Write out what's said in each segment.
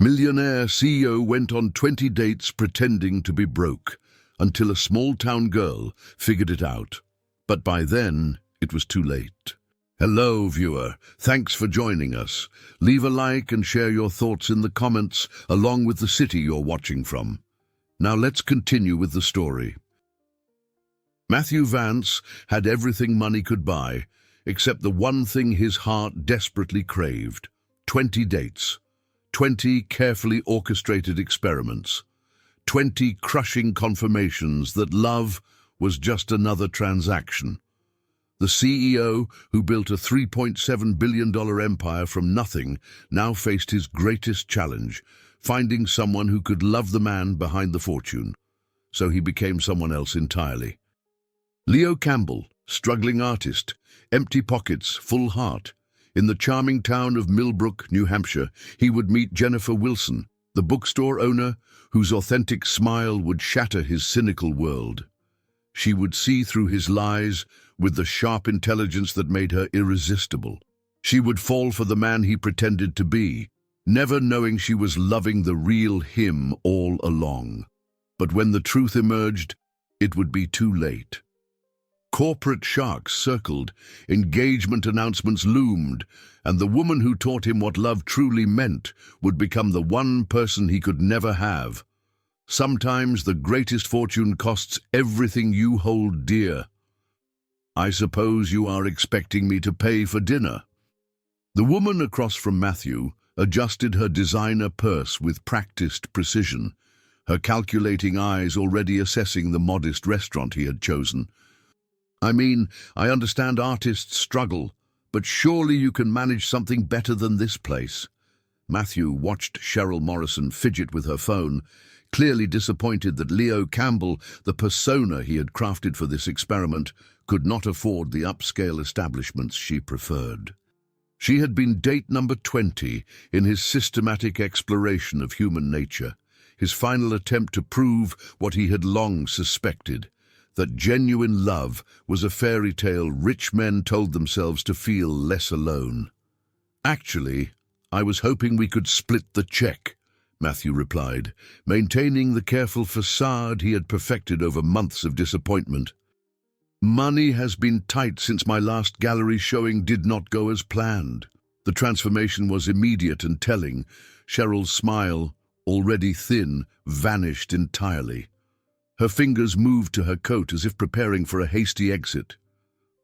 Millionaire CEO went on 20 dates pretending to be broke until a small-town girl figured it out. But by then, it was too late. Hello, viewer. Thanks for joining us. Leave a like and share your thoughts in the comments, along with the city you're watching from. Now let's continue with the story. Matthew Vance had everything money could buy, except the one thing his heart desperately craved: 20 dates. 20 carefully orchestrated experiments. 20 crushing confirmations that love was just another transaction. The CEO, who built a $3.7 billion empire from nothing, now faced his greatest challenge: finding someone who could love the man behind the fortune. So he became someone else entirely. Leo Campbell, struggling artist, empty pockets, full heart. In the charming town of Millbrook, New Hampshire, he would meet Jennifer Wilson, the bookstore owner whose authentic smile would shatter his cynical world. She would see through his lies with the sharp intelligence that made her irresistible. She would fall for the man he pretended to be, never knowing she was loving the real him all along. But when the truth emerged, it would be too late. Corporate sharks circled, engagement announcements loomed, and the woman who taught him what love truly meant would become the one person he could never have. Sometimes the greatest fortune costs everything you hold dear. I suppose you are expecting me to pay for dinner. The woman across from Matthew adjusted her designer purse with practiced precision, her calculating eyes already assessing the modest restaurant he had chosen. I mean, I understand artists struggle, but surely you can manage something better than this place. Matthew watched Cheryl Morrison fidget with her phone, clearly disappointed that Leo Campbell, the persona he had crafted for this experiment, could not afford the upscale establishments she preferred. She had been date number 20 in his systematic exploration of human nature, his final attempt to prove what he had long suspected: that genuine love was a fairy tale rich men told themselves to feel less alone. Actually, I was hoping we could split the check, Matthew replied, maintaining the careful facade he had perfected over months of disappointment. Money has been tight since my last gallery showing did not go as planned. The transformation was immediate and telling. Cheryl's smile, already thin, vanished entirely. Her fingers moved to her coat as if preparing for a hasty exit.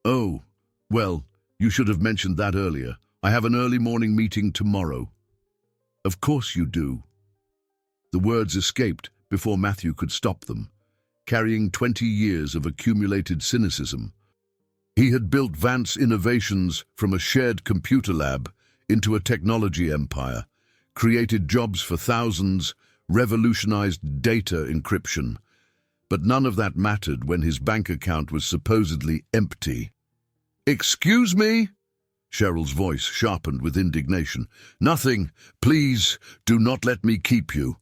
Oh, well, you should have mentioned that earlier. I have an early morning meeting tomorrow. Of course you do. The words escaped before Matthew could stop them, carrying 20 years of accumulated cynicism. He had built Vance Innovations from a shared computer lab into a technology empire, created jobs for thousands, revolutionized data encryption. But none of that mattered when his bank account was supposedly empty. "Excuse me?" Cheryl's voice sharpened with indignation. "Nothing. Please, do not let me keep you."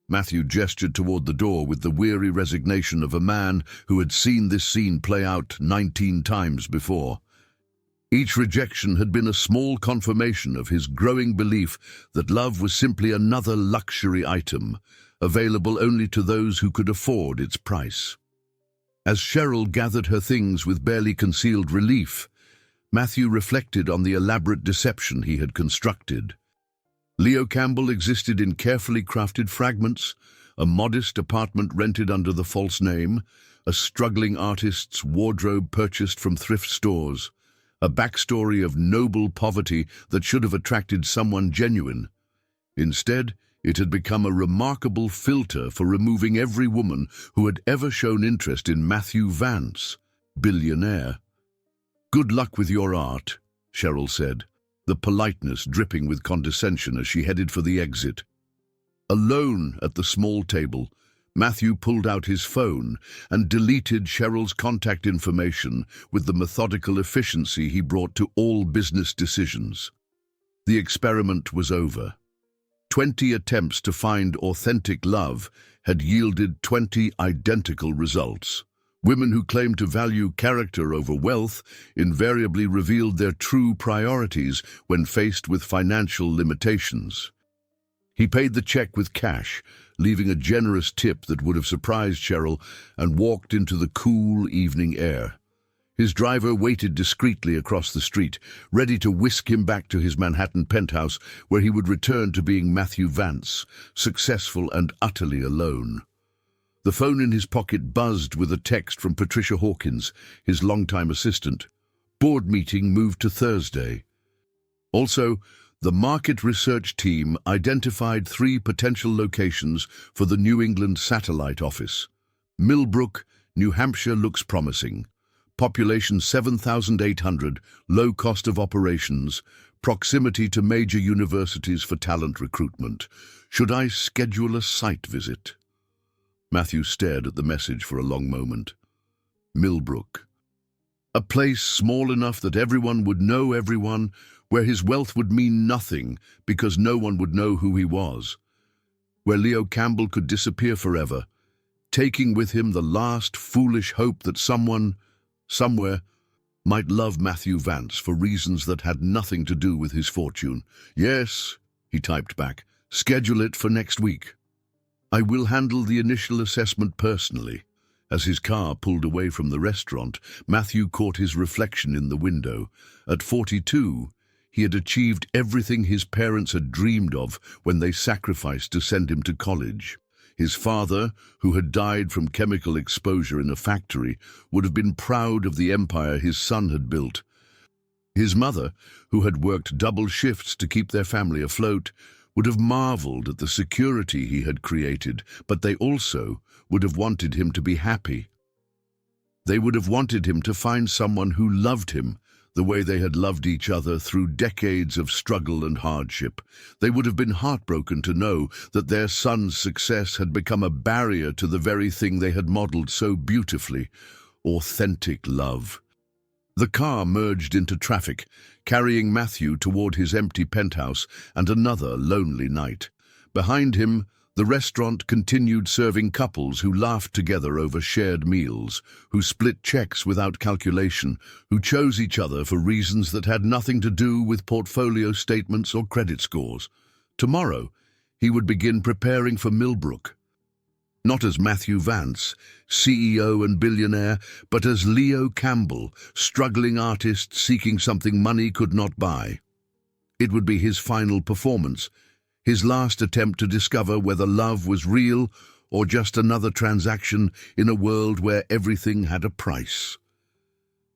Matthew gestured toward the door with the weary resignation of a man who had seen this scene play out 19 times before. Each rejection had been a small confirmation of his growing belief that love was simply another luxury item, available only to those who could afford its price. As Cheryl gathered her things with barely concealed relief, Matthew reflected on the elaborate deception he had constructed. Leo Campbell existed in carefully crafted fragments: a modest apartment rented under the false name, a struggling artist's wardrobe purchased from thrift stores, a backstory of noble poverty that should have attracted someone genuine. Instead, it had become a remarkable filter for removing every woman who had ever shown interest in Matthew Vance, billionaire. "Good luck with your art," Cheryl said, the politeness dripping with condescension as she headed for the exit. Alone at the small table, Matthew pulled out his phone and deleted Cheryl's contact information with the methodical efficiency he brought to all business decisions. The experiment was over. 20 attempts to find authentic love had yielded 20 identical results. Women who claimed to value character over wealth invariably revealed their true priorities when faced with financial limitations. He paid the check with cash, leaving a generous tip that would have surprised Cheryl, and walked into the cool evening air. His driver waited discreetly across the street, ready to whisk him back to his Manhattan penthouse, where he would return to being Matthew Vance, successful and utterly alone. The phone in his pocket buzzed with a text from Patricia Hawkins, his longtime assistant. Board meeting moved to Thursday. Also, the market research team identified 3 potential locations for the New England satellite office. Millbrook, New Hampshire looks promising. Population 7,800, low cost of operations, proximity to major universities for talent recruitment. Should I schedule a site visit? Matthew stared at the message for a long moment. Millbrook. A place small enough that everyone would know everyone, where his wealth would mean nothing because no one would know who he was. Where Leo Campbell could disappear forever, taking with him the last foolish hope that someone, somewhere, might love Matthew Vance for reasons that had nothing to do with his fortune. Yes, he typed back, schedule it for next week. I will handle the initial assessment personally. As his car pulled away from the restaurant, Matthew caught his reflection in the window. At 42, he had achieved everything his parents had dreamed of when they sacrificed to send him to college. His father, who had died from chemical exposure in a factory, would have been proud of the empire his son had built. His mother, who had worked double shifts to keep their family afloat, would have marveled at the security he had created, but they also would have wanted him to be happy. They would have wanted him to find someone who loved him the way they had loved each other through decades of struggle and hardship. They would have been heartbroken to know that their son's success had become a barrier to the very thing they had modeled so beautifully, authentic love. The car merged into traffic, carrying Matthew toward his empty penthouse and another lonely night. Behind him, the restaurant continued serving couples who laughed together over shared meals, who split checks without calculation, who chose each other for reasons that had nothing to do with portfolio statements or credit scores. Tomorrow, he would begin preparing for Millbrook. Not as Matthew Vance, CEO and billionaire, but as Leo Campbell, struggling artist seeking something money could not buy. It would be his final performance, his last attempt to discover whether love was real or just another transaction in a world where everything had a price.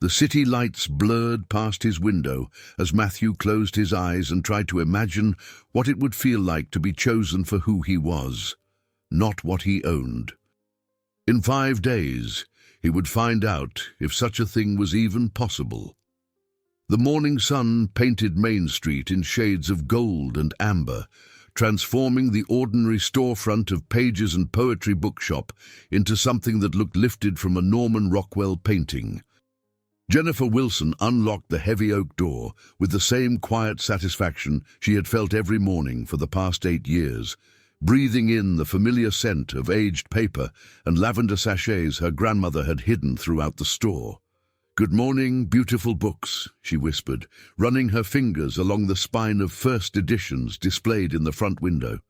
The city lights blurred past his window as Matthew closed his eyes and tried to imagine what it would feel like to be chosen for who he was, not what he owned. In 5 days, he would find out if such a thing was even possible. The morning sun painted Main Street in shades of gold and amber, transforming the ordinary storefront of Pages and Poetry bookshop into something that looked lifted from a Norman Rockwell painting. Jennifer Wilson unlocked the heavy oak door with the same quiet satisfaction she had felt every morning for the past 8 years, breathing in the familiar scent of aged paper and lavender sachets her grandmother had hidden throughout the store. "Good morning, beautiful books," she whispered, running her fingers along the spine of first editions displayed in the front window.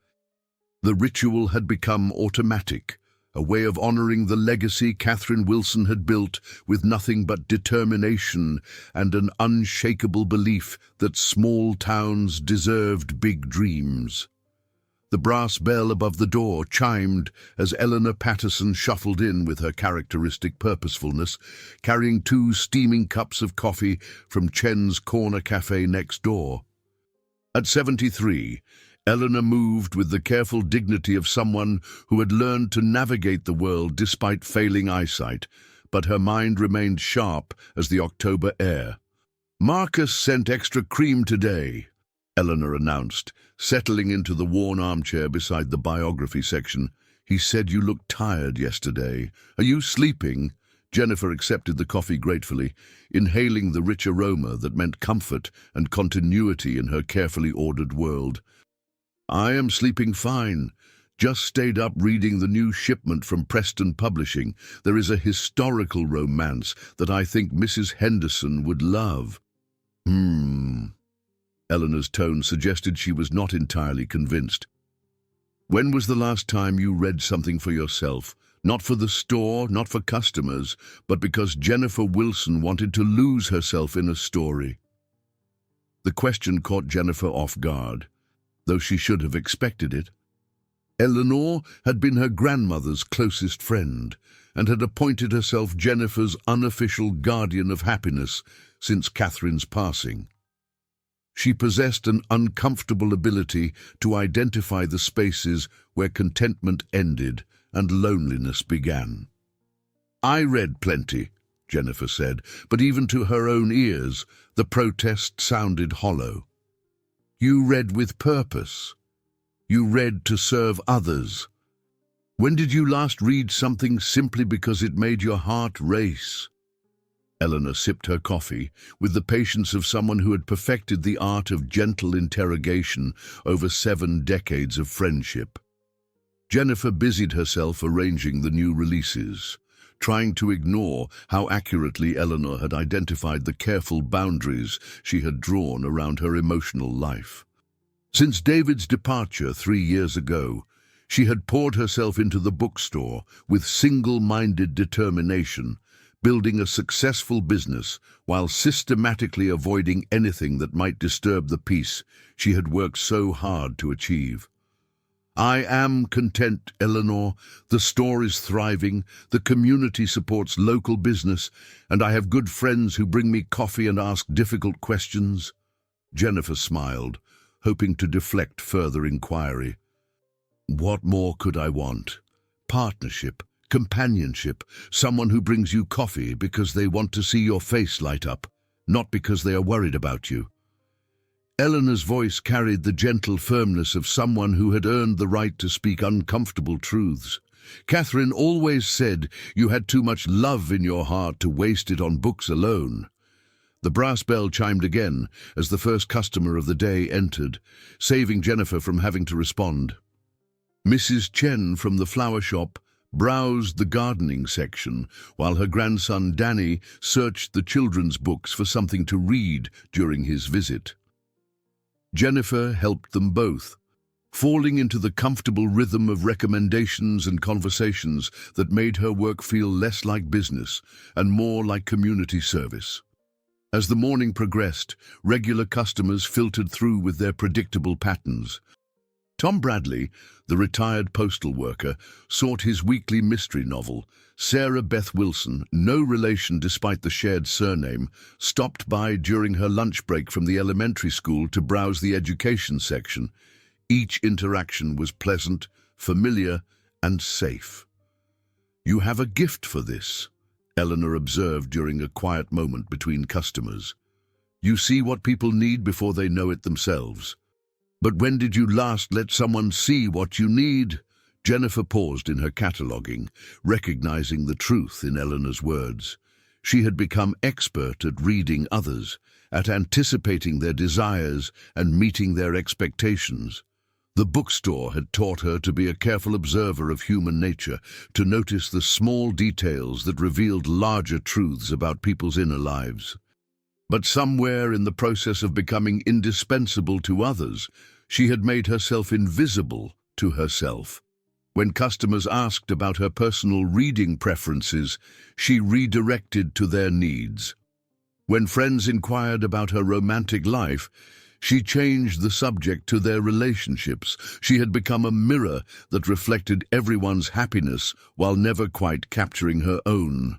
The ritual had become automatic, a way of honoring the legacy Catherine Wilson had built with nothing but determination and an unshakable belief that small towns deserved big dreams. The brass bell above the door chimed as Eleanor Patterson shuffled in with her characteristic purposefulness, carrying 2 steaming cups of coffee from Chen's Corner Cafe next door. At 73, Eleanor moved with the careful dignity of someone who had learned to navigate the world despite failing eyesight, but her mind remained sharp as the October air. "Marcus sent extra cream today," Eleanor announced, settling into the worn armchair beside the biography section. "He said you looked tired yesterday. Are you sleeping?" Jennifer accepted the coffee gratefully, inhaling the rich aroma that meant comfort and continuity in her carefully ordered world. "I am sleeping fine. Just stayed up reading the new shipment from Preston Publishing. There is a historical romance that I think Mrs. Henderson would love." Eleanor's tone suggested she was not entirely convinced. When was the last time you read something for yourself? Not for the store, not for customers, but because Jennifer Wilson wanted to lose herself in a story. The question caught Jennifer off guard, though she should have expected it. Eleanor had been her grandmother's closest friend and had appointed herself Jennifer's unofficial guardian of happiness since Catherine's passing. She possessed an uncomfortable ability to identify the spaces where contentment ended and loneliness began. "I read plenty," Jennifer said, but even to her own ears, the protest sounded hollow. "You read with purpose. You read to serve others. When did you last read something simply because it made your heart race?" Eleanor sipped her coffee with the patience of someone who had perfected the art of gentle interrogation over 7 decades of friendship. Jennifer busied herself arranging the new releases, trying to ignore how accurately Eleanor had identified the careful boundaries she had drawn around her emotional life. Since David's departure 3 years ago, she had poured herself into the bookstore with single-minded determination, building a successful business while systematically avoiding anything that might disturb the peace she had worked so hard to achieve. "I am content, Eleanor. The store is thriving, the community supports local business, and I have good friends who bring me coffee and ask difficult questions." Jennifer smiled, hoping to deflect further inquiry. "What more could I want? Partnership, companionship, someone who brings you coffee because they want to see your face light up, not because they are worried about you." Eleanor's voice carried the gentle firmness of someone who had earned the right to speak uncomfortable truths. "Catherine always said you had too much love in your heart to waste it on books alone." The brass bell chimed again as the first customer of the day entered, saving Jennifer from having to respond. Mrs. Chen from the flower shop browsed the gardening section while her grandson Danny searched the children's books for something to read during his visit. Jennifer helped them both, falling into the comfortable rhythm of recommendations and conversations that made her work feel less like business and more like community service. As the morning progressed, regular customers filtered through with their predictable patterns. Tom Bradley, the retired postal worker, sought his weekly mystery novel. Sarah Beth Wilson, no relation despite the shared surname, stopped by during her lunch break from the elementary school to browse the education section. Each interaction was pleasant, familiar, and safe. "You have a gift for this," Eleanor observed during a quiet moment between customers. "You see what people need before they know it themselves." "But when did you last let someone see what you need?" Jennifer paused in her cataloguing, recognizing the truth in Eleanor's words. She had become expert at reading others, at anticipating their desires and meeting their expectations. The bookstore had taught her to be a careful observer of human nature, to notice the small details that revealed larger truths about people's inner lives. But somewhere in the process of becoming indispensable to others, she had made herself invisible to herself. When customers asked about her personal reading preferences, she redirected to their needs. When friends inquired about her romantic life, she changed the subject to their relationships. She had become a mirror that reflected everyone's happiness while never quite capturing her own.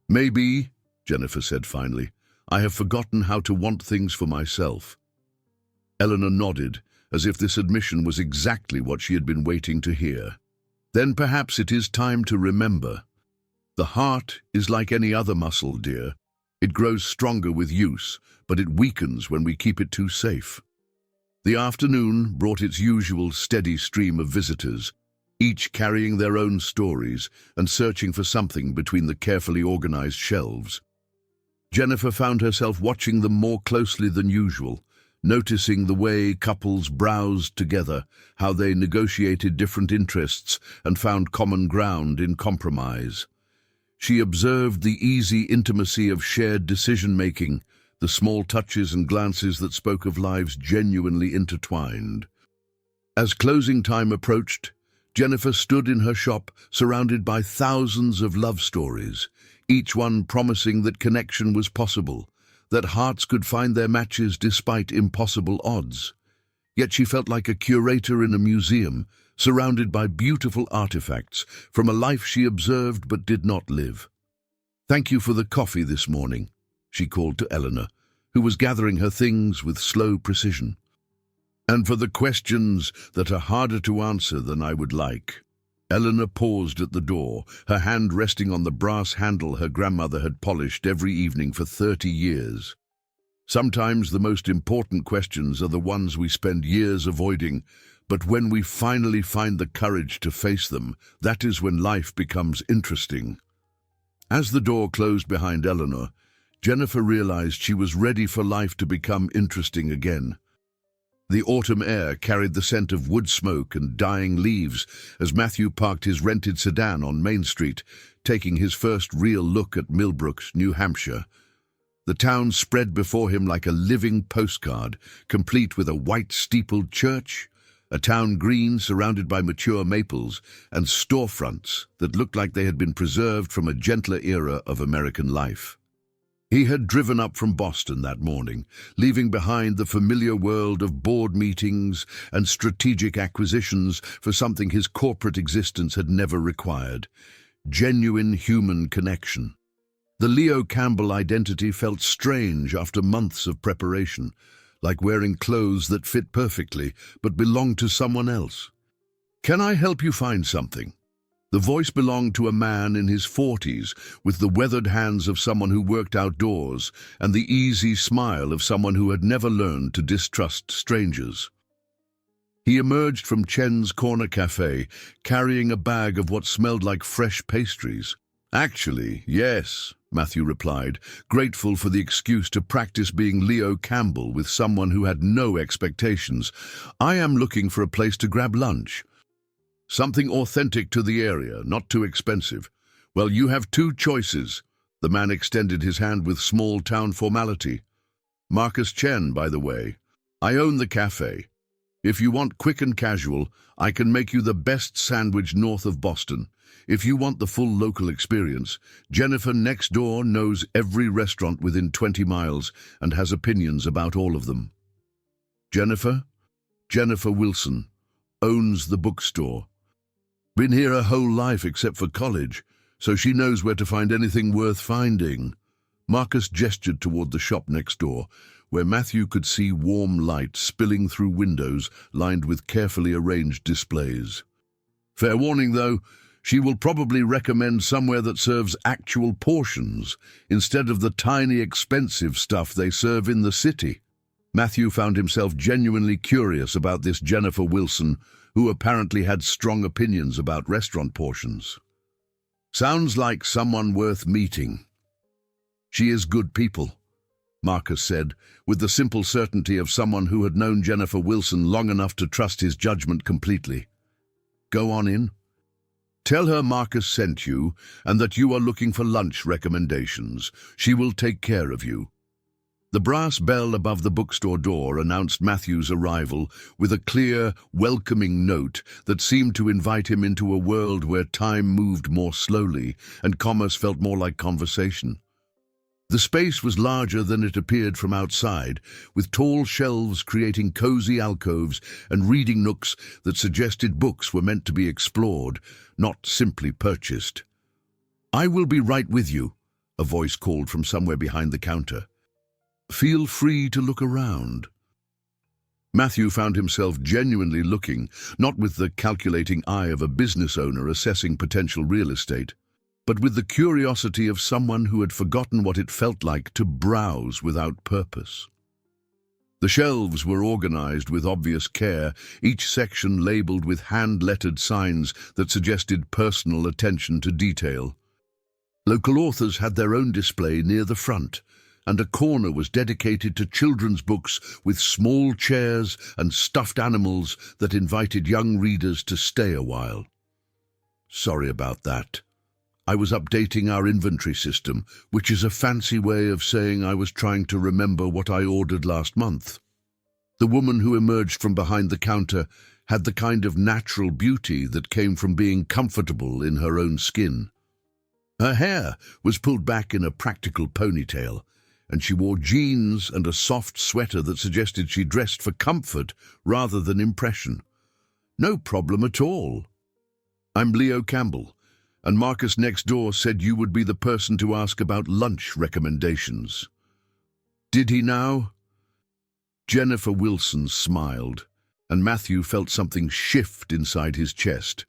"Maybe," Jennifer said finally, "I have forgotten how to want things for myself." Eleanor nodded, as if this admission was exactly what she had been waiting to hear. "Then perhaps it is time to remember. The heart is like any other muscle, dear. It grows stronger with use, but it weakens when we keep it too safe." The afternoon brought its usual steady stream of visitors, each carrying their own stories and searching for something between the carefully organized shelves. Jennifer found herself watching them more closely than usual, noticing the way couples browsed together, how they negotiated different interests and found common ground in compromise. She observed the easy intimacy of shared decision-making, the small touches and glances that spoke of lives genuinely intertwined. As closing time approached, Jennifer stood in her shop surrounded by thousands of love stories, each one promising that connection was possible, that hearts could find their matches despite impossible odds. Yet she felt like a curator in a museum, surrounded by beautiful artifacts from a life she observed but did not live. "Thank you for the coffee this morning," she called to Eleanor, who was gathering her things with slow precision. "And for the questions that are harder to answer than I would like." Eleanor paused at the door, her hand resting on the brass handle her grandmother had polished every evening for 30 years. "Sometimes the most important questions are the ones we spend years avoiding, but when we finally find the courage to face them, that is when life becomes interesting." As the door closed behind Eleanor, Jennifer realized she was ready for life to become interesting again. The autumn air carried the scent of wood smoke and dying leaves as Matthew parked his rented sedan on Main Street, taking his first real look at Millbrook, New Hampshire. The town spread before him like a living postcard, complete with a white-steepled church, a town green surrounded by mature maples, and storefronts that looked like they had been preserved from a gentler era of American life. He had driven up from Boston that morning, leaving behind the familiar world of board meetings and strategic acquisitions for something his corporate existence had never required: genuine human connection. The Leo Campbell identity felt strange after months of preparation, like wearing clothes that fit perfectly but belonged to someone else. "Can I help you find something?" The voice belonged to a man in his 40s, with the weathered hands of someone who worked outdoors and the easy smile of someone who had never learned to distrust strangers. He emerged from Chen's Corner Cafe, carrying a bag of what smelled like fresh pastries. "Actually, yes," Matthew replied, grateful for the excuse to practice being Leo Campbell with someone who had no expectations. "I am looking for a place to grab lunch. Something authentic to the area, not too expensive." "Well, you have two choices." The man extended his hand with small-town formality. "Marcus Chen, by the way. I own the cafe. If you want quick and casual, I can make you the best sandwich north of Boston. If you want the full local experience, Jennifer next door knows every restaurant within 20 miles and has opinions about all of them." Jennifer? Jennifer Wilson. Owns the bookstore. Been here her whole life except for college, so she knows where to find anything worth finding. Marcus gestured toward the shop next door, where Matthew could see warm light spilling through windows lined with carefully arranged displays. "Fair warning, though, she will probably recommend somewhere that serves actual portions, instead of the tiny expensive stuff they serve in the city." Matthew found himself genuinely curious about this Jennifer Wilson, who apparently had strong opinions about restaurant portions. "Sounds like someone worth meeting." "She is good people," Marcus said, with the simple certainty of someone who had known Jennifer Wilson long enough to trust his judgment completely. "Go on in. Tell her Marcus sent you and that you are looking for lunch recommendations. She will take care of you." The brass bell above the bookstore door announced Matthew's arrival with a clear, welcoming note that seemed to invite him into a world where time moved more slowly and commerce felt more like conversation. The space was larger than it appeared from outside, with tall shelves creating cozy alcoves and reading nooks that suggested books were meant to be explored, not simply purchased. "I will be right with you," a voice called from somewhere behind the counter. "Feel free to look around." Matthew found himself genuinely looking, not with the calculating eye of a business owner assessing potential real estate, but with the curiosity of someone who had forgotten what it felt like to browse without purpose. The shelves were organized with obvious care, each section labeled with hand-lettered signs that suggested personal attention to detail. Local authors had their own display near the front, and a corner was dedicated to children's books with small chairs and stuffed animals that invited young readers to stay a while. "Sorry about that. I was updating our inventory system, which is a fancy way of saying I was trying to remember what I ordered last month." The woman who emerged from behind the counter had the kind of natural beauty that came from being comfortable in her own skin. Her hair was pulled back in a practical ponytail, and she wore jeans and a soft sweater that suggested she dressed for comfort rather than impression. No problem at all. "I'm Leo Campbell, and Marcus next door said you would be the person to ask about lunch recommendations." "Did he now?" Jennifer Wilson smiled, and Matthew felt something shift inside his chest.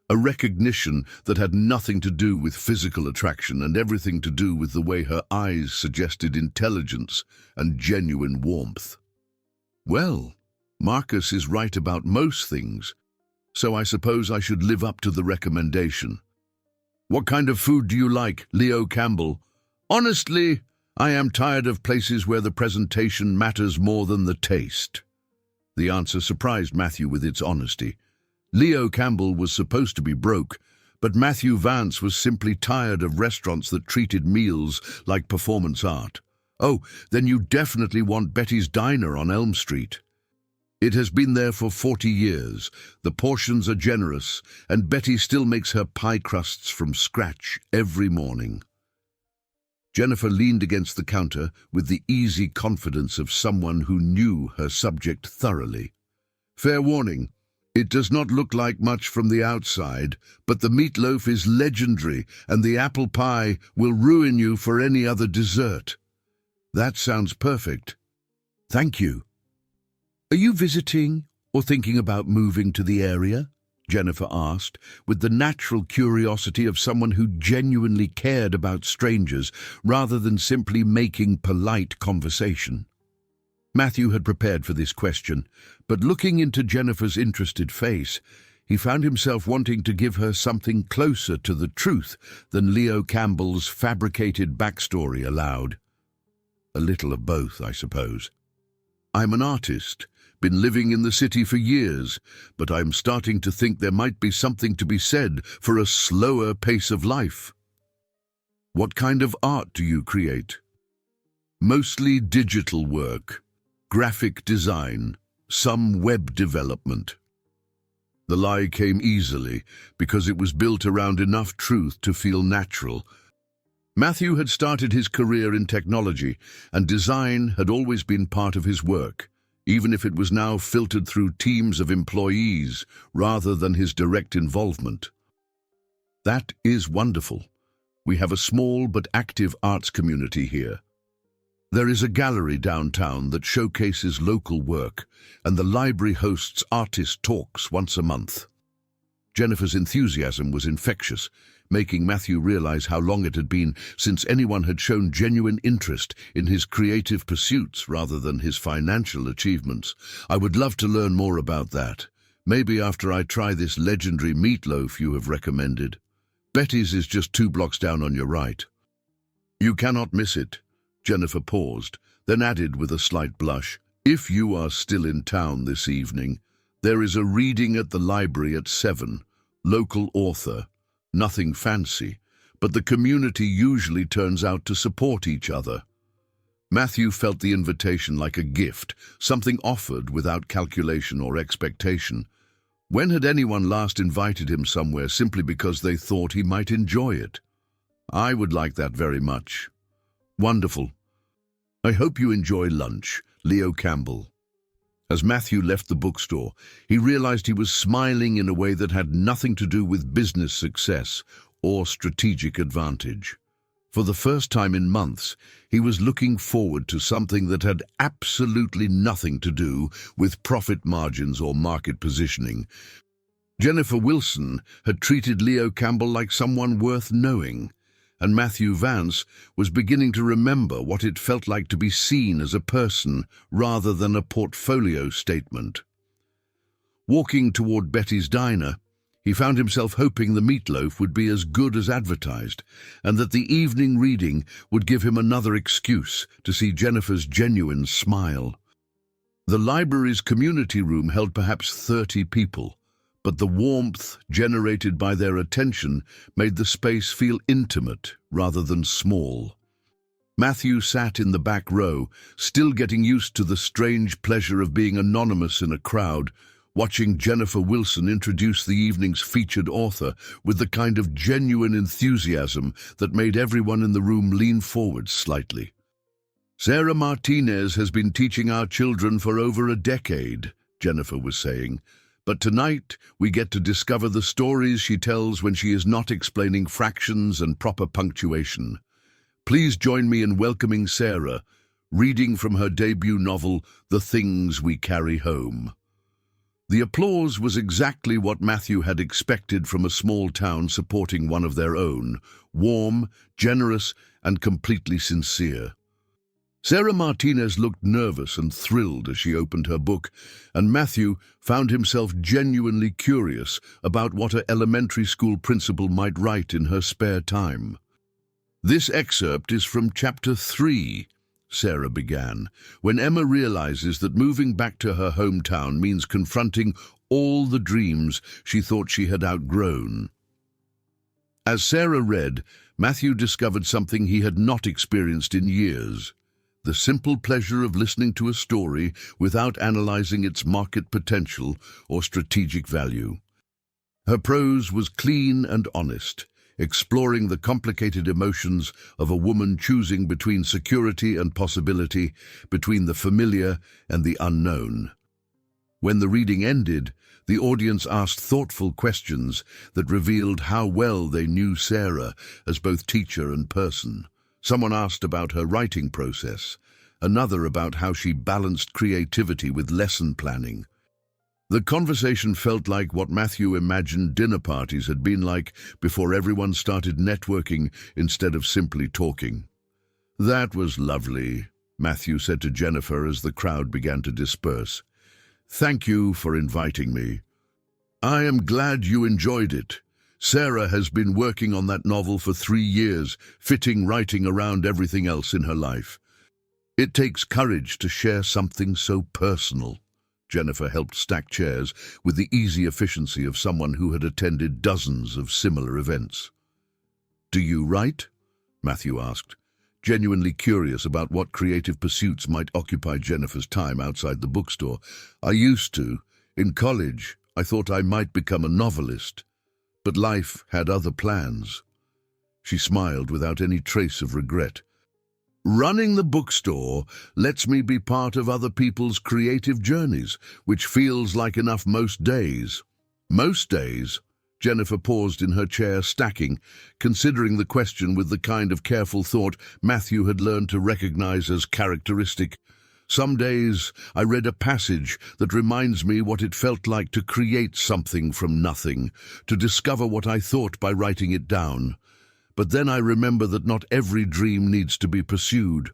A recognition that had nothing to do with physical attraction and everything to do with the way her eyes suggested intelligence and genuine warmth. "Well, Marcus is right about most things, so I suppose I should live up to the recommendation." "What kind of food do you like, Leo Campbell?" "Honestly, I am tired of places where the presentation matters more than the taste." The answer surprised Matthew with its honesty. Leo Campbell was supposed to be broke, but Matthew Vance was simply tired of restaurants that treated meals like performance art. "Oh, then you definitely want Betty's Diner on Elm Street. It has been there for 40 years. The portions are generous, and Betty still makes her pie crusts from scratch every morning." Jennifer leaned against the counter with the easy confidence of someone who knew her subject thoroughly. "Fair warning, it does not look like much from the outside, but the meatloaf is legendary, and the apple pie will ruin you for any other dessert." "That sounds perfect. Thank you." "Are you visiting or thinking about moving to the area?" Jennifer asked, with the natural curiosity of someone who genuinely cared about strangers rather than simply making polite conversation. Matthew had prepared for this question, but looking into Jennifer's interested face, he found himself wanting to give her something closer to the truth than Leo Campbell's fabricated backstory allowed. "A little of both, I suppose. I'm an artist. Been living in the city for years, but I'm starting to think there might be something to be said for a slower pace of life." "What kind of art do you create?" "Mostly digital work, graphic design, some web development." The lie came easily because it was built around enough truth to feel natural. Matthew had started his career in technology, and design had always been part of his work, even if it was now filtered through teams of employees rather than his direct involvement. "That is wonderful. We have a small but active arts community here. There is a gallery downtown that showcases local work, and the library hosts artist talks once a month." Jennifer's enthusiasm was infectious, making Matthew realize how long it had been since anyone had shown genuine interest in his creative pursuits rather than his financial achievements. "I would love to learn more about that. Maybe after I try this legendary meatloaf you have recommended. Betty's is just 2 blocks down on your right." "You cannot miss it." Jennifer paused, then added with a slight blush, "If you are still in town this evening, there is a reading at the library at 7, local author. Nothing fancy, but the community usually turns out to support each other." Matthew felt the invitation like a gift, something offered without calculation or expectation. When had anyone last invited him somewhere simply because they thought he might enjoy it? "I would like that very much." "Wonderful. I hope you enjoy lunch, Leo Campbell." As Matthew left the bookstore, he realized he was smiling in a way that had nothing to do with business success or strategic advantage. For the first time in months, he was looking forward to something that had absolutely nothing to do with profit margins or market positioning. Jennifer Wilson had treated Leo Campbell like someone worth knowing, and Matthew Vance was beginning to remember what it felt like to be seen as a person rather than a portfolio statement. Walking toward Betty's Diner, he found himself hoping the meatloaf would be as good as advertised, and that the evening reading would give him another excuse to see Jennifer's genuine smile. The library's community room held perhaps 30 people, but the warmth generated by their attention made the space feel intimate rather than small. Matthew sat in the back row, still getting used to the strange pleasure of being anonymous in a crowd, watching Jennifer Wilson introduce the evening's featured author with the kind of genuine enthusiasm that made everyone in the room lean forward slightly. "Sarah Martinez has been teaching our children for over a decade," Jennifer was saying, "but tonight we get to discover the stories she tells when she is not explaining fractions and proper punctuation. Please join me in welcoming Sarah, reading from her debut novel, The Things We Carry Home." The applause was exactly what Matthew had expected from a small town supporting one of their own, warm, generous, and completely sincere. Sarah Martinez looked nervous and thrilled as she opened her book, and Matthew found himself genuinely curious about what an elementary school principal might write in her spare time. "This excerpt is from Chapter 3, Sarah began, when Emma realizes that moving back to her hometown means confronting all the dreams she thought she had outgrown. As Sarah read, Matthew discovered something he had not experienced in years: the simple pleasure of listening to a story without analyzing its market potential or strategic value. Her prose was clean and honest, exploring the complicated emotions of a woman choosing between security and possibility, between the familiar and the unknown. When the reading ended, the audience asked thoughtful questions that revealed how well they knew Sarah as both teacher and person. Someone asked about her writing process, another about how she balanced creativity with lesson planning. The conversation felt like what Matthew imagined dinner parties had been like before everyone started networking instead of simply talking. "That was lovely," Matthew said to Jennifer as the crowd began to disperse. "Thank you for inviting me. I am glad you enjoyed it. Sarah has been working on that novel for 3 years, fitting writing around everything else in her life. It takes courage to share something so personal." Jennifer helped stack chairs with the easy efficiency of someone who had attended dozens of similar events. "Do you write?" Matthew asked, genuinely curious about what creative pursuits might occupy Jennifer's time outside the bookstore. "I used to. In college, I thought I might become a novelist, but life had other plans." She smiled without any trace of regret. "Running the bookstore lets me be part of other people's creative journeys, which feels like enough most days." "Most days?" Jennifer paused in her chair, stacking, considering the question with the kind of careful thought Matthew had learned to recognize as characteristic. "Some days I read a passage that reminds me what it felt like to create something from nothing, to discover what I thought by writing it down. But then I remember that not every dream needs to be pursued.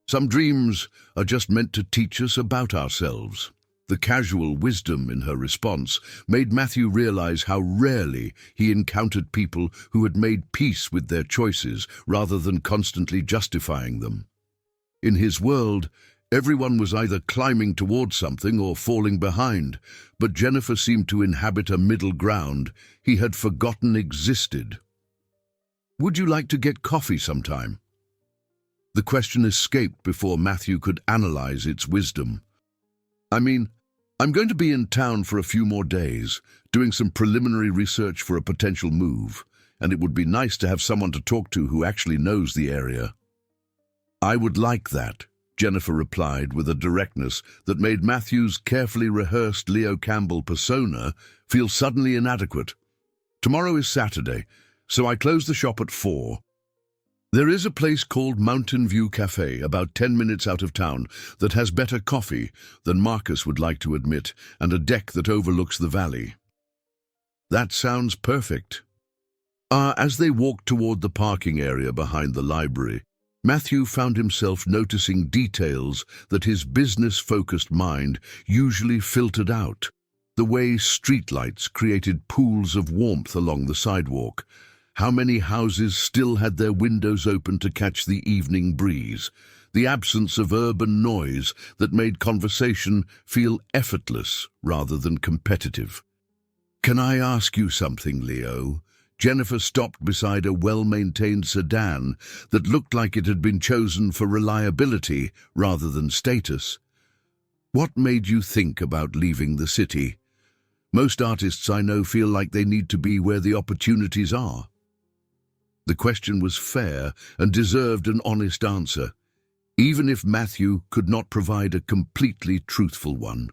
Some dreams are just meant to teach us about ourselves." The casual wisdom in her response made Matthew realize how rarely he encountered people who had made peace with their choices rather than constantly justifying them. In his world, everyone was either climbing towards something or falling behind, but Jennifer seemed to inhabit a middle ground he had forgotten existed. "Would you like to get coffee sometime?" The question escaped before Matthew could analyze its wisdom. I'm going to be in town for a few more days, doing some preliminary research for a potential move, and it would be nice to have someone to talk to who actually knows the area." "I would like that," Jennifer replied with a directness that made Matthew's carefully rehearsed Leo Campbell persona feel suddenly inadequate. "Tomorrow is Saturday, so I close the shop at 4. There is a place called Mountain View Cafe about 10 minutes out of town that has better coffee than Marcus would like to admit, and a deck that overlooks the valley." "That sounds perfect." As they walked toward the parking area behind the library, Matthew found himself noticing details that his business-focused mind usually filtered out. The way streetlights created pools of warmth along the sidewalk, how many houses still had their windows open to catch the evening breeze, the absence of urban noise that made conversation feel effortless rather than competitive. "Can I ask you something, Leo?" Jennifer stopped beside a well-maintained sedan that looked like it had been chosen for reliability rather than status. What made you think about leaving the city? Most artists I know feel like they need to be where the opportunities are. The question was fair and deserved an honest answer, even if Matthew could not provide a completely truthful one.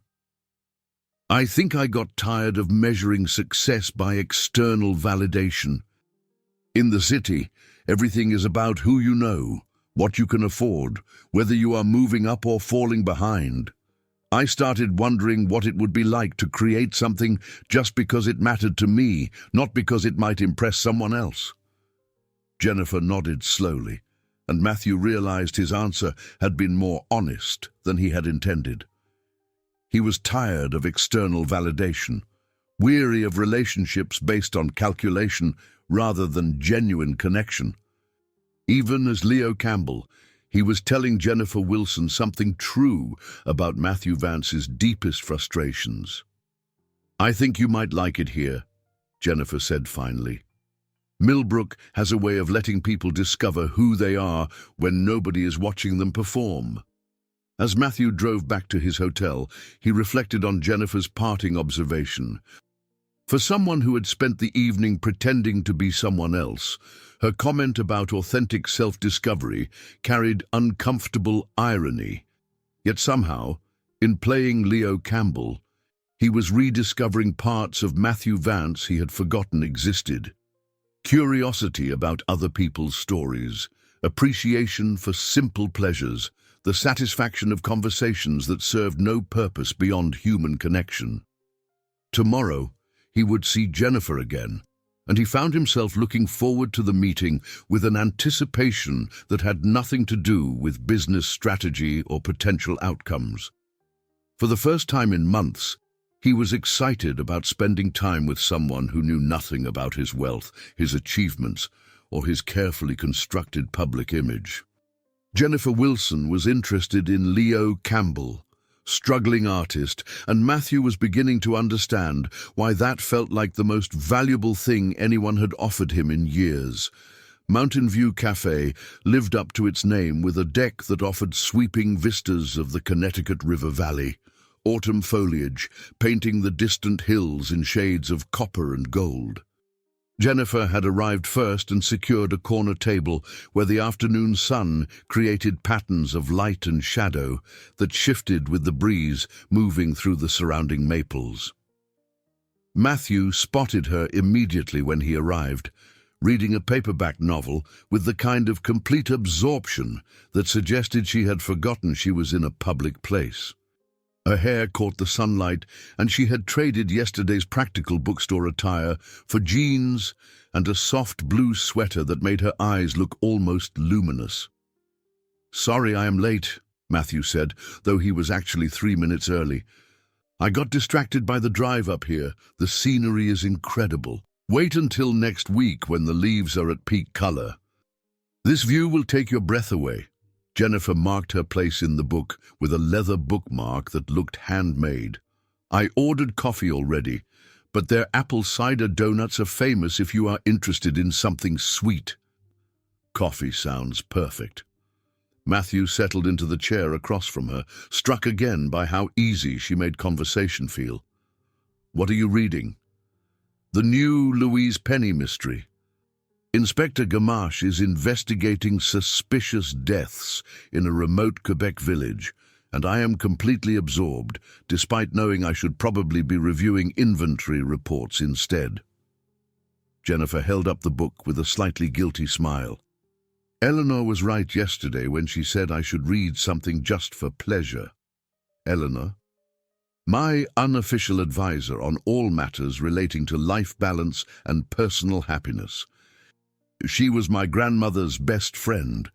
I think I got tired of measuring success by external validation. In the city, everything is about who you know, what you can afford, whether you are moving up or falling behind. I started wondering what it would be like to create something just because it mattered to me, not because it might impress someone else. Jennifer nodded slowly, and Matthew realized his answer had been more honest than he had intended. He was tired of external validation, weary of relationships based on calculation rather than genuine connection. Even as Leo Campbell, he was telling Jennifer Wilson something true about Matthew Vance's deepest frustrations. "I think you might like it here," Jennifer said finally. "Millbrook has a way of letting people discover who they are when nobody is watching them perform." As Matthew drove back to his hotel, he reflected on Jennifer's parting observation. For someone who had spent the evening pretending to be someone else, her comment about authentic self-discovery carried uncomfortable irony. Yet somehow, in playing Leo Campbell, he was rediscovering parts of Matthew Vance he had forgotten existed. Curiosity about other people's stories, appreciation for simple pleasures, the satisfaction of conversations that served no purpose beyond human connection. Tomorrow, he would see Jennifer again, and he found himself looking forward to the meeting with an anticipation that had nothing to do with business strategy or potential outcomes. For the first time in months, he was excited about spending time with someone who knew nothing about his wealth, his achievements, or his carefully constructed public image. Jennifer Wilson was interested in Leo Campbell, struggling artist, and Matthew was beginning to understand why that felt like the most valuable thing anyone had offered him in years. Mountain View Cafe lived up to its name with a deck that offered sweeping vistas of the Connecticut River Valley, autumn foliage painting the distant hills in shades of copper and gold. Jennifer had arrived first and secured a corner table where the afternoon sun created patterns of light and shadow that shifted with the breeze moving through the surrounding maples. Matthew spotted her immediately when he arrived, reading a paperback novel with the kind of complete absorption that suggested she had forgotten she was in a public place. Her hair caught the sunlight, and she had traded yesterday's practical bookstore attire for jeans and a soft blue sweater that made her eyes look almost luminous. "Sorry I am late," Matthew said, though he was actually 3 minutes early. "I got distracted by the drive up here. The scenery is incredible. Wait until next week when the leaves are at peak color. This view will take your breath away." Jennifer marked her place in the book with a leather bookmark that looked handmade. "I ordered coffee already, but their apple cider donuts are famous if you are interested in something sweet." "Coffee sounds perfect." Matthew settled into the chair across from her, struck again by how easy she made conversation feel. "What are you reading?" "The new Louise Penny mystery. Inspector Gamache is investigating suspicious deaths in a remote Quebec village, and I am completely absorbed, despite knowing I should probably be reviewing inventory reports instead." Jennifer held up the book with a slightly guilty smile. "Eleanor was right yesterday when she said I should read something just for pleasure." "Eleanor?" "My unofficial advisor on all matters relating to life balance and personal happiness. She was my grandmother's best friend,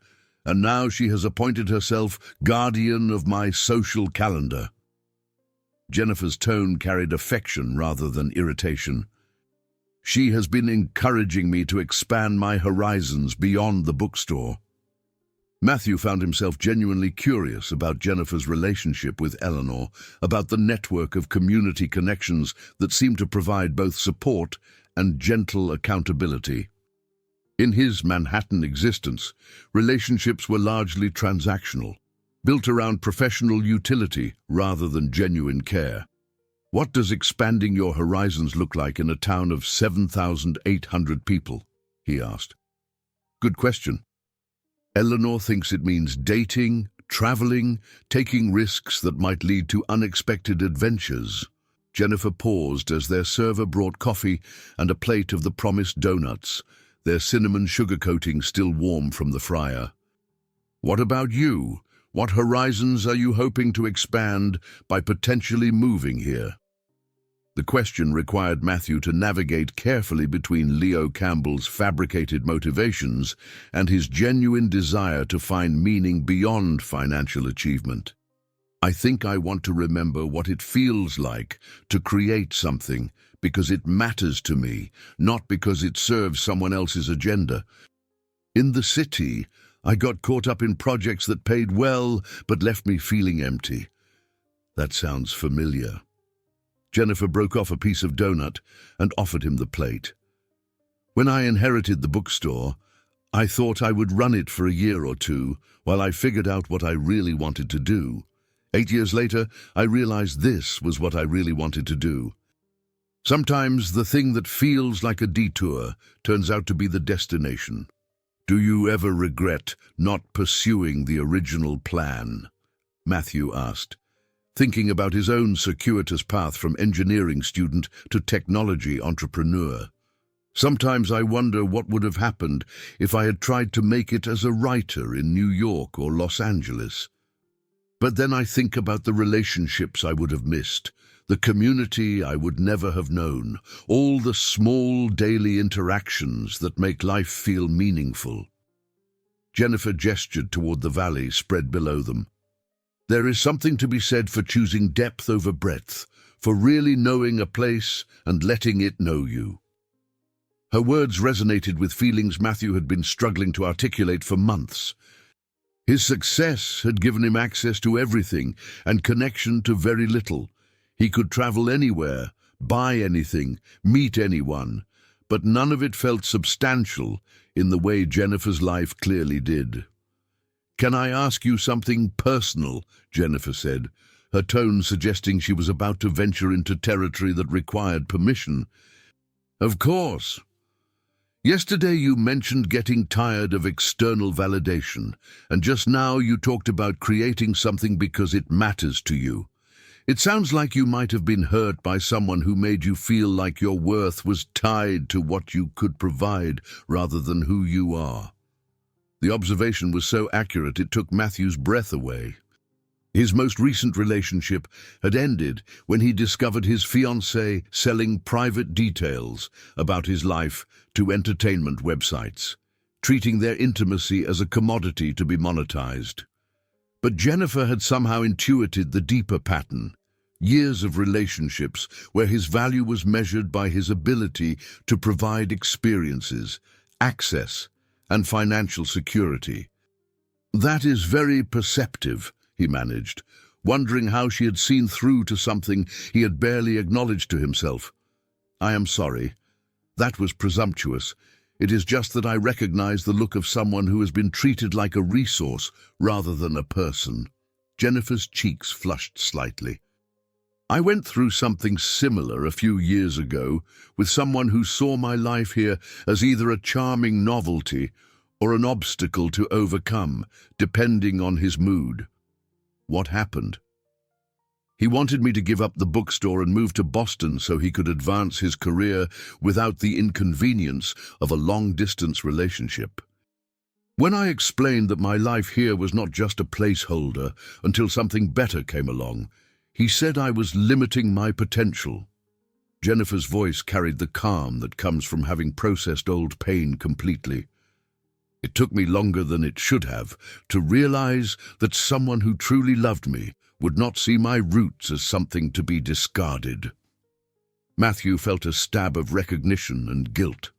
and now she has appointed herself guardian of my social calendar." Jennifer's tone carried affection rather than irritation. "She has been encouraging me to expand my horizons beyond the bookstore." Matthew found himself genuinely curious about Jennifer's relationship with Eleanor, about the network of community connections that seemed to provide both support and gentle accountability. In his Manhattan existence, relationships were largely transactional. built around professional utility rather than genuine care. What does expanding your horizons look like in a town of 7,800 people? He asked. Good question. Eleanor thinks it means dating, traveling, taking risks that might lead to unexpected adventures. Jennifer paused as their server brought coffee and a plate of the promised donuts, their cinnamon sugar coating still warm from the fryer. What about you? What horizons are you hoping to expand by potentially moving here? The question required Matthew to navigate carefully between Leo Campbell's fabricated motivations and his genuine desire to find meaning beyond financial achievement. I think I want to remember what it feels like to create something because it matters to me, not because it serves someone else's agenda. In the city, I got caught up in projects that paid well but left me feeling empty. That sounds familiar. Jennifer broke off a piece of donut and offered him the plate. When I inherited the bookstore, I thought I would run it for a year or two while I figured out what I really wanted to do. 8 years later, I realized this was what I really wanted to do. Sometimes the thing that feels like a detour turns out to be the destination. Do you ever regret not pursuing the original plan? Matthew asked, thinking about his own circuitous path from engineering student to technology entrepreneur. Sometimes I wonder what would have happened if I had tried to make it as a writer in New York or Los Angeles. But then I think about the relationships I would have missed, the community I would never have known, all the small daily interactions that make life feel meaningful. Jennifer gestured toward the valley spread below them. There is something to be said for choosing depth over breadth, for really knowing a place and letting it know you. Her words resonated with feelings Matthew had been struggling to articulate for months. His success had given him access to everything and connection to very little. He could travel anywhere, buy anything, meet anyone, but none of it felt substantial in the way Jennifer's life clearly did. Can I ask you something personal? Jennifer said, her tone suggesting she was about to venture into territory that required permission. Of course. Yesterday you mentioned getting tired of external validation, and just now you talked about creating something because it matters to you. It sounds like you might have been hurt by someone who made you feel like your worth was tied to what you could provide rather than who you are. The observation was so accurate it took Matthew's breath away. His most recent relationship had ended when he discovered his fiancée selling private details about his life to entertainment websites, treating their intimacy as a commodity to be monetized. But Jennifer had somehow intuited the deeper pattern. Years of relationships where his value was measured by his ability to provide experiences, access, and financial security. That is very perceptive, he managed, wondering how she had seen through to something he had barely acknowledged to himself. I am sorry. That was presumptuous. It is just that I recognize the look of someone who has been treated like a resource rather than a person. Jennifer's cheeks flushed slightly. I went through something similar a few years ago with someone who saw my life here as either a charming novelty or an obstacle to overcome, depending on his mood. What happened? He wanted me to give up the bookstore and move to Boston so he could advance his career without the inconvenience of a long-distance relationship. When I explained that my life here was not just a placeholder until something better came along, he said I was limiting my potential. Jennifer's voice carried the calm that comes from having processed old pain completely. It took me longer than it should have to realize that someone who truly loved me would not see my roots as something to be discarded. Matthew felt a stab of recognition and guilt.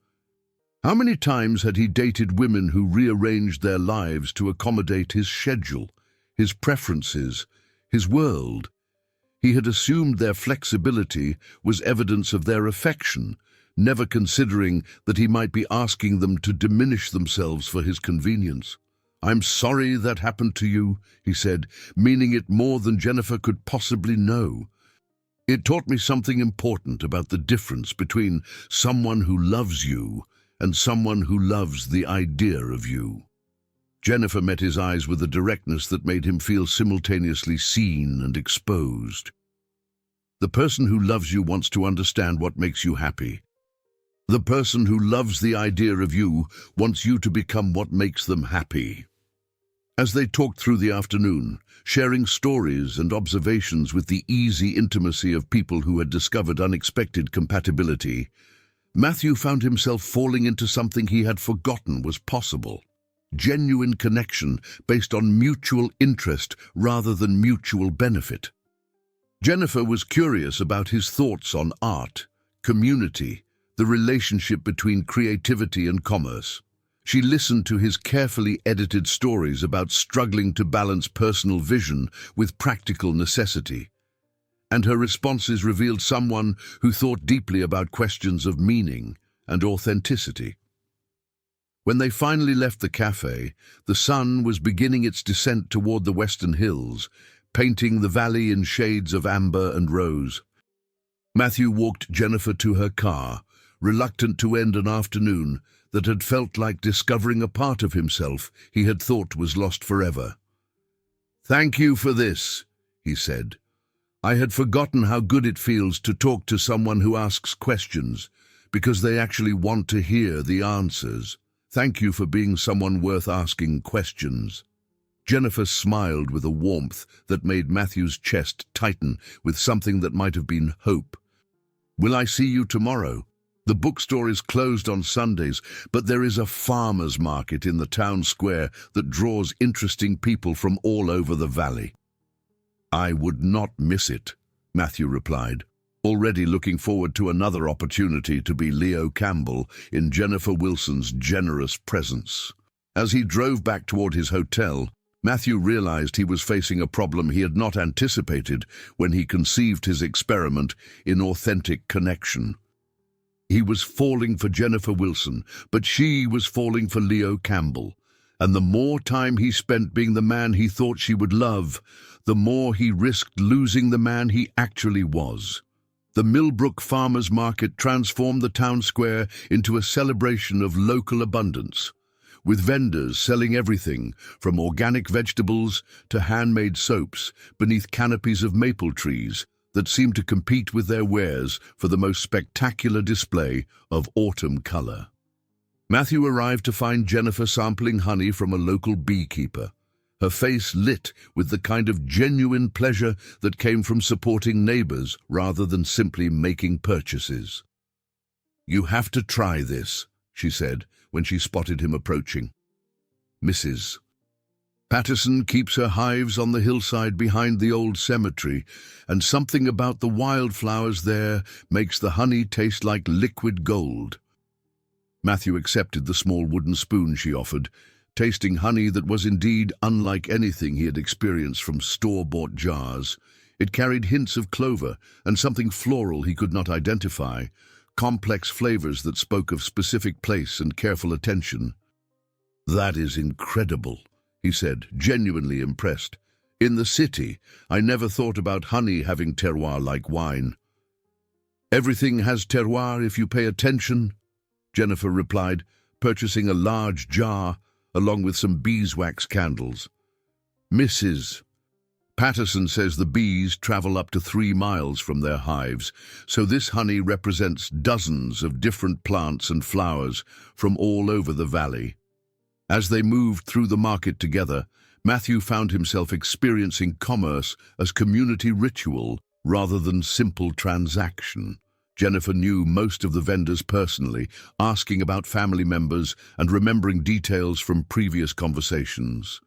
How many times had he dated women who rearranged their lives to accommodate his schedule, his preferences, his world? He had assumed their flexibility was evidence of their affection, never considering that he might be asking them to diminish themselves for his convenience. "I'm sorry that happened to you," he said, meaning it more than Jennifer could possibly know. "It taught me something important about the difference between someone who loves you and someone who loves the idea of you." Jennifer met his eyes with a directness that made him feel simultaneously seen and exposed. The person who loves you wants to understand what makes you happy. The person who loves the idea of you wants you to become what makes them happy. As they talked through the afternoon, sharing stories and observations with the easy intimacy of people who had discovered unexpected compatibility, Matthew found himself falling into something he had forgotten was possible. Genuine connection based on mutual interest rather than mutual benefit. Jennifer was curious about his thoughts on art, community, the relationship between creativity and commerce. She listened to his carefully edited stories about struggling to balance personal vision with practical necessity. And her responses revealed someone who thought deeply about questions of meaning and authenticity. When they finally left the cafe, the sun was beginning its descent toward the western hills, painting the valley in shades of amber and rose. Matthew walked Jennifer to her car, reluctant to end an afternoon that had felt like discovering a part of himself he had thought was lost forever. "Thank you for this," he said. "I had forgotten how good it feels to talk to someone who asks questions, because they actually want to hear the answers. Thank you for being someone worth asking questions." Jennifer smiled with a warmth that made Matthew's chest tighten with something that might have been hope. "Will I see you tomorrow? The bookstore is closed on Sundays, but there is a farmer's market in the town square that draws interesting people from all over the valley." "I would not miss it," Matthew replied, already looking forward to another opportunity to be Leo Campbell in Jennifer Wilson's generous presence. As he drove back toward his hotel, Matthew realized he was facing a problem he had not anticipated when he conceived his experiment in authentic connection. He was falling for Jennifer Wilson, but she was falling for Leo Campbell. And the more time he spent being the man he thought she would love, the more he risked losing the man he actually was. The Millbrook Farmers Market transformed the town square into a celebration of local abundance, with vendors selling everything from organic vegetables to handmade soaps beneath canopies of maple trees that seemed to compete with their wares for the most spectacular display of autumn color. Matthew arrived to find Jennifer sampling honey from a local beekeeper, her face lit with the kind of genuine pleasure that came from supporting neighbors rather than simply making purchases. "You have to try this," she said when she spotted him approaching. "Mrs. Patterson keeps her hives on the hillside behind the old cemetery, and something about the wildflowers there makes the honey taste like liquid gold." Matthew accepted the small wooden spoon she offered, tasting honey that was indeed unlike anything he had experienced from store-bought jars. It carried hints of clover and something floral he could not identify, complex flavors that spoke of specific place and careful attention. "That is incredible," he said, genuinely impressed. "In the city, I never thought about honey having terroir like wine." "Everything has terroir if you pay attention," Jennifer replied, purchasing a large jar along with some beeswax candles. "Mrs. Patterson says the bees travel up to 3 miles from their hives, so this honey represents dozens of different plants and flowers from all over the valley." As they moved through the market together, Matthew found himself experiencing commerce as community ritual rather than simple transaction. Jennifer knew most of the vendors personally, asking about family members and remembering details from previous conversations.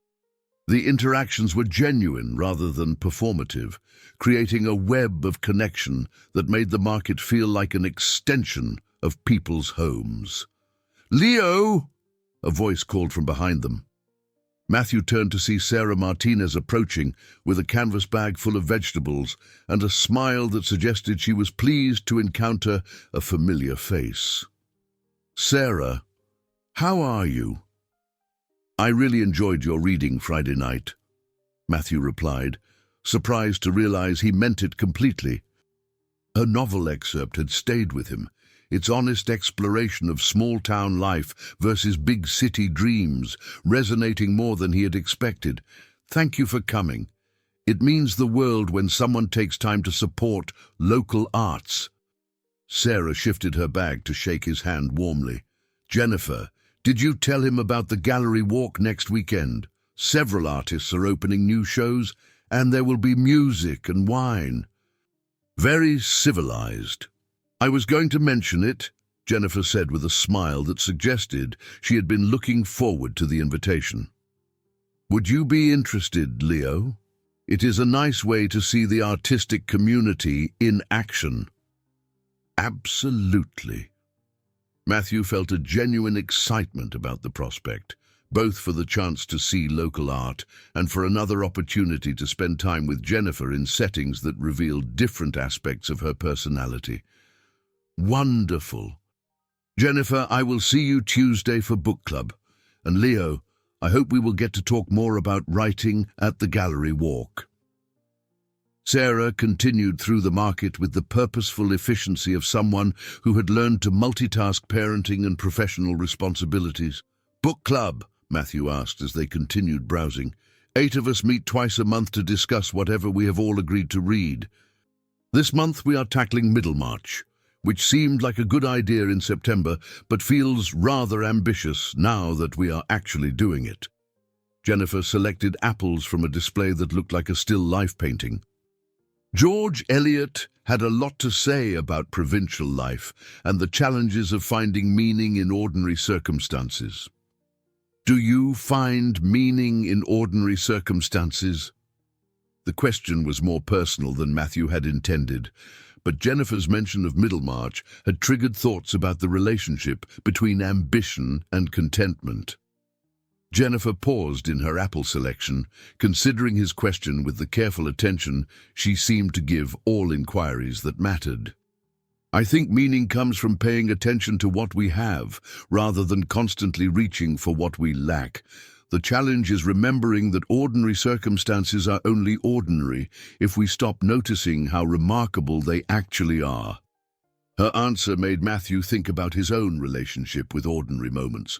The interactions were genuine rather than performative, creating a web of connection that made the market feel like an extension of people's homes. "Leo!" a voice called from behind them. Matthew turned to see Sarah Martinez approaching with a canvas bag full of vegetables and a smile that suggested she was pleased to encounter a familiar face. "Sarah, how are you?" I really enjoyed your reading Friday night, Matthew replied, surprised to realize he meant it completely. Her novel excerpt had stayed with him, its honest exploration of small-town life versus big-city dreams, resonating more than he had expected. Thank you for coming. It means the world when someone takes time to support local arts. Sarah shifted her bag to shake his hand warmly. Jennifer, did you tell him about the gallery walk next weekend? Several artists are opening new shows, and there will be music and wine. Very civilized. I was going to mention it, Jennifer said with a smile that suggested she had been looking forward to the invitation. Would you be interested, Leo? It is a nice way to see the artistic community in action. Absolutely. Matthew felt a genuine excitement about the prospect, both for the chance to see local art and for another opportunity to spend time with Jennifer in settings that revealed different aspects of her personality. Wonderful. Jennifer, I will see you Tuesday for book club. And Leo, I hope we will get to talk more about writing at the gallery walk. Sarah continued through the market with the purposeful efficiency of someone who had learned to multitask parenting and professional responsibilities. Book club, Matthew asked as they continued browsing. 8 of us meet twice a month to discuss whatever we have all agreed to read. This month we are tackling Middlemarch, which seemed like a good idea in September, but feels rather ambitious now that we are actually doing it. Jennifer selected apples from a display that looked like a still life painting. George Eliot had a lot to say about provincial life and the challenges of finding meaning in ordinary circumstances. Do you find meaning in ordinary circumstances? The question was more personal than Matthew had intended, but Jennifer's mention of Middlemarch had triggered thoughts about the relationship between ambition and contentment. Jennifer paused in her apple selection, considering his question with the careful attention she seemed to give all inquiries that mattered. I think meaning comes from paying attention to what we have, rather than constantly reaching for what we lack. The challenge is remembering that ordinary circumstances are only ordinary if we stop noticing how remarkable they actually are. Her answer made Matthew think about his own relationship with ordinary moments.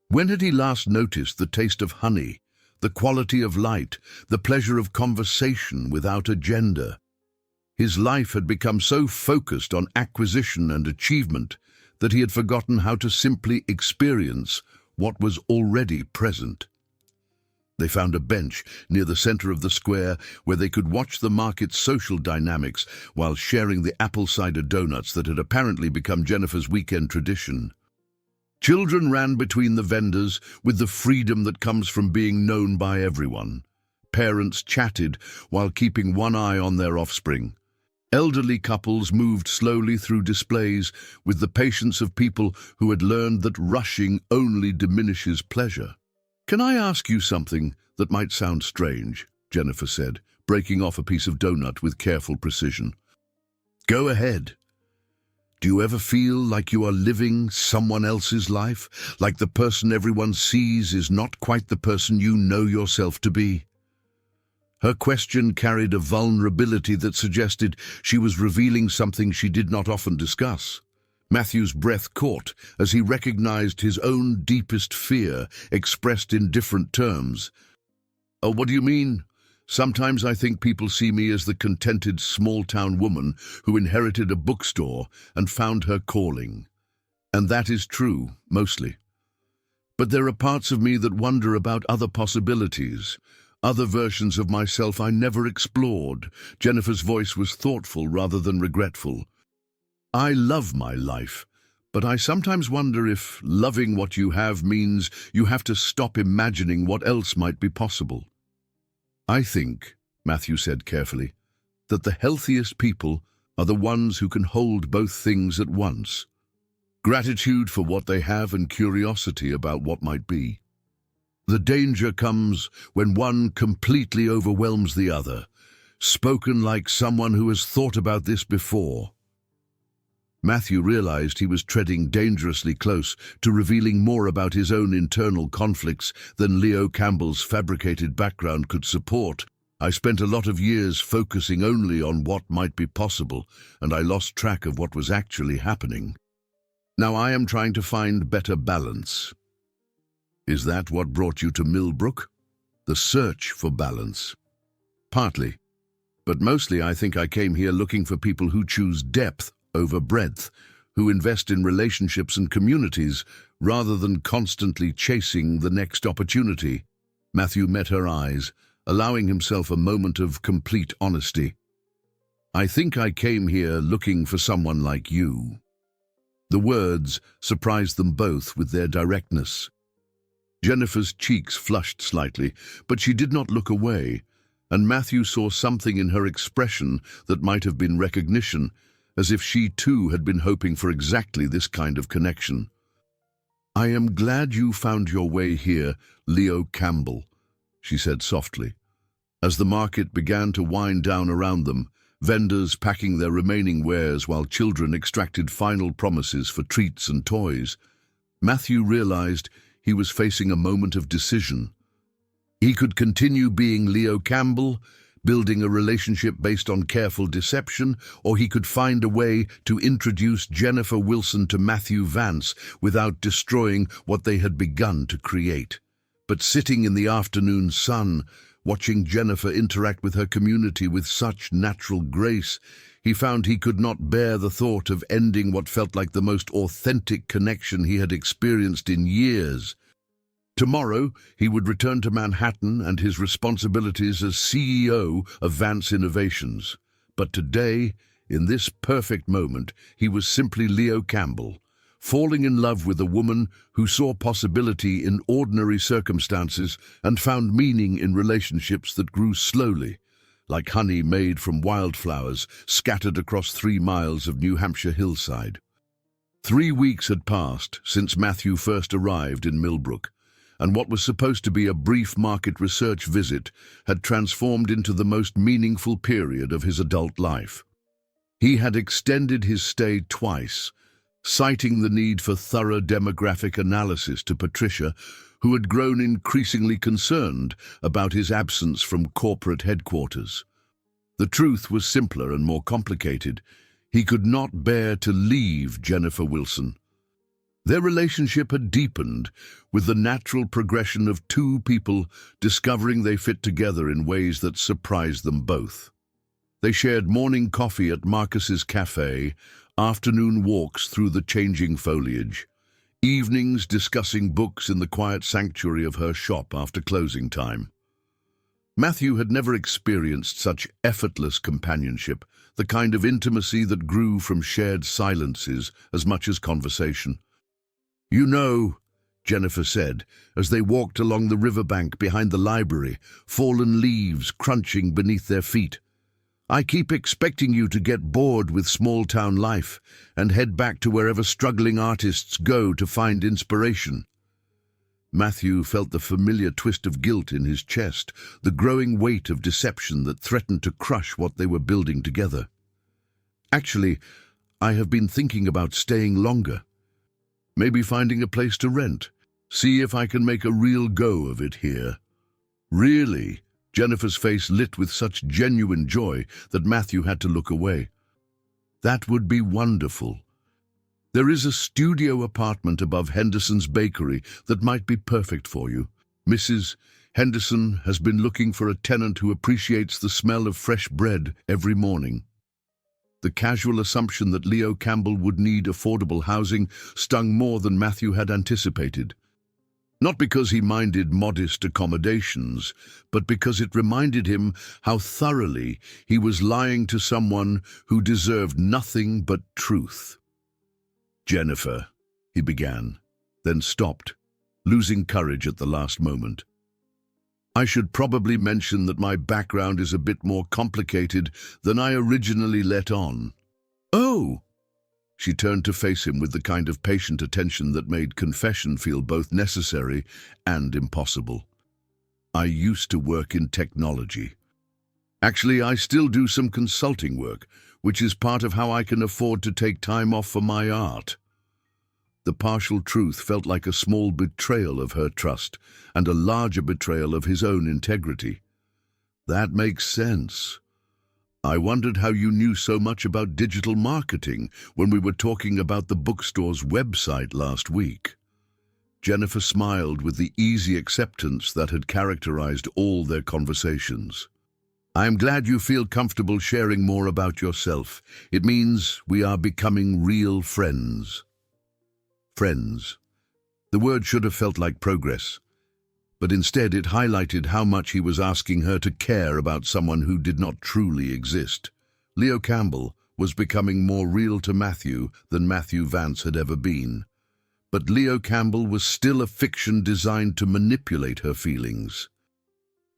When had he last noticed the taste of honey, the quality of light, the pleasure of conversation without agenda? His life had become so focused on acquisition and achievement that he had forgotten how to simply experience what was already present. They found a bench near the center of the square where they could watch the market's social dynamics while sharing the apple cider donuts that had apparently become Jennifer's weekend tradition. Children ran between the vendors with the freedom that comes from being known by everyone. Parents chatted while keeping one eye on their offspring. Elderly couples moved slowly through displays with the patience of people who had learned that rushing only diminishes pleasure. Can I ask you something that might sound strange? Jennifer said, breaking off a piece of donut with careful precision. Go ahead. Do you ever feel like you are living someone else's life? Like the person everyone sees is not quite the person you know yourself to be? Her question carried a vulnerability that suggested she was revealing something she did not often discuss. Matthew's breath caught as he recognized his own deepest fear expressed in different terms. Oh, what do you mean? Sometimes I think people see me as the contented small-town woman who inherited a bookstore and found her calling. And that is true, mostly. But there are parts of me that wonder about other possibilities, other versions of myself I never explored. Jennifer's voice was thoughtful rather than regretful. I love my life, but I sometimes wonder if loving what you have means you have to stop imagining what else might be possible. I think, Matthew said carefully, that the healthiest people are the ones who can hold both things at once. Gratitude for what they have and curiosity about what might be. The danger comes when one completely overwhelms the other, spoken like someone who has thought about this before. Matthew realized he was treading dangerously close to revealing more about his own internal conflicts than Leo Campbell's fabricated background could support. I spent a lot of years focusing only on what might be possible, and I lost track of what was actually happening. Now I am trying to find better balance. Is that what brought you to Millbrook? The search for balance? Partly. But mostly I think I came here looking for people who choose depth over breadth, who invest in relationships and communities rather than constantly chasing the next opportunity. Matthew met her eyes, allowing himself a moment of complete honesty. I think I came here looking for someone like you. The words surprised them both with their directness. Jennifer's cheeks flushed slightly, but she did not look away, and Matthew saw something in her expression that might have been recognition, as if she too had been hoping for exactly this kind of connection. I am glad you found your way here, Leo Campbell, she said softly. As the market began to wind down around them, vendors packing their remaining wares while children extracted final promises for treats and toys, Matthew realized he was facing a moment of decision. He could continue being Leo Campbell, building a relationship based on careful deception, or he could find a way to introduce Jennifer Wilson to Matthew Vance without destroying what they had begun to create. But sitting in the afternoon sun, watching Jennifer interact with her community with such natural grace, he found he could not bear the thought of ending what felt like the most authentic connection he had experienced in years. Tomorrow, he would return to Manhattan and his responsibilities as CEO of Vance Innovations. But today, in this perfect moment, he was simply Leo Campbell, falling in love with a woman who saw possibility in ordinary circumstances and found meaning in relationships that grew slowly, like honey made from wildflowers scattered across 3 miles of New Hampshire hillside. 3 weeks had passed since Matthew first arrived in Millbrook, and what was supposed to be a brief market research visit had transformed into the most meaningful period of his adult life. He had extended his stay twice, citing the need for thorough demographic analysis to Patricia, who had grown increasingly concerned about his absence from corporate headquarters. The truth was simpler and more complicated. He could not bear to leave Jennifer Wilson. Their relationship had deepened with the natural progression of 2 people discovering they fit together in ways that surprised them both. They shared morning coffee at Marcus's cafe, afternoon walks through the changing foliage, evenings discussing books in the quiet sanctuary of her shop after closing time. Matthew had never experienced such effortless companionship, the kind of intimacy that grew from shared silences as much as conversation. "You know," Jennifer said, as they walked along the riverbank behind the library, fallen leaves crunching beneath their feet, "I keep expecting you to get bored with small-town life and head back to wherever struggling artists go to find inspiration." Matthew felt the familiar twist of guilt in his chest, the growing weight of deception that threatened to crush what they were building together. "Actually, I have been thinking about staying longer. Maybe finding a place to rent. See if I can make a real go of it here." "Really?" Jennifer's face lit with such genuine joy that Matthew had to look away. "That would be wonderful. There is a studio apartment above Henderson's bakery that might be perfect for you. Mrs. Henderson has been looking for a tenant who appreciates the smell of fresh bread every morning." The casual assumption that Leo Campbell would need affordable housing stung more than Matthew had anticipated. Not because he minded modest accommodations, but because it reminded him how thoroughly he was lying to someone who deserved nothing but truth. "Jennifer," he began, then stopped, losing courage at the last moment. "I should probably mention that my background is a bit more complicated than I originally let on." "Oh!" She turned to face him with the kind of patient attention that made confession feel both necessary and impossible. "I used to work in technology." Actually, I still do some consulting work, which is part of how I can afford to take time off for my art. The partial truth felt like a small betrayal of her trust and a larger betrayal of his own integrity. That makes sense. I wondered how you knew so much about digital marketing when we were talking about the bookstore's website last week. Jennifer smiled with the easy acceptance that had characterized all their conversations. I am glad you feel comfortable sharing more about yourself. It means we are becoming real friends. Friends. The word should have felt like progress, but instead it highlighted how much he was asking her to care about someone who did not truly exist. Leo Campbell was becoming more real to Matthew than Matthew Vance had ever been. But Leo Campbell was still a fiction designed to manipulate her feelings.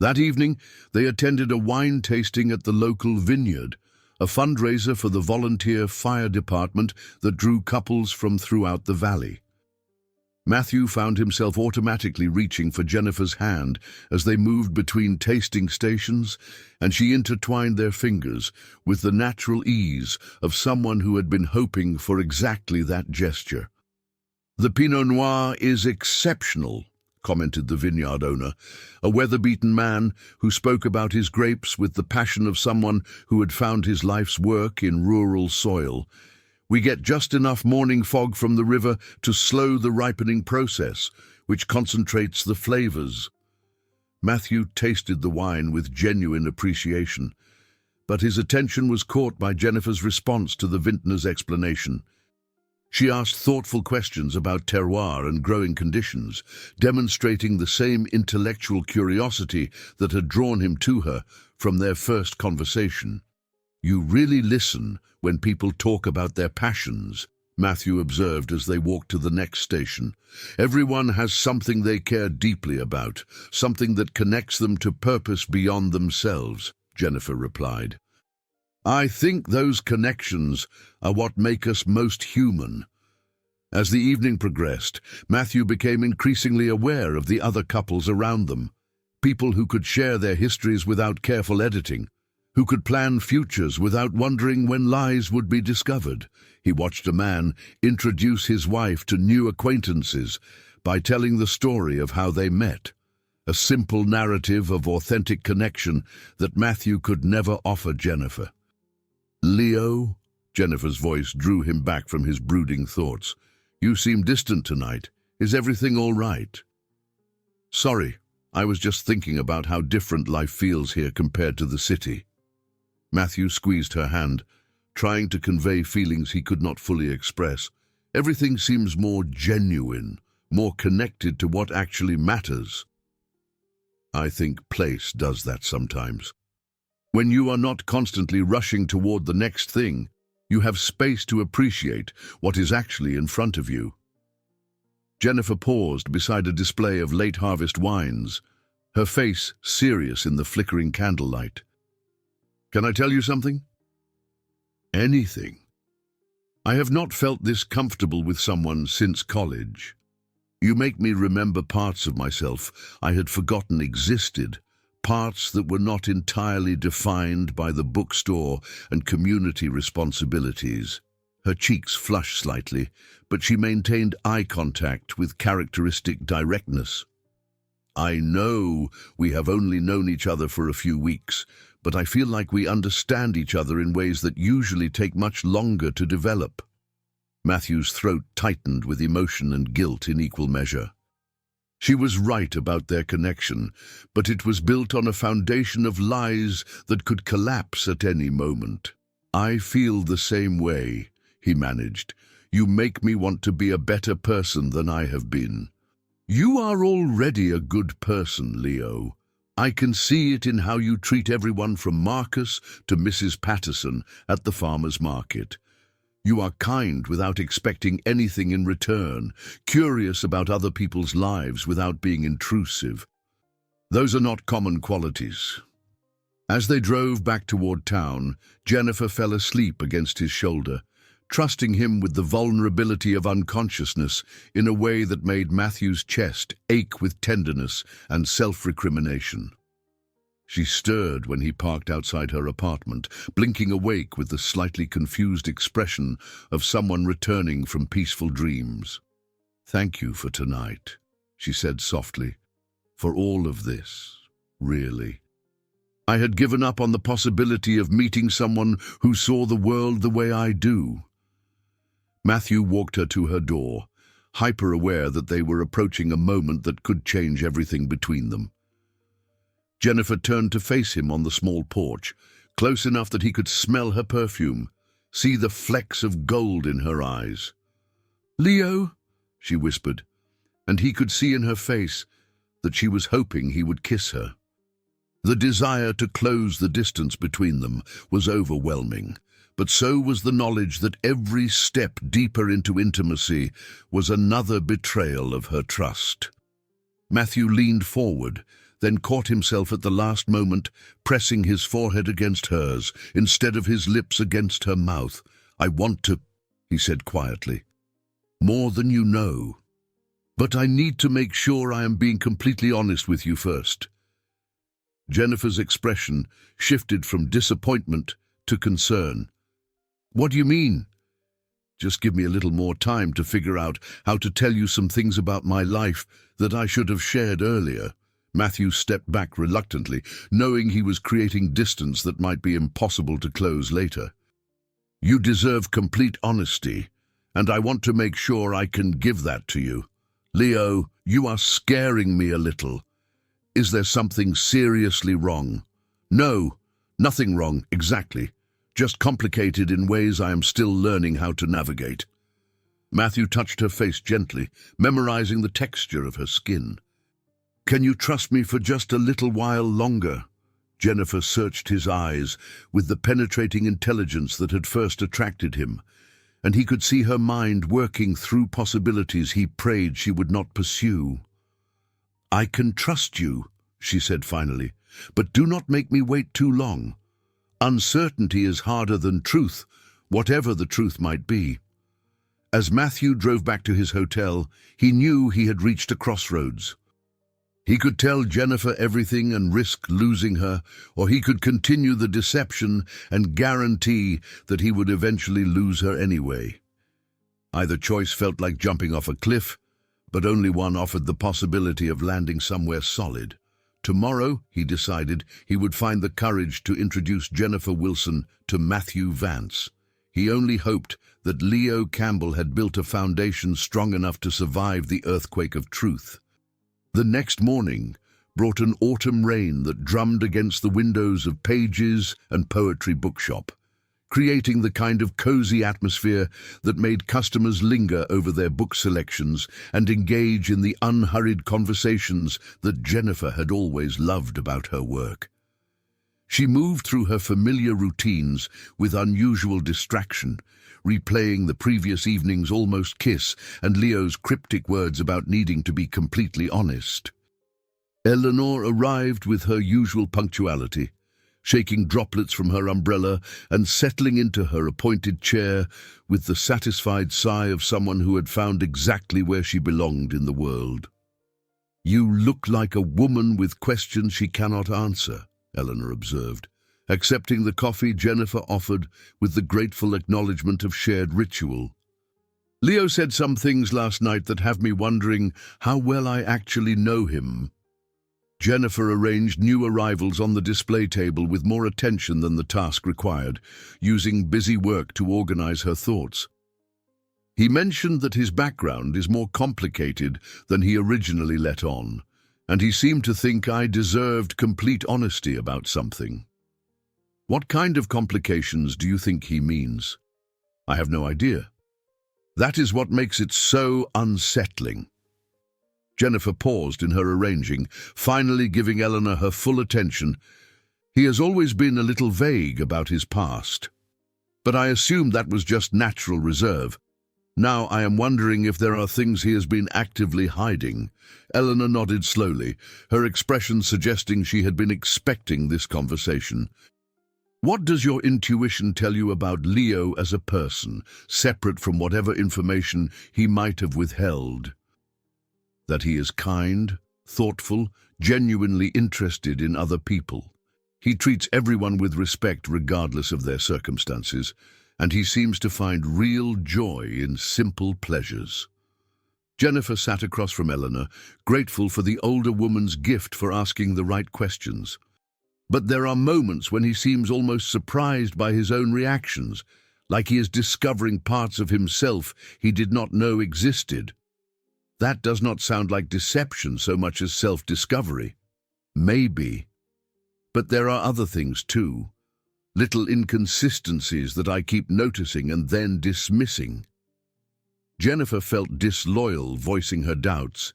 That evening, they attended a wine tasting at the local vineyard, a fundraiser for the volunteer fire department that drew couples from throughout the valley. Matthew found himself automatically reaching for Jennifer's hand as they moved between tasting stations, and she intertwined their fingers with the natural ease of someone who had been hoping for exactly that gesture. "The Pinot Noir is exceptional," commented the vineyard owner, a weather-beaten man who spoke about his grapes with the passion of someone who had found his life's work in rural soil. "We get just enough morning fog from the river to slow the ripening process, which concentrates the flavors." Matthew tasted the wine with genuine appreciation, but his attention was caught by Jennifer's response to the vintner's explanation. She asked thoughtful questions about terroir and growing conditions, demonstrating the same intellectual curiosity that had drawn him to her from their first conversation. "You really listen when people talk about their passions," Matthew observed as they walked to the next station. "Everyone has something they care deeply about, something that connects them to purpose beyond themselves," Jennifer replied. "I think those connections are what make us most human." As the evening progressed, Matthew became increasingly aware of the other couples around them, people who could share their histories without careful editing, who could plan futures without wondering when lies would be discovered. He watched a man introduce his wife to new acquaintances by telling the story of how they met, a simple narrative of authentic connection that Matthew could never offer Jennifer. "Leo?" Jennifer's voice drew him back from his brooding thoughts. "You seem distant tonight. Is everything all right?" "Sorry, I was just thinking about how different life feels here compared to the city." Matthew squeezed her hand, trying to convey feelings he could not fully express. "Everything seems more genuine, more connected to what actually matters." "I think place does that sometimes. When you are not constantly rushing toward the next thing, you have space to appreciate what is actually in front of you." Jennifer paused beside a display of late-harvest wines, her face serious in the flickering candlelight. "Can I tell you something?" "Anything." "I have not felt this comfortable with someone since college. You make me remember parts of myself I had forgotten existed, parts that were not entirely defined by the bookstore and community responsibilities." Her cheeks flushed slightly, but she maintained eye contact with characteristic directness. "I know we have only known each other for a few weeks, but I feel like we understand each other in ways that usually take much longer to develop." Matthew's throat tightened with emotion and guilt in equal measure. She was right about their connection, but it was built on a foundation of lies that could collapse at any moment. "I feel the same way," he managed. "You make me want to be a better person than I have been." "You are already a good person, Leo. I can see it in how you treat everyone from Marcus to Mrs. Patterson at the farmer's market. You are kind without expecting anything in return, curious about other people's lives without being intrusive. Those are not common qualities." As they drove back toward town, Jennifer fell asleep against his shoulder, trusting him with the vulnerability of unconsciousness in a way that made Matthew's chest ache with tenderness and self-recrimination. She stirred when he parked outside her apartment, blinking awake with the slightly confused expression of someone returning from peaceful dreams. "Thank you for tonight," she said softly. "For all of this, really. I had given up on the possibility of meeting someone who saw the world the way I do." Matthew walked her to her door, hyper-aware that they were approaching a moment that could change everything between them. Jennifer turned to face him on the small porch, close enough that he could smell her perfume, see the flecks of gold in her eyes. "Leo," she whispered, and he could see in her face that she was hoping he would kiss her. The desire to close the distance between them was overwhelming, but so was the knowledge that every step deeper into intimacy was another betrayal of her trust. Matthew leaned forward, then caught himself at the last moment pressing his forehead against hers instead of his lips against her mouth. "I want to," he said quietly. "More than you know. But I need to make sure I am being completely honest with you first." Jennifer's expression shifted from disappointment to concern. "What do you mean?" "Just give me a little more time to figure out how to tell you some things about my life that I should have shared earlier." Matthew stepped back reluctantly, knowing he was creating distance that might be impossible to close later. "You deserve complete honesty, and I want to make sure I can give that to you. Leo, you are scaring me a little. Is there something seriously wrong?" "No, nothing wrong, exactly. Just complicated in ways I am still learning how to navigate." Matthew touched her face gently, memorizing the texture of her skin. "Can you trust me for just a little while longer?" Jennifer searched his eyes with the penetrating intelligence that had first attracted him, and he could see her mind working through possibilities he prayed she would not pursue. "I can trust you," she said finally, "but do not make me wait too long. Uncertainty is harder than truth, whatever the truth might be." As Matthew drove back to his hotel, he knew he had reached a crossroads. He could tell Jennifer everything and risk losing her, or he could continue the deception and guarantee that he would eventually lose her anyway. Either choice felt like jumping off a cliff, but only one offered the possibility of landing somewhere solid. Tomorrow, he decided, he would find the courage to introduce Jennifer Wilson to Matthew Vance. He only hoped that Leo Campbell had built a foundation strong enough to survive the earthquake of truth. The next morning brought an autumn rain that drummed against the windows of Pages and Poetry Bookshop, creating the kind of cozy atmosphere that made customers linger over their book selections and engage in the unhurried conversations that Jennifer had always loved about her work. She moved through her familiar routines with unusual distraction, replaying the previous evening's almost kiss and Leo's cryptic words about needing to be completely honest. Eleanor arrived with her usual punctuality, shaking droplets from her umbrella and settling into her appointed chair with the satisfied sigh of someone who had found exactly where she belonged in the world. "You look like a woman with questions she cannot answer," Eleanor observed, accepting the coffee Jennifer offered with the grateful acknowledgement of shared ritual. "Leo said some things last night that have me wondering how well I actually know him." Jennifer arranged new arrivals on the display table with more attention than the task required, using busy work to organize her thoughts. "He mentioned that his background is more complicated than he originally let on, and he seemed to think I deserved complete honesty about something." "What kind of complications do you think he means?" "I have no idea. That is what makes it so unsettling." Jennifer paused in her arranging, finally giving Eleanor her full attention. "He has always been a little vague about his past, but I assumed that was just natural reserve. Now I am wondering if there are things he has been actively hiding." Eleanor nodded slowly, her expression suggesting she had been expecting this conversation. "What does your intuition tell you about Leo as a person, separate from whatever information he might have withheld?" "That he is kind, thoughtful, genuinely interested in other people." He treats everyone with respect regardless of their circumstances, and he seems to find real joy in simple pleasures. Jennifer sat across from Eleanor, grateful for the older woman's gift for asking the right questions. But there are moments when he seems almost surprised by his own reactions, like he is discovering parts of himself he did not know existed. That does not sound like deception so much as self-discovery. Maybe. But there are other things too. Little inconsistencies that I keep noticing and then dismissing. Jennifer felt disloyal, voicing her doubts,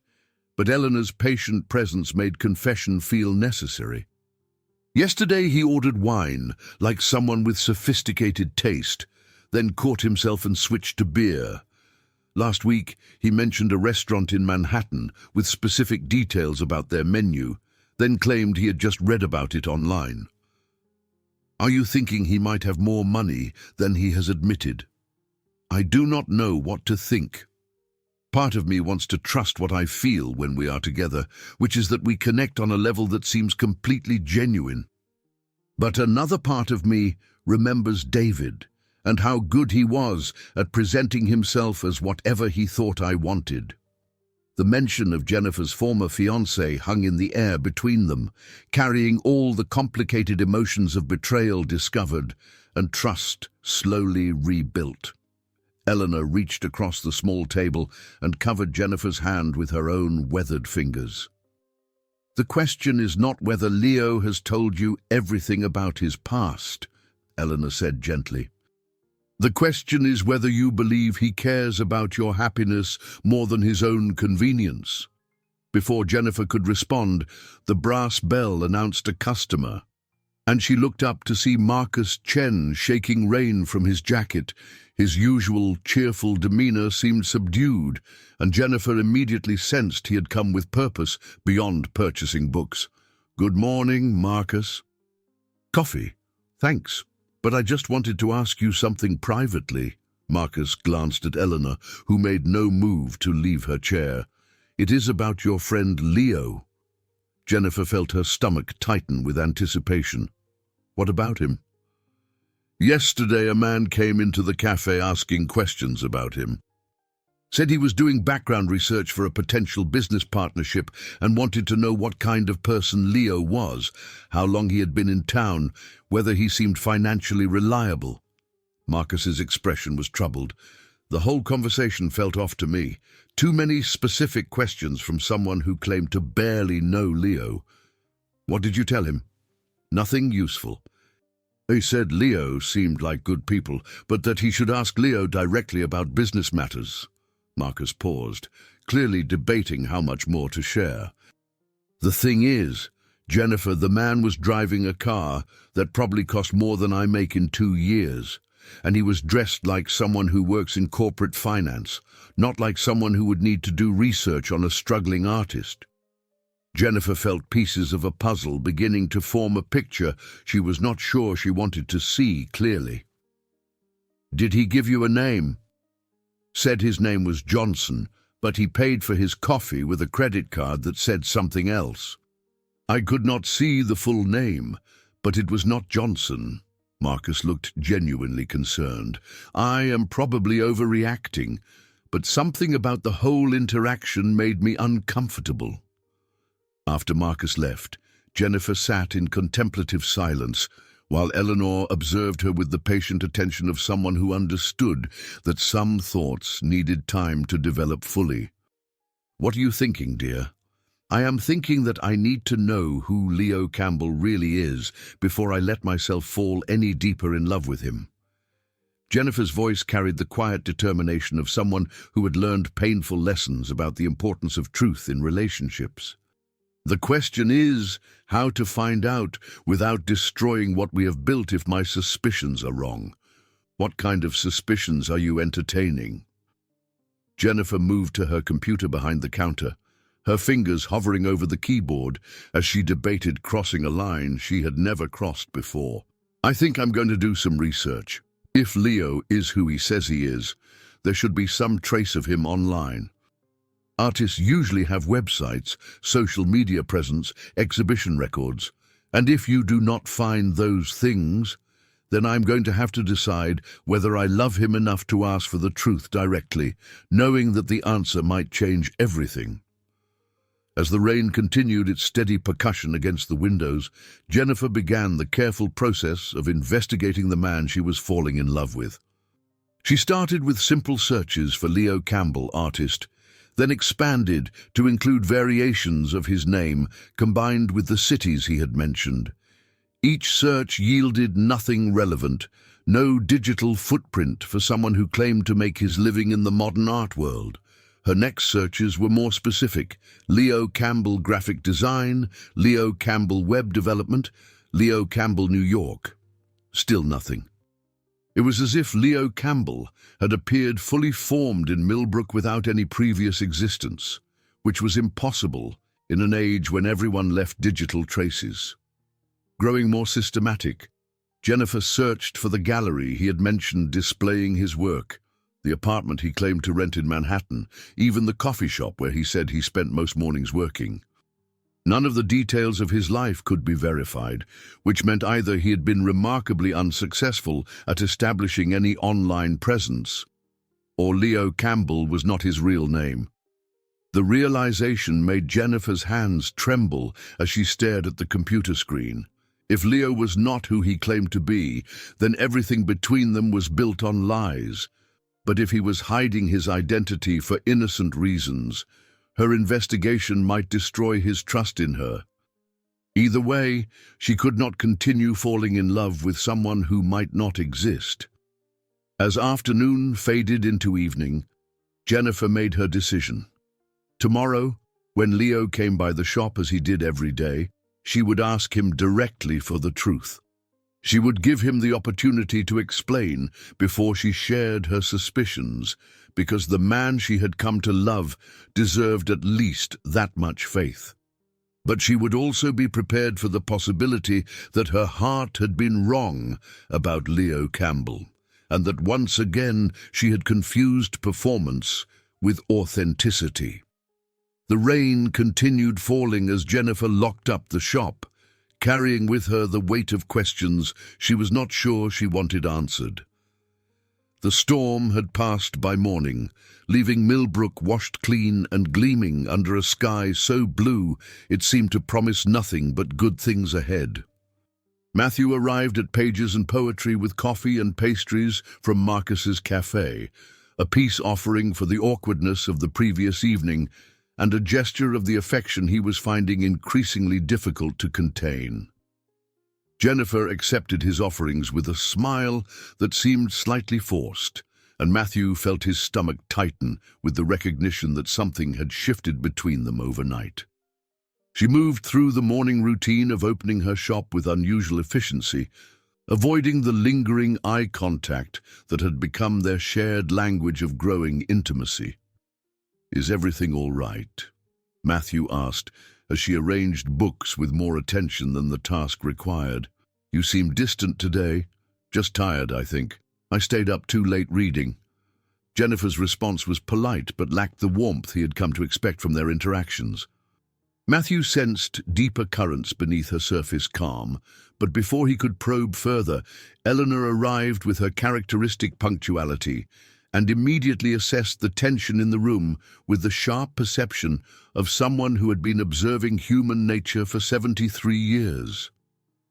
but Eleanor's patient presence made confession feel necessary. Yesterday he ordered wine, like someone with sophisticated taste, then caught himself and switched to beer. Last week he mentioned a restaurant in Manhattan with specific details about their menu, then claimed he had just read about it online. Are you thinking he might have more money than he has admitted? I do not know what to think. Part of me wants to trust what I feel when we are together, which is that we connect on a level that seems completely genuine. But another part of me remembers David and how good he was at presenting himself as whatever he thought I wanted. The mention of Jennifer's former fiancé hung in the air between them, carrying all the complicated emotions of betrayal discovered and trust slowly rebuilt. Eleanor reached across the small table and covered Jennifer's hand with her own weathered fingers. The question is not whether Leo has told you everything about his past, Eleanor said gently. The question is whether you believe he cares about your happiness more than his own convenience. Before Jennifer could respond, the brass bell announced a customer, and she looked up to see Marcus Chen shaking rain from his jacket. His usual cheerful demeanor seemed subdued, and Jennifer immediately sensed he had come with purpose beyond purchasing books. Good morning, Marcus. Coffee, thanks. But I just wanted to ask you something privately. Marcus glanced at Eleanor, who made no move to leave her chair. It is about your friend Leo. Jennifer felt her stomach tighten with anticipation. What about him? Yesterday a man came into the cafe asking questions about him. Said he was doing background research for a potential business partnership and wanted to know what kind of person Leo was, how long he had been in town, whether he seemed financially reliable. Marcus's expression was troubled. The whole conversation felt off to me. Too many specific questions from someone who claimed to barely know Leo. What did you tell him? Nothing useful. He said Leo seemed like good people, but that he should ask Leo directly about business matters. Marcus paused, clearly debating how much more to share. The thing is, Jennifer, the man was driving a car that probably cost more than I make in 2 years, and he was dressed like someone who works in corporate finance, not like someone who would need to do research on a struggling artist. Jennifer felt pieces of a puzzle beginning to form a picture she was not sure she wanted to see clearly. Did he give you a name? Said his name was Johnson, but he paid for his coffee with a credit card that said something else. I could not see the full name, but it was not Johnson. Marcus looked genuinely concerned. I am probably overreacting, but something about the whole interaction made me uncomfortable. After Marcus left, Jennifer sat in contemplative silence, while Eleanor observed her with the patient attention of someone who understood that some thoughts needed time to develop fully. What are you thinking, dear? I am thinking that I need to know who Leo Campbell really is before I let myself fall any deeper in love with him. Jennifer's voice carried the quiet determination of someone who had learned painful lessons about the importance of truth in relationships. The question is how to find out without destroying what we have built if my suspicions are wrong. What kind of suspicions are you entertaining? Jennifer moved to her computer behind the counter, her fingers hovering over the keyboard as she debated crossing a line she had never crossed before. I think I'm going to do some research. If Leo is who he says he is, there should be some trace of him online. Artists usually have websites, social media presence, exhibition records, And if you do not find those things, then I'm going to have to decide whether I love him enough to ask for the truth directly, knowing that the answer might change everything. As the rain continued its steady percussion against the windows, Jennifer began the careful process of investigating the man she was falling in love with. She started with simple searches for Leo Campbell, artist, then expanded to include variations of his name combined with the cities he had mentioned. Each search yielded nothing relevant, no digital footprint for someone who claimed to make his living in the modern art world. Her next searches were more specific: Leo Campbell graphic design, Leo Campbell web development, Leo Campbell New York. Still nothing. It was as if Leo Campbell had appeared fully formed in Millbrook without any previous existence, which was impossible in an age when everyone left digital traces. Growing more systematic, Jennifer searched for the gallery he had mentioned displaying his work, the apartment he claimed to rent in Manhattan, even the coffee shop where he said he spent most mornings working. None of the details of his life could be verified, which meant either he had been remarkably unsuccessful at establishing any online presence, or Leo Campbell was not his real name. The realization made Jennifer's hands tremble as she stared at the computer screen. If Leo was not who he claimed to be, then everything between them was built on lies. But if he was hiding his identity for innocent reasons, her investigation might destroy his trust in her. Either way, she could not continue falling in love with someone who might not exist. As afternoon faded into evening, Jennifer made her decision. Tomorrow, when Leo came by the shop as he did every day, she would ask him directly for the truth. She would give him the opportunity to explain before she shared her suspicions, because the man she had come to love deserved at least that much faith. But she would also be prepared for the possibility that her heart had been wrong about Leo Campbell, and that once again she had confused performance with authenticity. The rain continued falling as Jennifer locked up the shop, carrying with her the weight of questions she was not sure she wanted answered. The storm had passed by morning, leaving Millbrook washed clean and gleaming under a sky so blue it seemed to promise nothing but good things ahead. Matthew arrived at Pages and Poetry with coffee and pastries from Marcus's cafe, a peace offering for the awkwardness of the previous evening, and a gesture of the affection he was finding increasingly difficult to contain. Jennifer accepted his offerings with a smile that seemed slightly forced, and Matthew felt his stomach tighten with the recognition that something had shifted between them overnight. She moved through the morning routine of opening her shop with unusual efficiency, avoiding the lingering eye contact that had become their shared language of growing intimacy. "Is everything all right?" Matthew asked, as she arranged books with more attention than the task required. "You seem distant today." "Just tired, I think. I stayed up too late reading." Jennifer's response was polite but lacked the warmth he had come to expect from their interactions. Matthew sensed deeper currents beneath her surface calm, but before he could probe further, Eleanor arrived with her characteristic punctuality and immediately assessed the tension in the room with the sharp perception of someone who had been observing human nature for 73 years.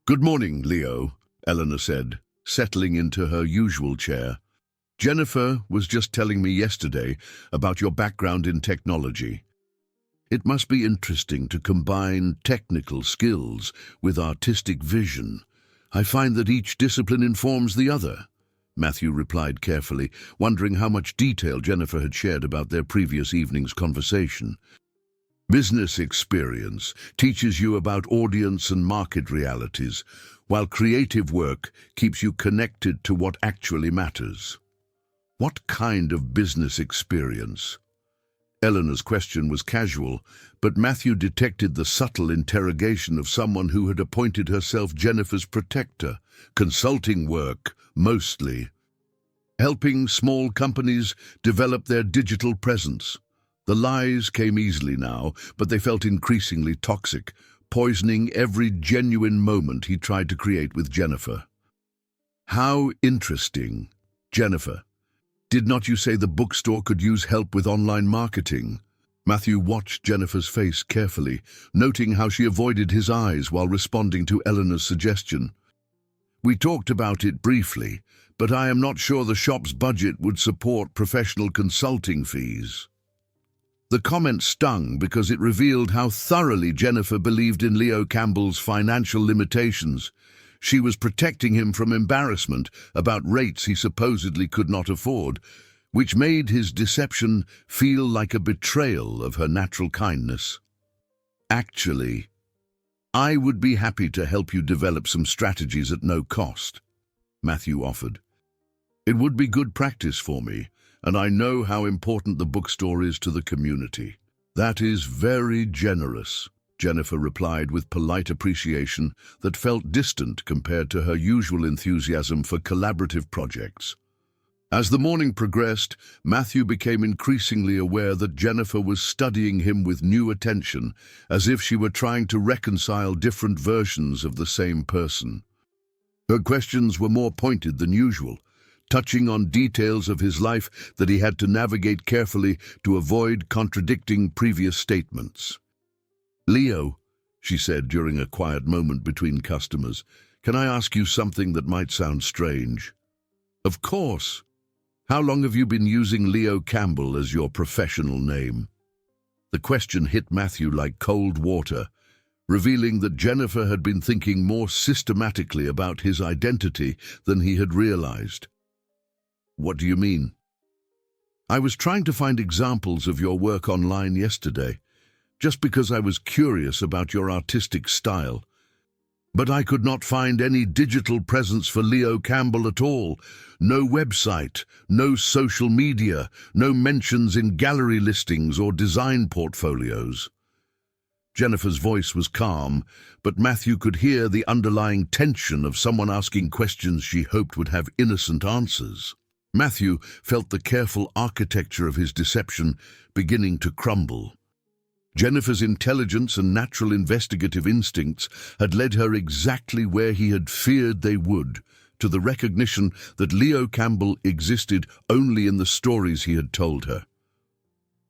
"Good morning, Leo," Eleanor said, settling into her usual chair. "Jennifer was just telling me yesterday about your background in technology. It must be interesting to combine technical skills with artistic vision. I find that each discipline informs the other," Matthew replied carefully, wondering how much detail Jennifer had shared about their previous evening's conversation. "Business experience teaches you about audience and market realities, while creative work keeps you connected to what actually matters." "What kind of business experience?" Eleanor's question was casual, but Matthew detected the subtle interrogation of someone who had appointed herself Jennifer's protector. "Consulting work, mostly. Helping small companies develop their digital presence." The lies came easily now, but they felt increasingly toxic, poisoning every genuine moment he tried to create with Jennifer. How interesting. Jennifer, did not you say the bookstore could use help with online marketing? Matthew watched Jennifer's face carefully, noting how she avoided his eyes while responding to Eleanor's suggestion. We talked about it briefly, but I am not sure the shop's budget would support professional consulting fees. The comment stung because it revealed how thoroughly Jennifer believed in Leo Campbell's financial limitations. She was protecting him from embarrassment about rates he supposedly could not afford, which made his deception feel like a betrayal of her natural kindness. Actually, I would be happy to help you develop some strategies at no cost, Matthew offered. It would be good practice for me, and I know how important the bookstore is to the community. That is very generous, Jennifer replied with polite appreciation that felt distant compared to her usual enthusiasm for collaborative projects. As the morning progressed, Matthew became increasingly aware that Jennifer was studying him with new attention, as if she were trying to reconcile different versions of the same person. Her questions were more pointed than usual, touching on details of his life that he had to navigate carefully to avoid contradicting previous statements. "Leo," she said during a quiet moment between customers, "can I ask you something that might sound strange?" "Of course. How long have you been using Leo Campbell as your professional name?" The question hit Matthew like cold water, revealing that Jennifer had been thinking more systematically about his identity than he had realized. "What do you mean?" "I was trying to find examples of your work online yesterday, just because I was curious about your artistic style. But I could not find any digital presence for Leo Campbell at all. No website, no social media, no mentions in gallery listings or design portfolios." Jennifer's voice was calm, but Matthew could hear the underlying tension of someone asking questions she hoped would have innocent answers. Matthew felt the careful architecture of his deception beginning to crumble. Jennifer's intelligence and natural investigative instincts had led her exactly where he had feared they would, to the recognition that Leo Campbell existed only in the stories he had told her.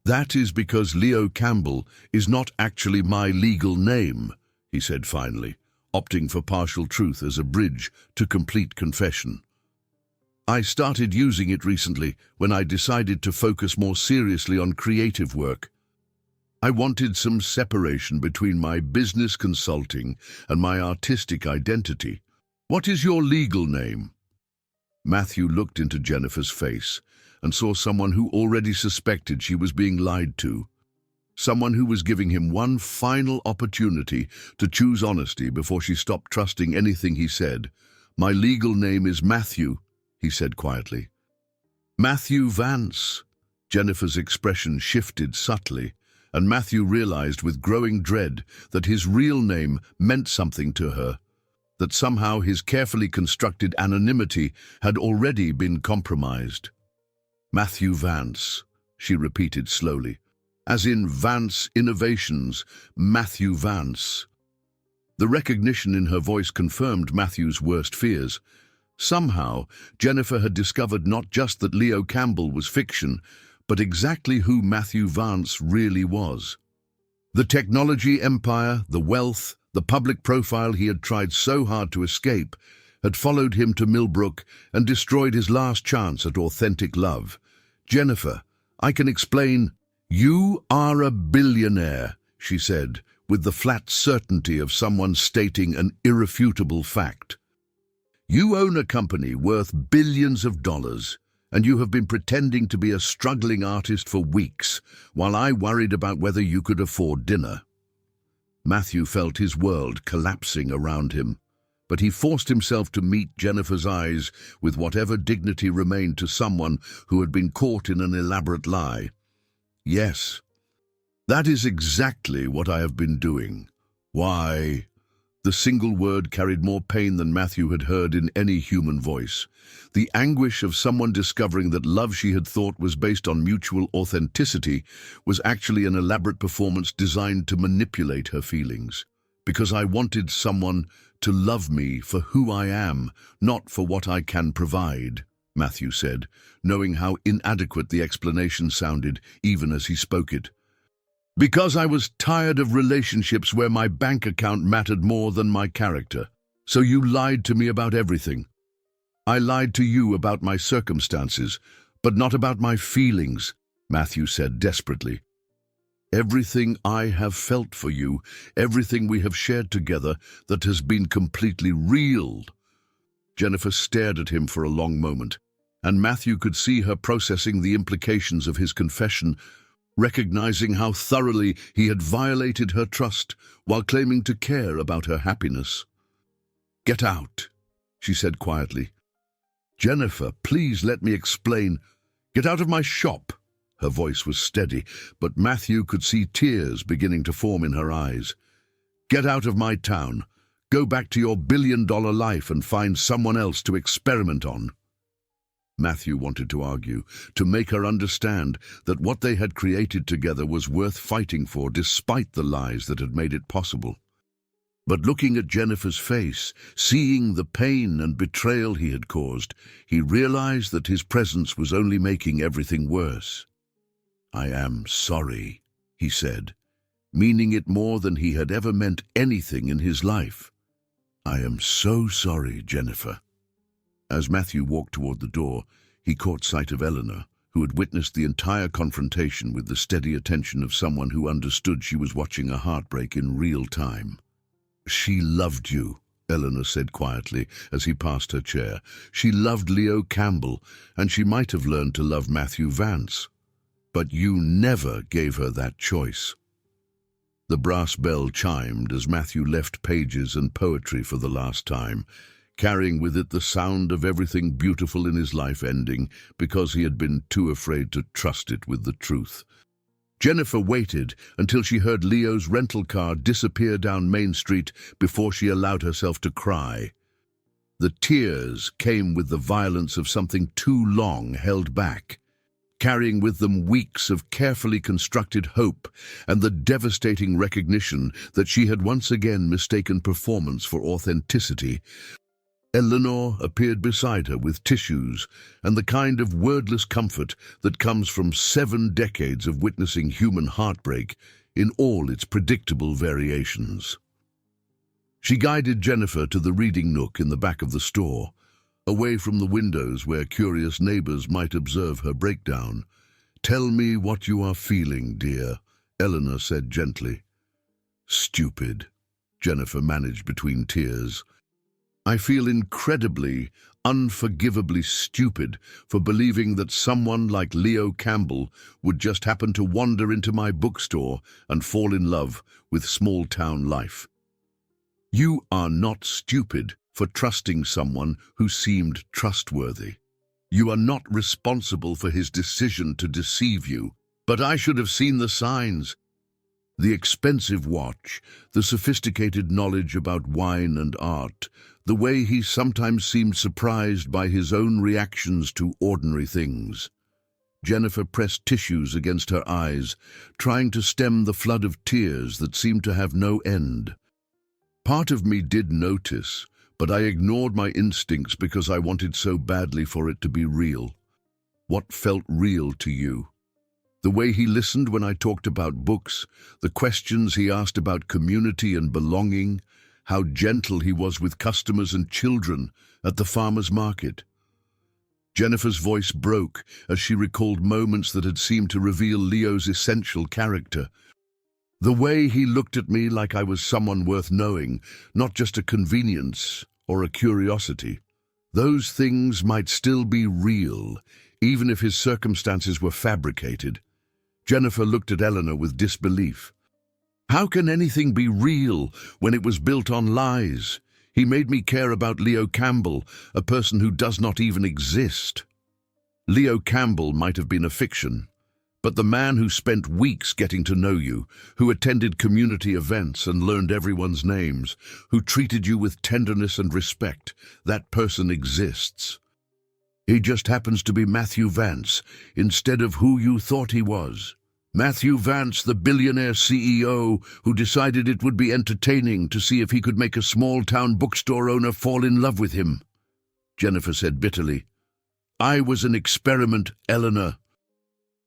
"That is because Leo Campbell is not actually my legal name," he said finally, opting for partial truth as a bridge to complete confession. "I started using it recently when I decided to focus more seriously on creative work. I wanted some separation between my business consulting and my artistic identity. What is your legal name?" Matthew looked into Jennifer's face and saw someone who already suspected she was being lied to. Someone who was giving him one final opportunity to choose honesty before she stopped trusting anything he said. "My legal name is Matthew," he said quietly. "Matthew Vance." Jennifer's expression shifted subtly, and Matthew realized with growing dread that his real name meant something to her, that somehow his carefully constructed anonymity had already been compromised. "Matthew Vance," she repeated slowly, "as in Vance Innovations, Matthew Vance." The recognition in her voice confirmed Matthew's worst fears. Somehow, Jennifer had discovered not just that Leo Campbell was fiction, but exactly who Matthew Vance really was. The technology empire, the wealth, the public profile he had tried so hard to escape had followed him to Millbrook and destroyed his last chance at authentic love. "Jennifer, I can explain." "You are a billionaire," she said, with the flat certainty of someone stating an irrefutable fact. "You own a company worth billions of dollars, and you have been pretending to be a struggling artist for weeks, while I worried about whether you could afford dinner." Matthew felt his world collapsing around him, but he forced himself to meet Jennifer's eyes with whatever dignity remained to someone who had been caught in an elaborate lie. "Yes, that is exactly what I have been doing. Why?" The single word carried more pain than Matthew had heard in any human voice. The anguish of someone discovering that love she had thought was based on mutual authenticity was actually an elaborate performance designed to manipulate her feelings. because I wanted someone to love me for who I am, not for what I can provide, Matthew said, knowing how inadequate the explanation sounded even as he spoke it. Because I was tired of relationships where my bank account mattered more than my character. So you lied to me about everything. I lied to you about my circumstances, but not about my feelings, Matthew said desperately. Everything I have felt for you, everything we have shared together that has been completely real. Jennifer stared at him for a long moment, and Matthew could see her processing the implications of his confession, recognizing how thoroughly he had violated her trust while claiming to care about her happiness. "Get out," she said quietly. "Jennifer, please let me explain. Get out of my shop." Her voice was steady, but Matthew could see tears beginning to form in her eyes. "Get out of my town. Go back to your billion-dollar life and find someone else to experiment on." Matthew wanted to argue, to make her understand that what they had created together was worth fighting for despite the lies that had made it possible. But looking at Jennifer's face, seeing the pain and betrayal he had caused, he realized that his presence was only making everything worse. "I am sorry," he said, meaning it more than he had ever meant anything in his life. "I am so sorry, Jennifer." As Matthew walked toward the door, he caught sight of Eleanor, who had witnessed the entire confrontation with the steady attention of someone who understood she was watching a heartbreak in real time. "She loved you," Eleanor said quietly as he passed her chair. "She loved Leo Campbell, and she might have learned to love Matthew Vance. But you never gave her that choice." The brass bell chimed as Matthew left pages and poetry for the last time, carrying with it the sound of everything beautiful in his life ending because he had been too afraid to trust it with the truth. Jennifer waited until she heard Leo's rental car disappear down Main Street before she allowed herself to cry. The tears came with the violence of something too long held back, carrying with them weeks of carefully constructed hope and the devastating recognition that she had once again mistaken performance for authenticity. Eleanor appeared beside her with tissues and the kind of wordless comfort that comes from 7 decades of witnessing human heartbreak in all its predictable variations. She guided Jennifer to the reading nook in the back of the store, away from the windows where curious neighbors might observe her breakdown. "Tell me what you are feeling, dear," Eleanor said gently. "Stupid," Jennifer managed between tears. "I feel incredibly, unforgivably stupid for believing that someone like Leo Campbell would just happen to wander into my bookstore and fall in love with small-town life." "You are not stupid for trusting someone who seemed trustworthy. You are not responsible for his decision to deceive you, but I should have seen the signs. The expensive watch, the sophisticated knowledge about wine and art, the way he sometimes seemed surprised by his own reactions to ordinary things." Jennifer pressed tissues against her eyes, trying to stem the flood of tears that seemed to have no end. "Part of me did notice, but I ignored my instincts because I wanted so badly for it to be real." "What felt real to you?" "The way he listened when I talked about books, the questions he asked about community and belonging, how gentle he was with customers and children at the farmer's market." Jennifer's voice broke as she recalled moments that had seemed to reveal Leo's essential character. "The way he looked at me like I was someone worth knowing, not just a convenience or a curiosity. Those things might still be real, even if his circumstances were fabricated." Jennifer looked at Eleanor with disbelief. "How can anything be real when it was built on lies? He made me care about Leo Campbell, a person who does not even exist." "Leo Campbell might have been a fiction, but the man who spent weeks getting to know you, who attended community events and learned everyone's names, who treated you with tenderness and respect, that person exists. He just happens to be Matthew Vance instead of who you thought he was," Matthew Vance, the billionaire CEO who decided it would be entertaining to see if he could make a small-town bookstore owner fall in love with him. Jennifer said bitterly. I was an experiment, Eleanor.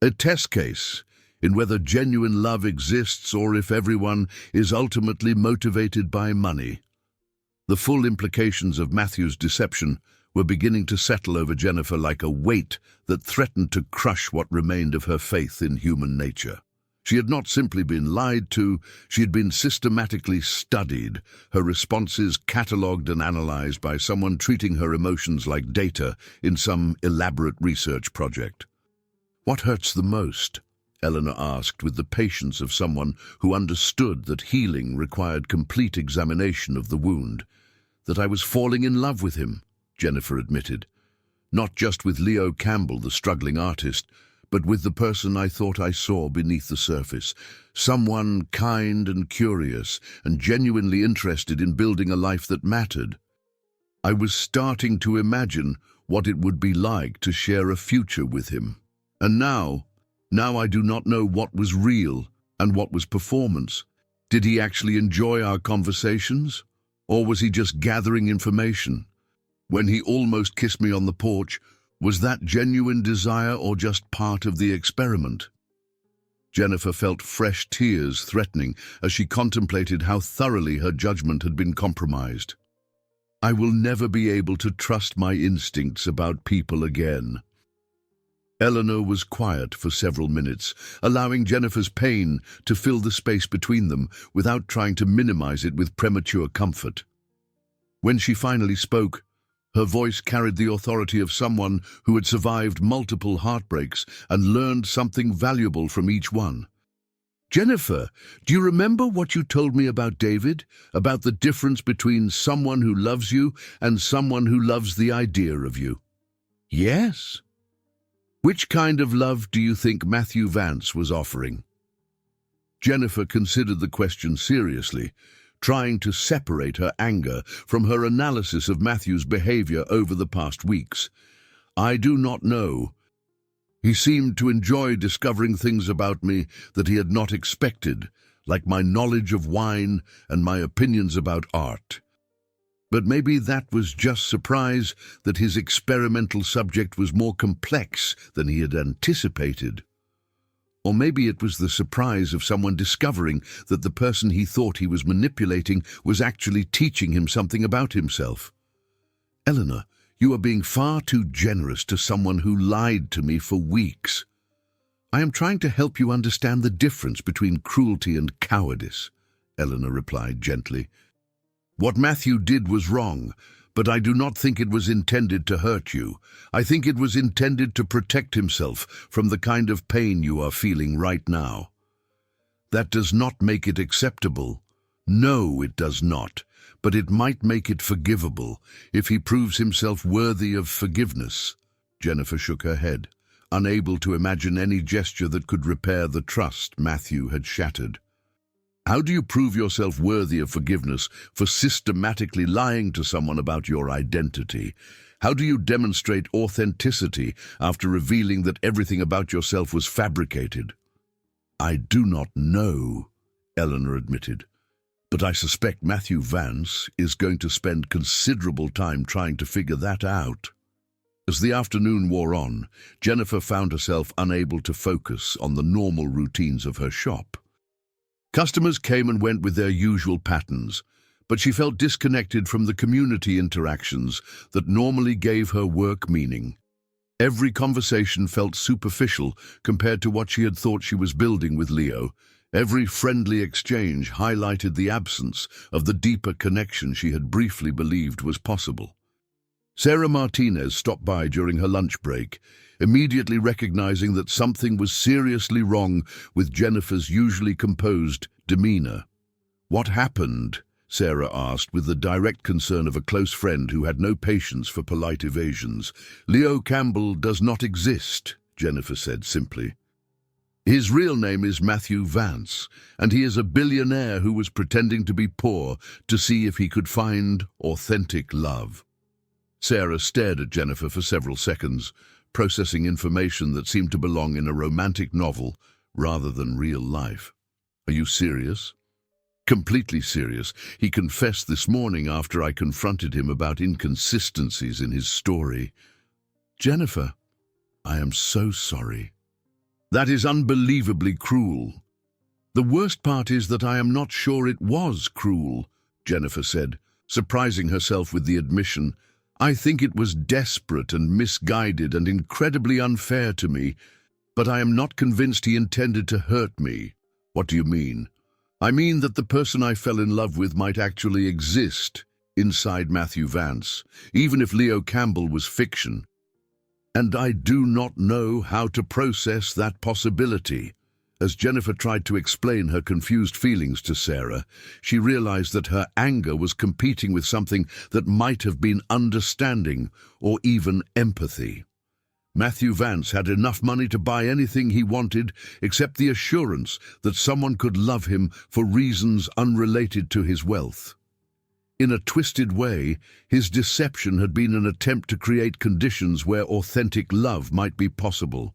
A test case in whether genuine love exists or if everyone is ultimately motivated by money. The full implications of Matthew's deception were beginning to settle over Jennifer like a weight that threatened to crush what remained of her faith in human nature. She had not simply been lied to, she had been systematically studied, her responses catalogued and analyzed by someone treating her emotions like data in some elaborate research project. What hurts the most? Eleanor asked with the patience of someone who understood that healing required complete examination of the wound. That I was falling in love with him, Jennifer admitted. Not just with Leo Campbell, the struggling artist, but with the person I thought I saw beneath the surface. Someone kind and curious and genuinely interested in building a life that mattered. I was starting to imagine what it would be like to share a future with him. And now I do not know what was real and what was performance. Did he actually enjoy our conversations? Or was he just gathering information? When he almost kissed me on the porch, was that genuine desire or just part of the experiment? Jennifer felt fresh tears threatening as she contemplated how thoroughly her judgment had been compromised. I will never be able to trust my instincts about people again. Eleanor was quiet for several minutes, allowing Jennifer's pain to fill the space between them without trying to minimize it with premature comfort. When she finally spoke, her voice carried the authority of someone who had survived multiple heartbreaks and learned something valuable from each one. Jennifer, do you remember what you told me about David? About the difference between someone who loves you and someone who loves the idea of you? Yes. Which kind of love do you think Matthew Vance was offering? Jennifer considered the question seriously, trying to separate her anger from her analysis of Matthew's behavior over the past weeks. I do not know. He seemed to enjoy discovering things about me that he had not expected, like my knowledge of wine and my opinions about art. But maybe that was just surprise that his experimental subject was more complex than he had anticipated. Or maybe it was the surprise of someone discovering that the person he thought he was manipulating was actually teaching him something about himself. Eleanor, you are being far too generous to someone who lied to me for weeks. I am trying to help you understand the difference between cruelty and cowardice, Eleanor replied gently. What Matthew did was wrong, but I do not think it was intended to hurt you. I think it was intended to protect himself from the kind of pain you are feeling right now. That does not make it acceptable. No, it does not, but it might make it forgivable if he proves himself worthy of forgiveness. Jennifer shook her head, unable to imagine any gesture that could repair the trust Matthew had shattered. How do you prove yourself worthy of forgiveness for systematically lying to someone about your identity? How do you demonstrate authenticity after revealing that everything about yourself was fabricated? I do not know, Eleanor admitted, but I suspect Matthew Vance is going to spend considerable time trying to figure that out. As the afternoon wore on, Jennifer found herself unable to focus on the normal routines of her shop. Customers came and went with their usual patterns, but she felt disconnected from the community interactions that normally gave her work meaning. Every conversation felt superficial compared to what she had thought she was building with Leo. Every friendly exchange highlighted the absence of the deeper connection she had briefly believed was possible. Sarah Martinez stopped by during her lunch break, immediately recognizing that something was seriously wrong with Jennifer's usually composed demeanor. What happened? Sarah asked with the direct concern of a close friend who had no patience for polite evasions. Leo Campbell does not exist, Jennifer said simply. His real name is Matthew Vance, and he is a billionaire who was pretending to be poor to see if he could find authentic love. Sarah stared at Jennifer for several seconds, processing information that seemed to belong in a romantic novel rather than real life. Are you serious? Completely serious. He confessed this morning after I confronted him about inconsistencies in his story. Jennifer, I am so sorry. That is unbelievably cruel. The worst part is that I am not sure it was cruel, Jennifer said, surprising herself with the admission. I think it was desperate and misguided and incredibly unfair to me, but I am not convinced he intended to hurt me. What do you mean? I mean that the person I fell in love with might actually exist inside Matthew Vance, even if Leo Campbell was fiction. And I do not know how to process that possibility. As Jennifer tried to explain her confused feelings to Sarah, she realized that her anger was competing with something that might have been understanding or even empathy. Matthew Vance had enough money to buy anything he wanted except the assurance that someone could love him for reasons unrelated to his wealth. In a twisted way, his deception had been an attempt to create conditions where authentic love might be possible.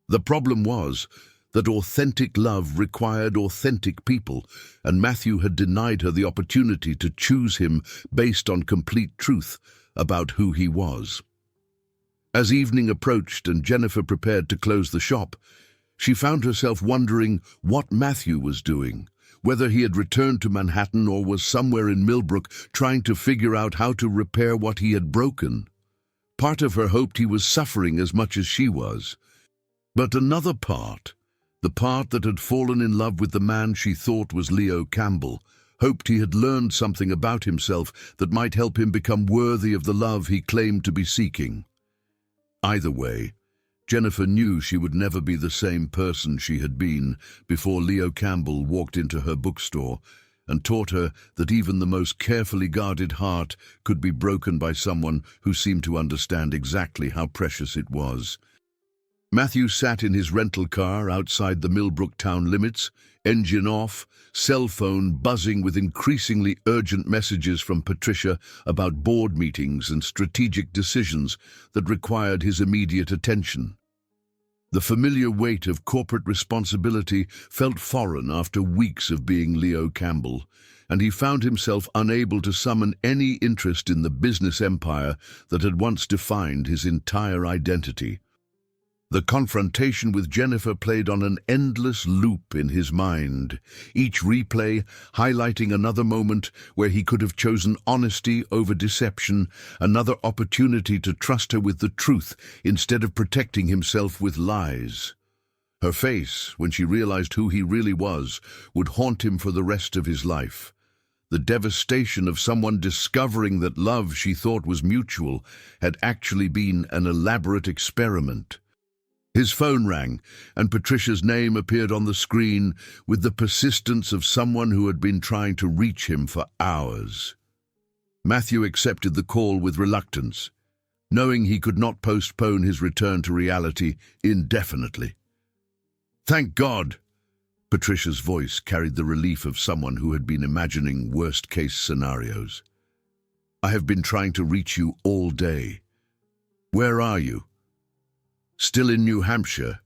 The problem was that authentic love required authentic people, and Matthew had denied her the opportunity to choose him based on complete truth about who he was. As evening approached and Jennifer prepared to close the shop, she found herself wondering what Matthew was doing, whether he had returned to Manhattan or was somewhere in Millbrook trying to figure out how to repair what he had broken. Part of her hoped he was suffering as much as she was. But another part, the part that had fallen in love with the man she thought was Leo Campbell, hoped he had learned something about himself that might help him become worthy of the love he claimed to be seeking. Either way, Jennifer knew she would never be the same person she had been before Leo Campbell walked into her bookstore and taught her that even the most carefully guarded heart could be broken by someone who seemed to understand exactly how precious it was. Matthew sat in his rental car outside the Millbrook town limits, engine off, cell phone buzzing with increasingly urgent messages from Patricia about board meetings and strategic decisions that required his immediate attention. The familiar weight of corporate responsibility felt foreign after weeks of being Leo Campbell, and he found himself unable to summon any interest in the business empire that had once defined his entire identity. The confrontation with Jennifer played on an endless loop in his mind, each replay highlighting another moment where he could have chosen honesty over deception, another opportunity to trust her with the truth instead of protecting himself with lies. Her face, when she realized who he really was, would haunt him for the rest of his life. The devastation of someone discovering that love she thought was mutual had actually been an elaborate experiment. His phone rang, and Patricia's name appeared on the screen with the persistence of someone who had been trying to reach him for hours. Matthew accepted the call with reluctance, knowing he could not postpone his return to reality indefinitely. "Thank God!" Patricia's voice carried the relief of someone who had been imagining worst-case scenarios. "I have been trying to reach you all day. Where are you?" "Still in New Hampshire.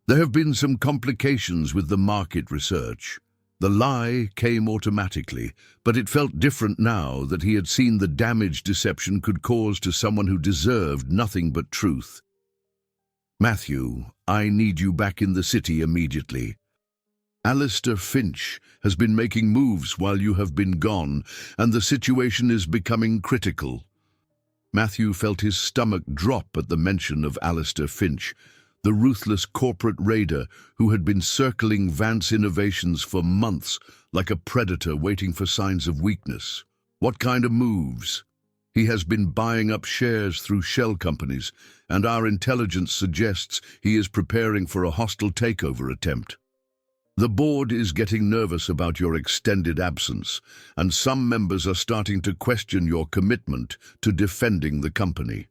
There have been some complications with the market research. The lie came automatically, but it felt different now that he had seen the damage deception could cause to someone who deserved nothing but truth. "Matthew, I need you back in the city immediately. Alistair Finch has been making moves while you have been gone, and the situation is becoming critical." Matthew felt his stomach drop at the mention of Alistair Finch, the ruthless corporate raider who had been circling Vance Innovations for months like a predator waiting for signs of weakness. "What kind of moves?" "He has been buying up shares through shell companies, and our intelligence suggests he is preparing for a hostile takeover attempt. The board is getting nervous about your extended absence, and some members are starting to question your commitment to defending the company."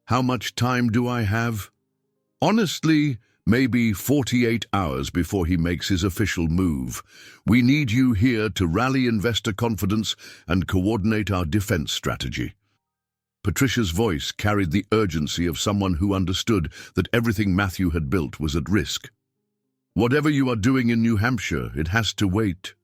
"How much time do I have?" "Honestly, maybe 48 hours before he makes his official move. We need you here to rally investor confidence and coordinate our defense strategy." Patricia's voice carried the urgency of someone who understood that everything Matthew had built was at risk. Whatever you are doing in New Hampshire, it has to wait."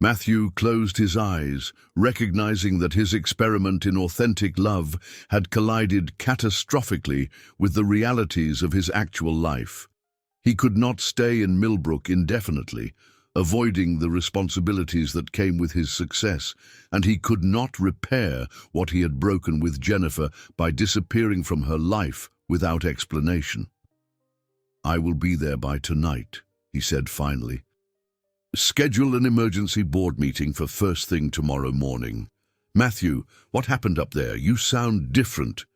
Matthew closed his eyes, recognizing that his experiment in authentic love had collided catastrophically with the realities of his actual life. He could not stay in Millbrook indefinitely, avoiding the responsibilities that came with his success, and he could not repair what he had broken with Jennifer by disappearing from her life without explanation. "I will be there by tonight," he said finally. "Schedule an emergency board meeting for first thing tomorrow morning." "Matthew, what happened up there? You sound different."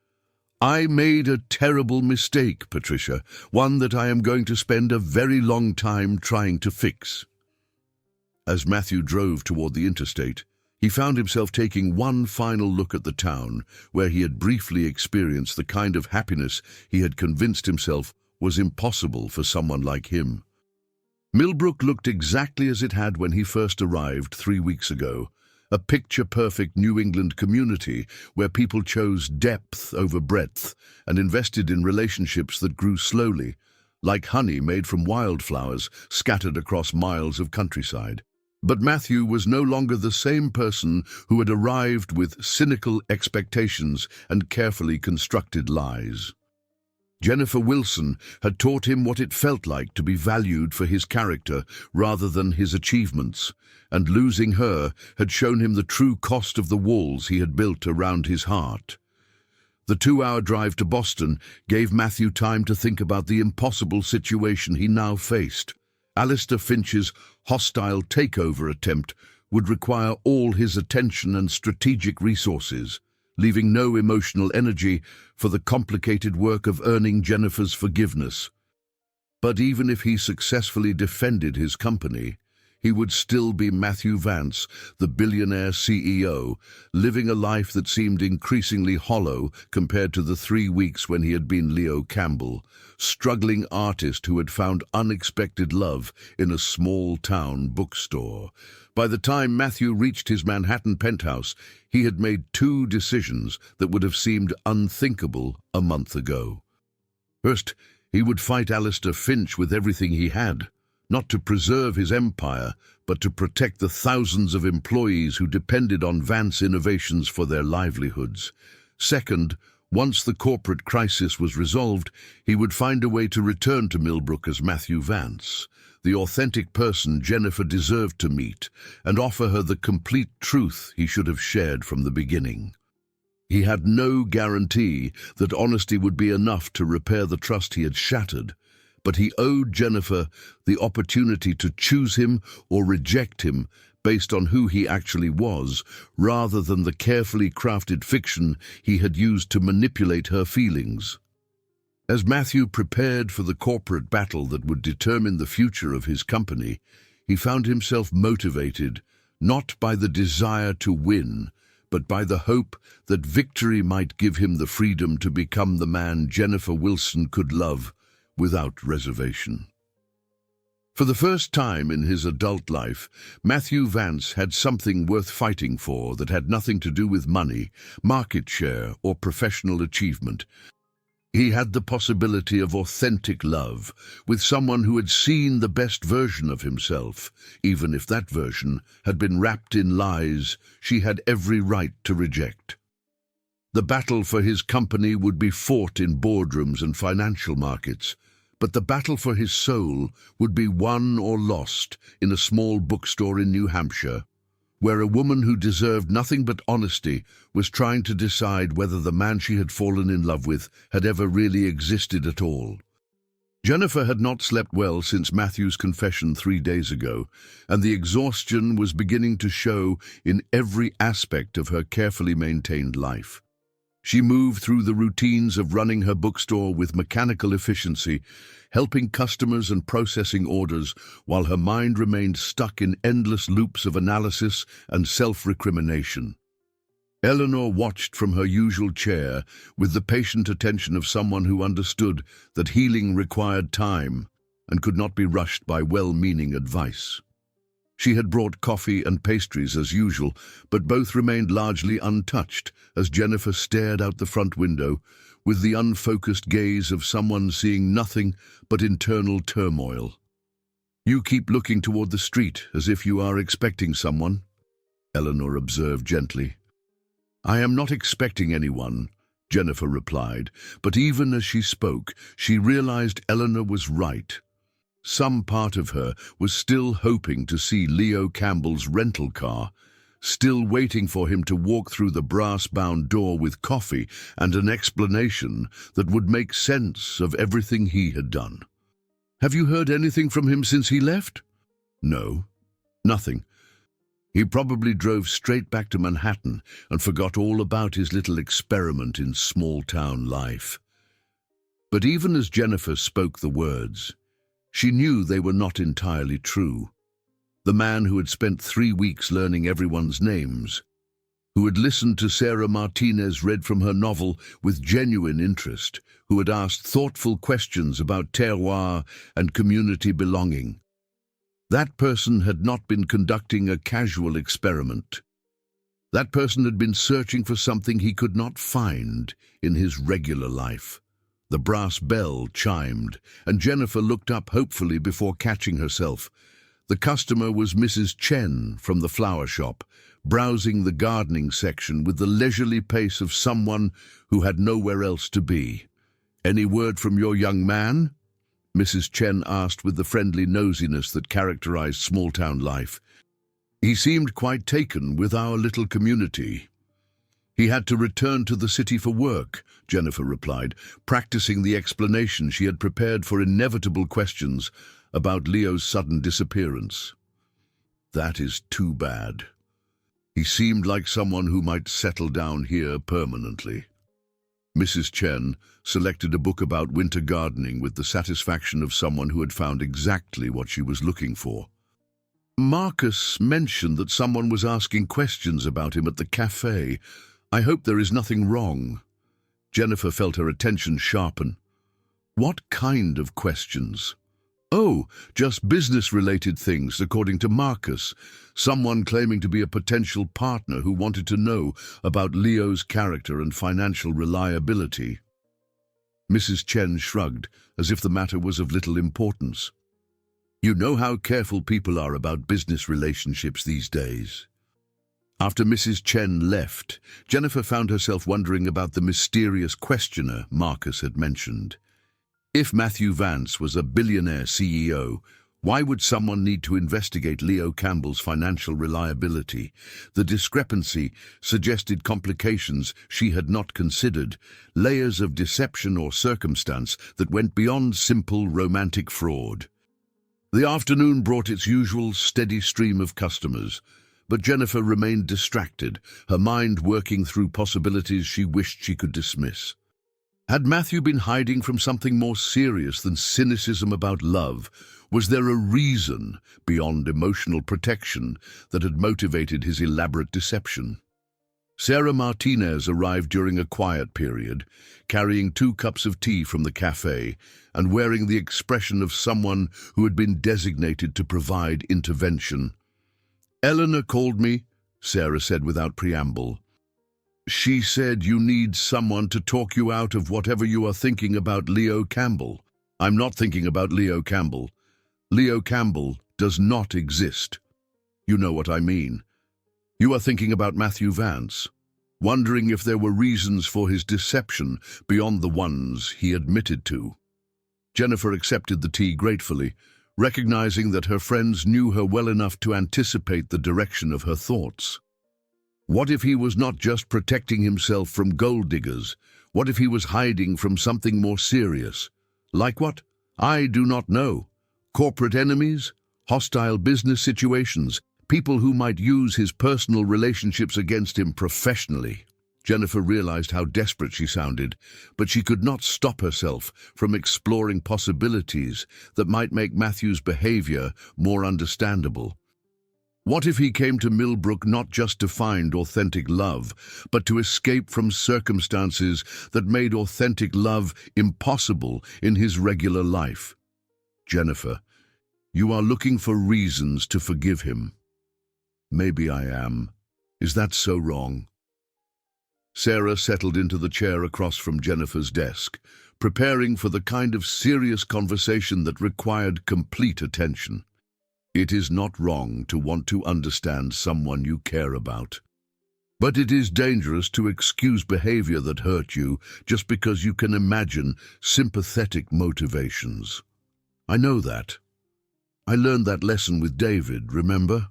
"I made a terrible mistake, Patricia, one that I am going to spend a very long time trying to fix." As Matthew drove toward the interstate, he found himself taking one final look at the town, where he had briefly experienced the kind of happiness he had convinced himself was impossible for someone like him. Millbrook looked exactly as it had when he first arrived 3 weeks ago, a picture-perfect New England community where people chose depth over breadth and invested in relationships that grew slowly, like honey made from wildflowers scattered across miles of countryside. But Matthew was no longer the same person who had arrived with cynical expectations and carefully constructed lies. Jennifer Wilson had taught him what it felt like to be valued for his character rather than his achievements, and losing her had shown him the true cost of the walls he had built around his heart. The 2-hour drive to Boston gave Matthew time to think about the impossible situation he now faced. Alistair Finch's hostile takeover attempt would require all his attention and strategic resources, leaving no emotional energy for the complicated work of earning Jennifer's forgiveness. But even if he successfully defended his company, he would still be Matthew Vance, the billionaire CEO, living a life that seemed increasingly hollow compared to the 3 weeks when he had been Leo Campbell, struggling artist who had found unexpected love in a small-town bookstore. By the time Matthew reached his Manhattan penthouse, he had made 2 decisions that would have seemed unthinkable a month ago. First, he would fight Alistair Finch with everything he had, not to preserve his empire, but to protect the thousands of employees who depended on Vance Innovations for their livelihoods. Second, once the corporate crisis was resolved, he would find a way to return to Millbrook as Matthew Vance, the authentic person Jennifer deserved to meet, and offer her the complete truth he should have shared from the beginning. He had no guarantee that honesty would be enough to repair the trust he had shattered, but he owed Jennifer the opportunity to choose him or reject him based on who he actually was, rather than the carefully crafted fiction he had used to manipulate her feelings. As Matthew prepared for the corporate battle that would determine the future of his company, he found himself motivated not by the desire to win, but by the hope that victory might give him the freedom to become the man Jennifer Wilson could love without reservation. For the first time in his adult life, Matthew Vance had something worth fighting for that had nothing to do with money, market share, or professional achievement. He had the possibility of authentic love with someone who had seen the best version of himself, even if that version had been wrapped in lies she had every right to reject. The battle for his company would be fought in boardrooms and financial markets, but the battle for his soul would be won or lost in a small bookstore in New Hampshire, where a woman who deserved nothing but honesty was trying to decide whether the man she had fallen in love with had ever really existed at all. Jennifer had not slept well since Matthew's confession 3 days ago, and the exhaustion was beginning to show in every aspect of her carefully maintained life. She moved through the routines of running her bookstore with mechanical efficiency, helping customers and processing orders, while her mind remained stuck in endless loops of analysis and self-recrimination. Eleanor watched from her usual chair with the patient attention of someone who understood that healing required time and could not be rushed by well-meaning advice. She had brought coffee and pastries as usual, but both remained largely untouched as Jennifer stared out the front window with the unfocused gaze of someone seeing nothing but internal turmoil. You keep looking toward the street as if you are expecting someone, Eleanor observed gently. I am not expecting anyone, Jennifer replied, but even as she spoke, she realized Eleanor was right. Some part of her was still hoping to see Leo Campbell's rental car, still waiting for him to walk through the brass-bound door with coffee and an explanation that would make sense of everything he had done. Have you heard anything from him since he left? No, nothing. He probably drove straight back to Manhattan and forgot all about his little experiment in small-town life. But even as Jennifer spoke the words, she knew they were not entirely true. The man who had spent 3 weeks learning everyone's names, who had listened to Sarah Martinez read from her novel with genuine interest, who had asked thoughtful questions about terroir and community belonging. That person had not been conducting a casual experiment. That person had been searching for something he could not find in his regular life. The brass bell chimed, and Jennifer looked up hopefully before catching herself. The customer was Mrs. Chen from the flower shop, browsing the gardening section with the leisurely pace of someone who had nowhere else to be. Any word from your young man? Mrs. Chen asked with the friendly nosiness that characterized small-town life. He seemed quite taken with our little community. He had to return to the city for work, Jennifer replied, practicing the explanation she had prepared for inevitable questions about Leo's sudden disappearance. That is too bad. He seemed like someone who might settle down here permanently. Mrs. Chen selected a book about winter gardening with the satisfaction of someone who had found exactly what she was looking for. Marcus mentioned that someone was asking questions about him at the cafe. I hope there is nothing wrong. Jennifer felt her attention sharpen. What kind of questions? Oh, just business-related things, according to Marcus. Someone claiming to be a potential partner who wanted to know about Leo's character and financial reliability. Mrs. Chen shrugged, as if the matter was of little importance. You know how careful people are about business relationships these days. After Mrs. Chen left, Jennifer found herself wondering about the mysterious questioner Marcus had mentioned. If Matthew Vance was a billionaire CEO, why would someone need to investigate Leo Campbell's financial reliability? The discrepancy suggested complications she had not considered, layers of deception or circumstance that went beyond simple romantic fraud. The afternoon brought its usual steady stream of customers, but Jennifer remained distracted, her mind working through possibilities she wished she could dismiss. Had Matthew been hiding from something more serious than cynicism about love? Was there a reason, beyond emotional protection, that had motivated his elaborate deception? Sarah Martinez arrived during a quiet period, carrying 2 cups of tea from the cafe and wearing the expression of someone who had been designated to provide intervention. Eleanor called me, Sarah said without preamble. She said you need someone to talk you out of whatever you are thinking about Leo Campbell. I'm not thinking about Leo Campbell. Leo Campbell does not exist. You know what I mean. You are thinking about Matthew Vance, wondering if there were reasons for his deception beyond the ones he admitted to. Jennifer accepted the tea gratefully, recognizing that her friends knew her well enough to anticipate the direction of her thoughts. What if he was not just protecting himself from gold diggers? What if he was hiding from something more serious? Like what? I do not know. Corporate enemies? Hostile business situations? People who might use his personal relationships against him professionally? Jennifer realized how desperate she sounded, but she could not stop herself from exploring possibilities that might make Matthew's behavior more understandable. What if he came to Millbrook not just to find authentic love, but to escape from circumstances that made authentic love impossible in his regular life? Jennifer, you are looking for reasons to forgive him. Maybe I am. Is that so wrong? Sarah settled into the chair across from Jennifer's desk, preparing for the kind of serious conversation that required complete attention. It is not wrong to want to understand someone you care about. But it is dangerous to excuse behavior that hurt you just because you can imagine sympathetic motivations. I know that. I learned that lesson with David, remember?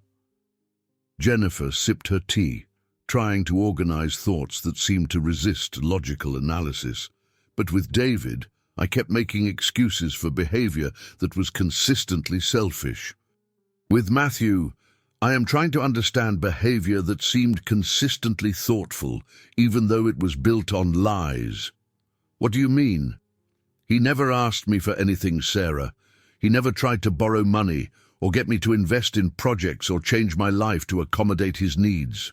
Jennifer sipped her tea, trying to organize thoughts that seemed to resist logical analysis. But with David, I kept making excuses for behavior that was consistently selfish. With Matthew, I am trying to understand behavior that seemed consistently thoughtful, even though it was built on lies. What do you mean? He never asked me for anything, Sarah. He never tried to borrow money or get me to invest in projects or change my life to accommodate his needs.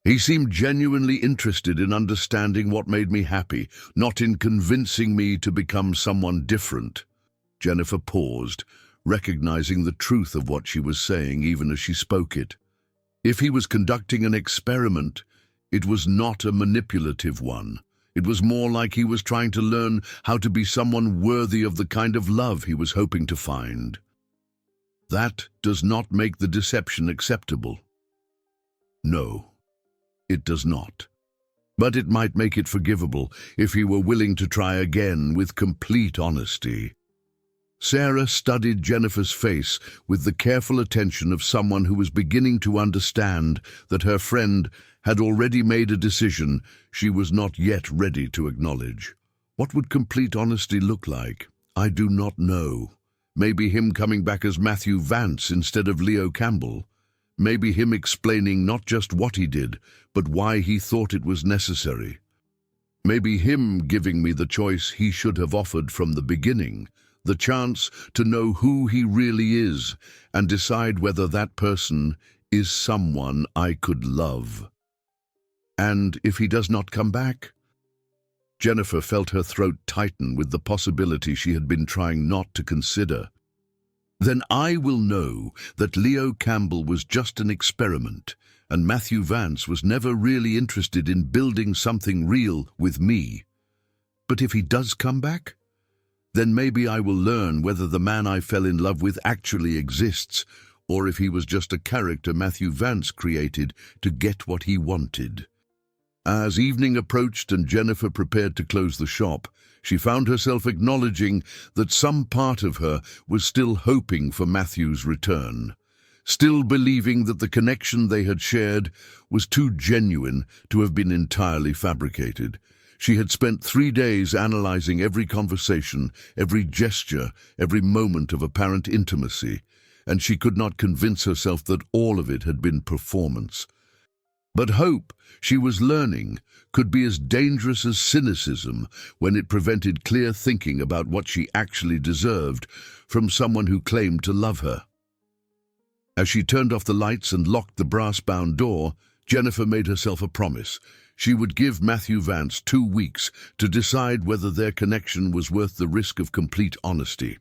He seemed genuinely interested in understanding what made me happy, not in convincing me to become someone different. Jennifer paused, recognizing the truth of what she was saying even as she spoke it. If he was conducting an experiment, it was not a manipulative one. It was more like he was trying to learn how to be someone worthy of the kind of love he was hoping to find. That does not make the deception acceptable. No, it does not. But it might make it forgivable if he were willing to try again with complete honesty. Sarah studied Jennifer's face with the careful attention of someone who was beginning to understand that her friend had already made a decision she was not yet ready to acknowledge. What would complete honesty look like? I do not know. Maybe him coming back as Matthew Vance instead of Leo Campbell. Maybe him explaining not just what he did, but why he thought it was necessary. Maybe him giving me the choice he should have offered from the beginning, the chance to know who he really is and decide whether that person is someone I could love. And if he does not come back? Jennifer felt her throat tighten with the possibility she had been trying not to consider. Then I will know that Leo Campbell was just an experiment, and Matthew Vance was never really interested in building something real with me. But if he does come back, then maybe I will learn whether the man I fell in love with actually exists, or if he was just a character Matthew Vance created to get what he wanted. As evening approached and Jennifer prepared to close the shop, she found herself acknowledging that some part of her was still hoping for Matthew's return, still believing that the connection they had shared was too genuine to have been entirely fabricated. She had spent 3 days analyzing every conversation, every gesture, every moment of apparent intimacy, and she could not convince herself that all of it had been performance. But hope, she was learning, could be as dangerous as cynicism when it prevented clear thinking about what she actually deserved from someone who claimed to love her. As she turned off the lights and locked the brass-bound door, Jennifer made herself a promise. She would give Matthew Vance 2 weeks to decide whether their connection was worth the risk of complete honesty.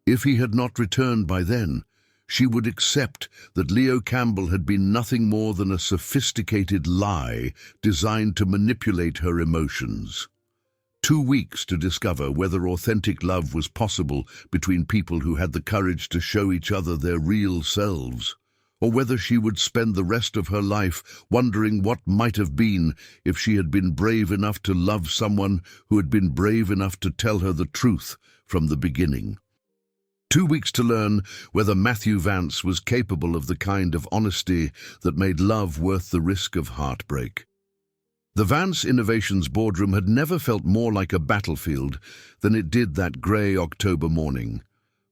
If he had not returned by then, she would accept that Leo Campbell had been nothing more than a sophisticated lie designed to manipulate her emotions. 2 weeks to discover whether authentic love was possible between people who had the courage to show each other their real selves, or whether she would spend the rest of her life wondering what might have been if she had been brave enough to love someone who had been brave enough to tell her the truth from the beginning. 2 weeks to learn whether Matthew Vance was capable of the kind of honesty that made love worth the risk of heartbreak. The Vance Innovations boardroom had never felt more like a battlefield than it did that grey October morning,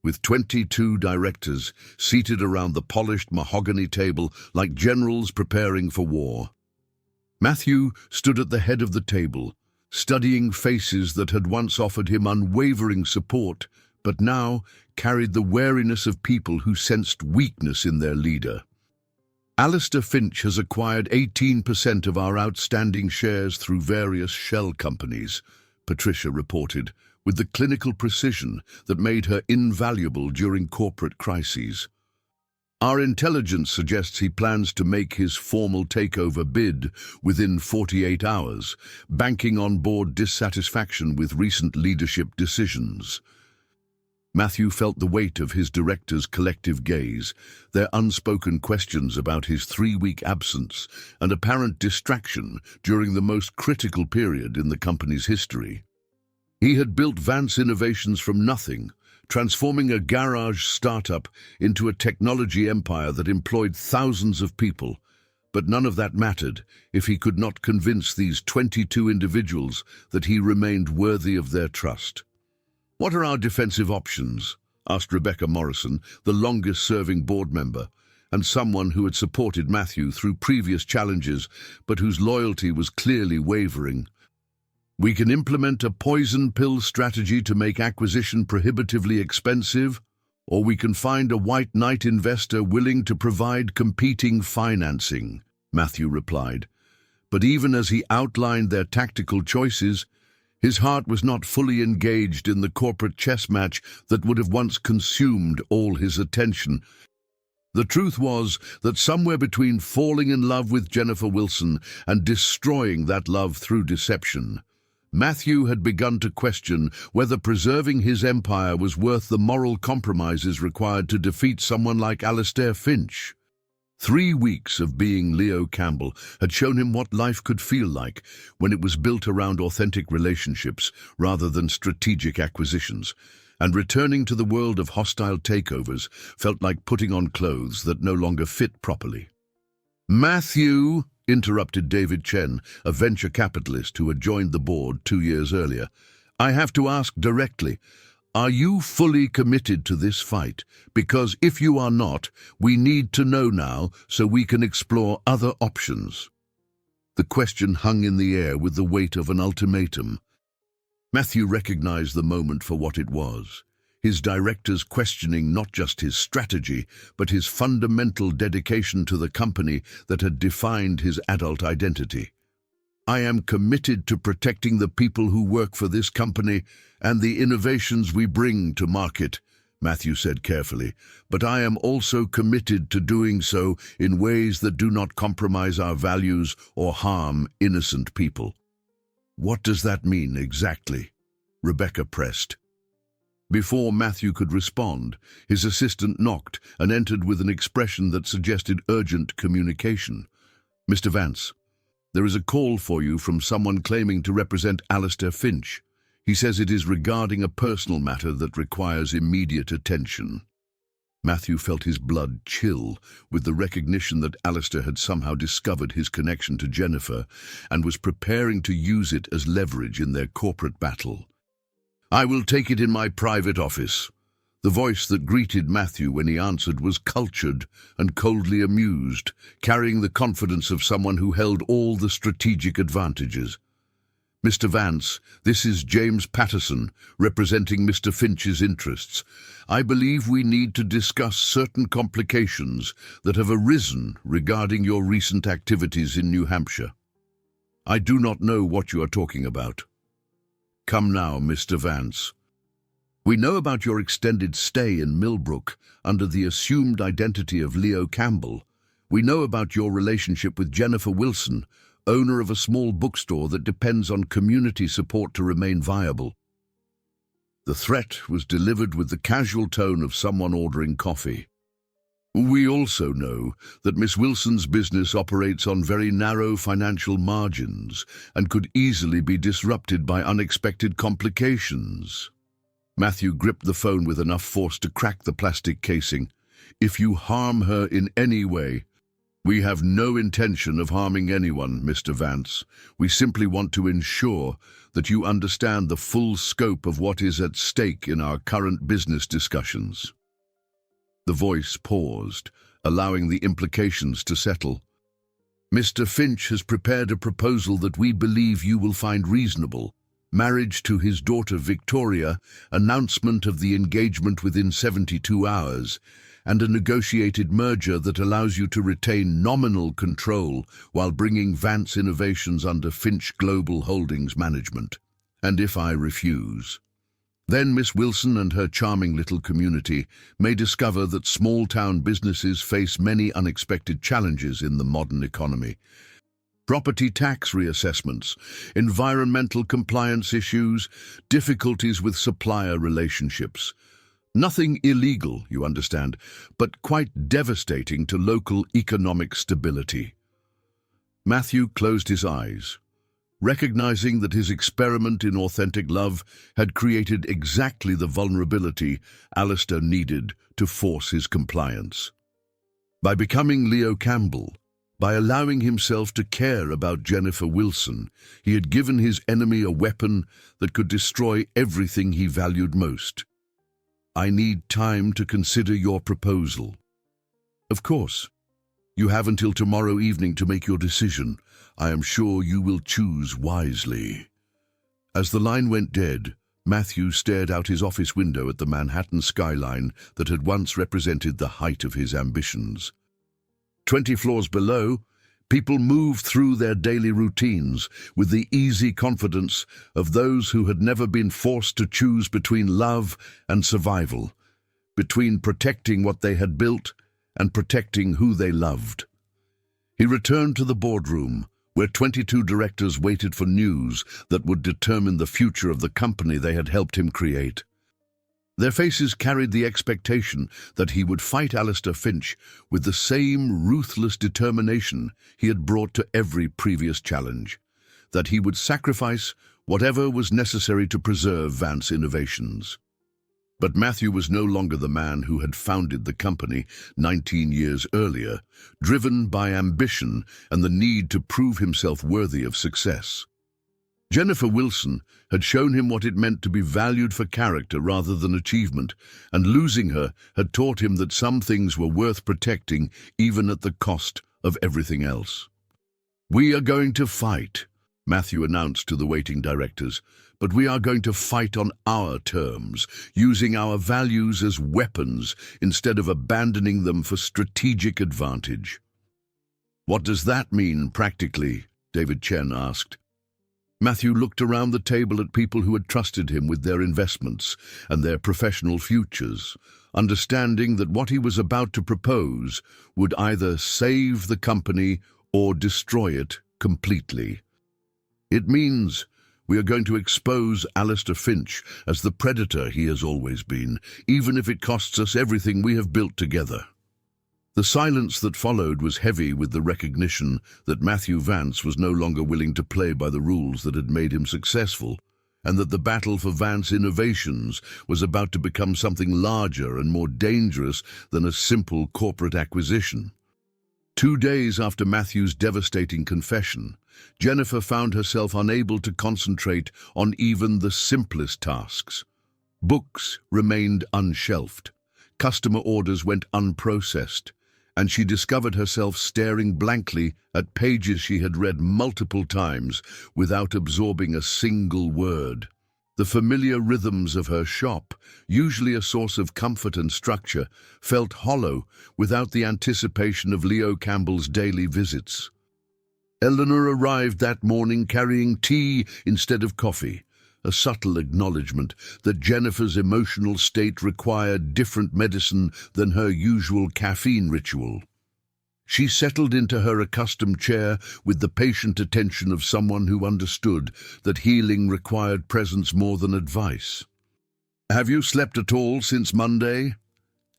with 22 directors seated around the polished mahogany table like generals preparing for war. Matthew stood at the head of the table, studying faces that had once offered him unwavering support, but now carried the wariness of people who sensed weakness in their leader. Alistair Finch has acquired 18% of our outstanding shares through various shell companies, Patricia reported, with the clinical precision that made her invaluable during corporate crises. Our intelligence suggests he plans to make his formal takeover bid within 48 hours, banking on board dissatisfaction with recent leadership decisions. Matthew felt the weight of his director's collective gaze, their unspoken questions about his 3-week absence and apparent distraction during the most critical period in the company's history. He had built Vance Innovations from nothing, transforming a garage startup into a technology empire that employed thousands of people. But none of that mattered if he could not convince these 22 individuals that he remained worthy of their trust. "What are our defensive options?" asked Rebecca Morrison, the longest-serving board member, and someone who had supported Matthew through previous challenges, but whose loyalty was clearly wavering. "We can implement a poison pill strategy to make acquisition prohibitively expensive, or we can find a white knight investor willing to provide competing financing," Matthew replied. But even as he outlined their tactical choices, his heart was not fully engaged in the corporate chess match that would have once consumed all his attention. The truth was that somewhere between falling in love with Jennifer Wilson and destroying that love through deception, Matthew had begun to question whether preserving his empire was worth the moral compromises required to defeat someone like Alistair Finch. 3 weeks of being Leo Campbell had shown him what life could feel like when it was built around authentic relationships rather than strategic acquisitions, and returning to the world of hostile takeovers felt like putting on clothes that no longer fit properly. "Matthew," interrupted David Chen, a venture capitalist who had joined the board 2 years earlier, "I have to ask directly, are you fully committed to this fight? Because if you are not, we need to know now so we can explore other options." The question hung in the air with the weight of an ultimatum. Matthew recognized the moment for what it was. His directors questioning not just his strategy, but his fundamental dedication to the company that had defined his adult identity. "I am committed to protecting the people who work for this company and the innovations we bring to market," Matthew said carefully, "but I am also committed to doing so in ways that do not compromise our values or harm innocent people." "What does that mean exactly?" Rebecca pressed. Before Matthew could respond, his assistant knocked and entered with an expression that suggested urgent communication. "Mr. Vance, there is a call for you from someone claiming to represent Alistair Finch. He says it is regarding a personal matter that requires immediate attention." Matthew felt his blood chill with the recognition that Alistair had somehow discovered his connection to Jennifer and was preparing to use it as leverage in their corporate battle. "I will take it in my private office." The voice that greeted Matthew when he answered was cultured and coldly amused, carrying the confidence of someone who held all the strategic advantages. "Mr. Vance, this is James Patterson, representing Mr. Finch's interests. I believe we need to discuss certain complications that have arisen regarding your recent activities in New Hampshire." "I do not know what you are talking about." "Come now, Mr. Vance. We know about your extended stay in Millbrook under the assumed identity of Leo Campbell. We know about your relationship with Jennifer Wilson, owner of a small bookstore that depends on community support to remain viable." The threat was delivered with the casual tone of someone ordering coffee. "We also know that Miss Wilson's business operates on very narrow financial margins and could easily be disrupted by unexpected complications." Matthew gripped the phone with enough force to crack the plastic casing. "If you harm her in any way—" "We have no intention of harming anyone, Mr. Vance. We simply want to ensure that you understand the full scope of what is at stake in our current business discussions." The voice paused, allowing the implications to settle. "Mr. Finch has prepared a proposal that we believe you will find reasonable. Marriage to his daughter Victoria, announcement of the engagement within 72 hours, and a negotiated merger that allows you to retain nominal control while bringing Vance Innovations under Finch Global Holdings management. And if I refuse, then Miss Wilson and her charming little community may discover that small-town businesses face many unexpected challenges in the modern economy. Property tax reassessments, environmental compliance issues, difficulties with supplier relationships. Nothing illegal, you understand, but quite devastating to local economic stability. Matthew closed his eyes, recognizing that his experiment in authentic love had created exactly the vulnerability Alistair needed to force his compliance. By becoming Leo Campbell, by allowing himself to care about Jennifer Wilson, he had given his enemy a weapon that could destroy everything he valued most. "I need time to consider your proposal." "Of course. You have until tomorrow evening to make your decision. I am sure you will choose wisely." As the line went dead, Matthew stared out his office window at the Manhattan skyline that had once represented the height of his ambitions. 20 floors below, people moved through their daily routines with the easy confidence of those who had never been forced to choose between love and survival, between protecting what they had built and protecting who they loved. He returned to the boardroom, where 22 directors waited for news that would determine the future of the company they had helped him create. Their faces carried the expectation that he would fight Alistair Finch with the same ruthless determination he had brought to every previous challenge, that he would sacrifice whatever was necessary to preserve Vance Innovations. But Matthew was no longer the man who had founded the company 19 years earlier, driven by ambition and the need to prove himself worthy of success. Jennifer Wilson had shown him what it meant to be valued for character rather than achievement, and losing her had taught him that some things were worth protecting even at the cost of everything else. "We are going to fight," Matthew announced to the waiting directors, "but we are going to fight on our terms, using our values as weapons instead of abandoning them for strategic advantage." "What does that mean practically?" David Chen asked. Matthew looked around the table at people who had trusted him with their investments and their professional futures, understanding that what he was about to propose would either save the company or destroy it completely. "It means we are going to expose Alistair Finch as the predator he has always been, even if it costs us everything we have built together." The silence that followed was heavy with the recognition that Matthew Vance was no longer willing to play by the rules that had made him successful, and that the battle for Vance Innovations was about to become something larger and more dangerous than a simple corporate acquisition. 2 days after Matthew's devastating confession, Jennifer found herself unable to concentrate on even the simplest tasks. Books remained unshelved, customer orders went unprocessed, and she discovered herself staring blankly at pages she had read multiple times without absorbing a single word. The familiar rhythms of her shop, usually a source of comfort and structure, felt hollow without the anticipation of Leo Campbell's daily visits. Eleanor arrived that morning carrying tea instead of coffee, a subtle acknowledgement that Jennifer's emotional state required different medicine than her usual caffeine ritual. She settled into her accustomed chair with the patient attention of someone who understood that healing required presence more than advice. "Have you slept at all since Monday?"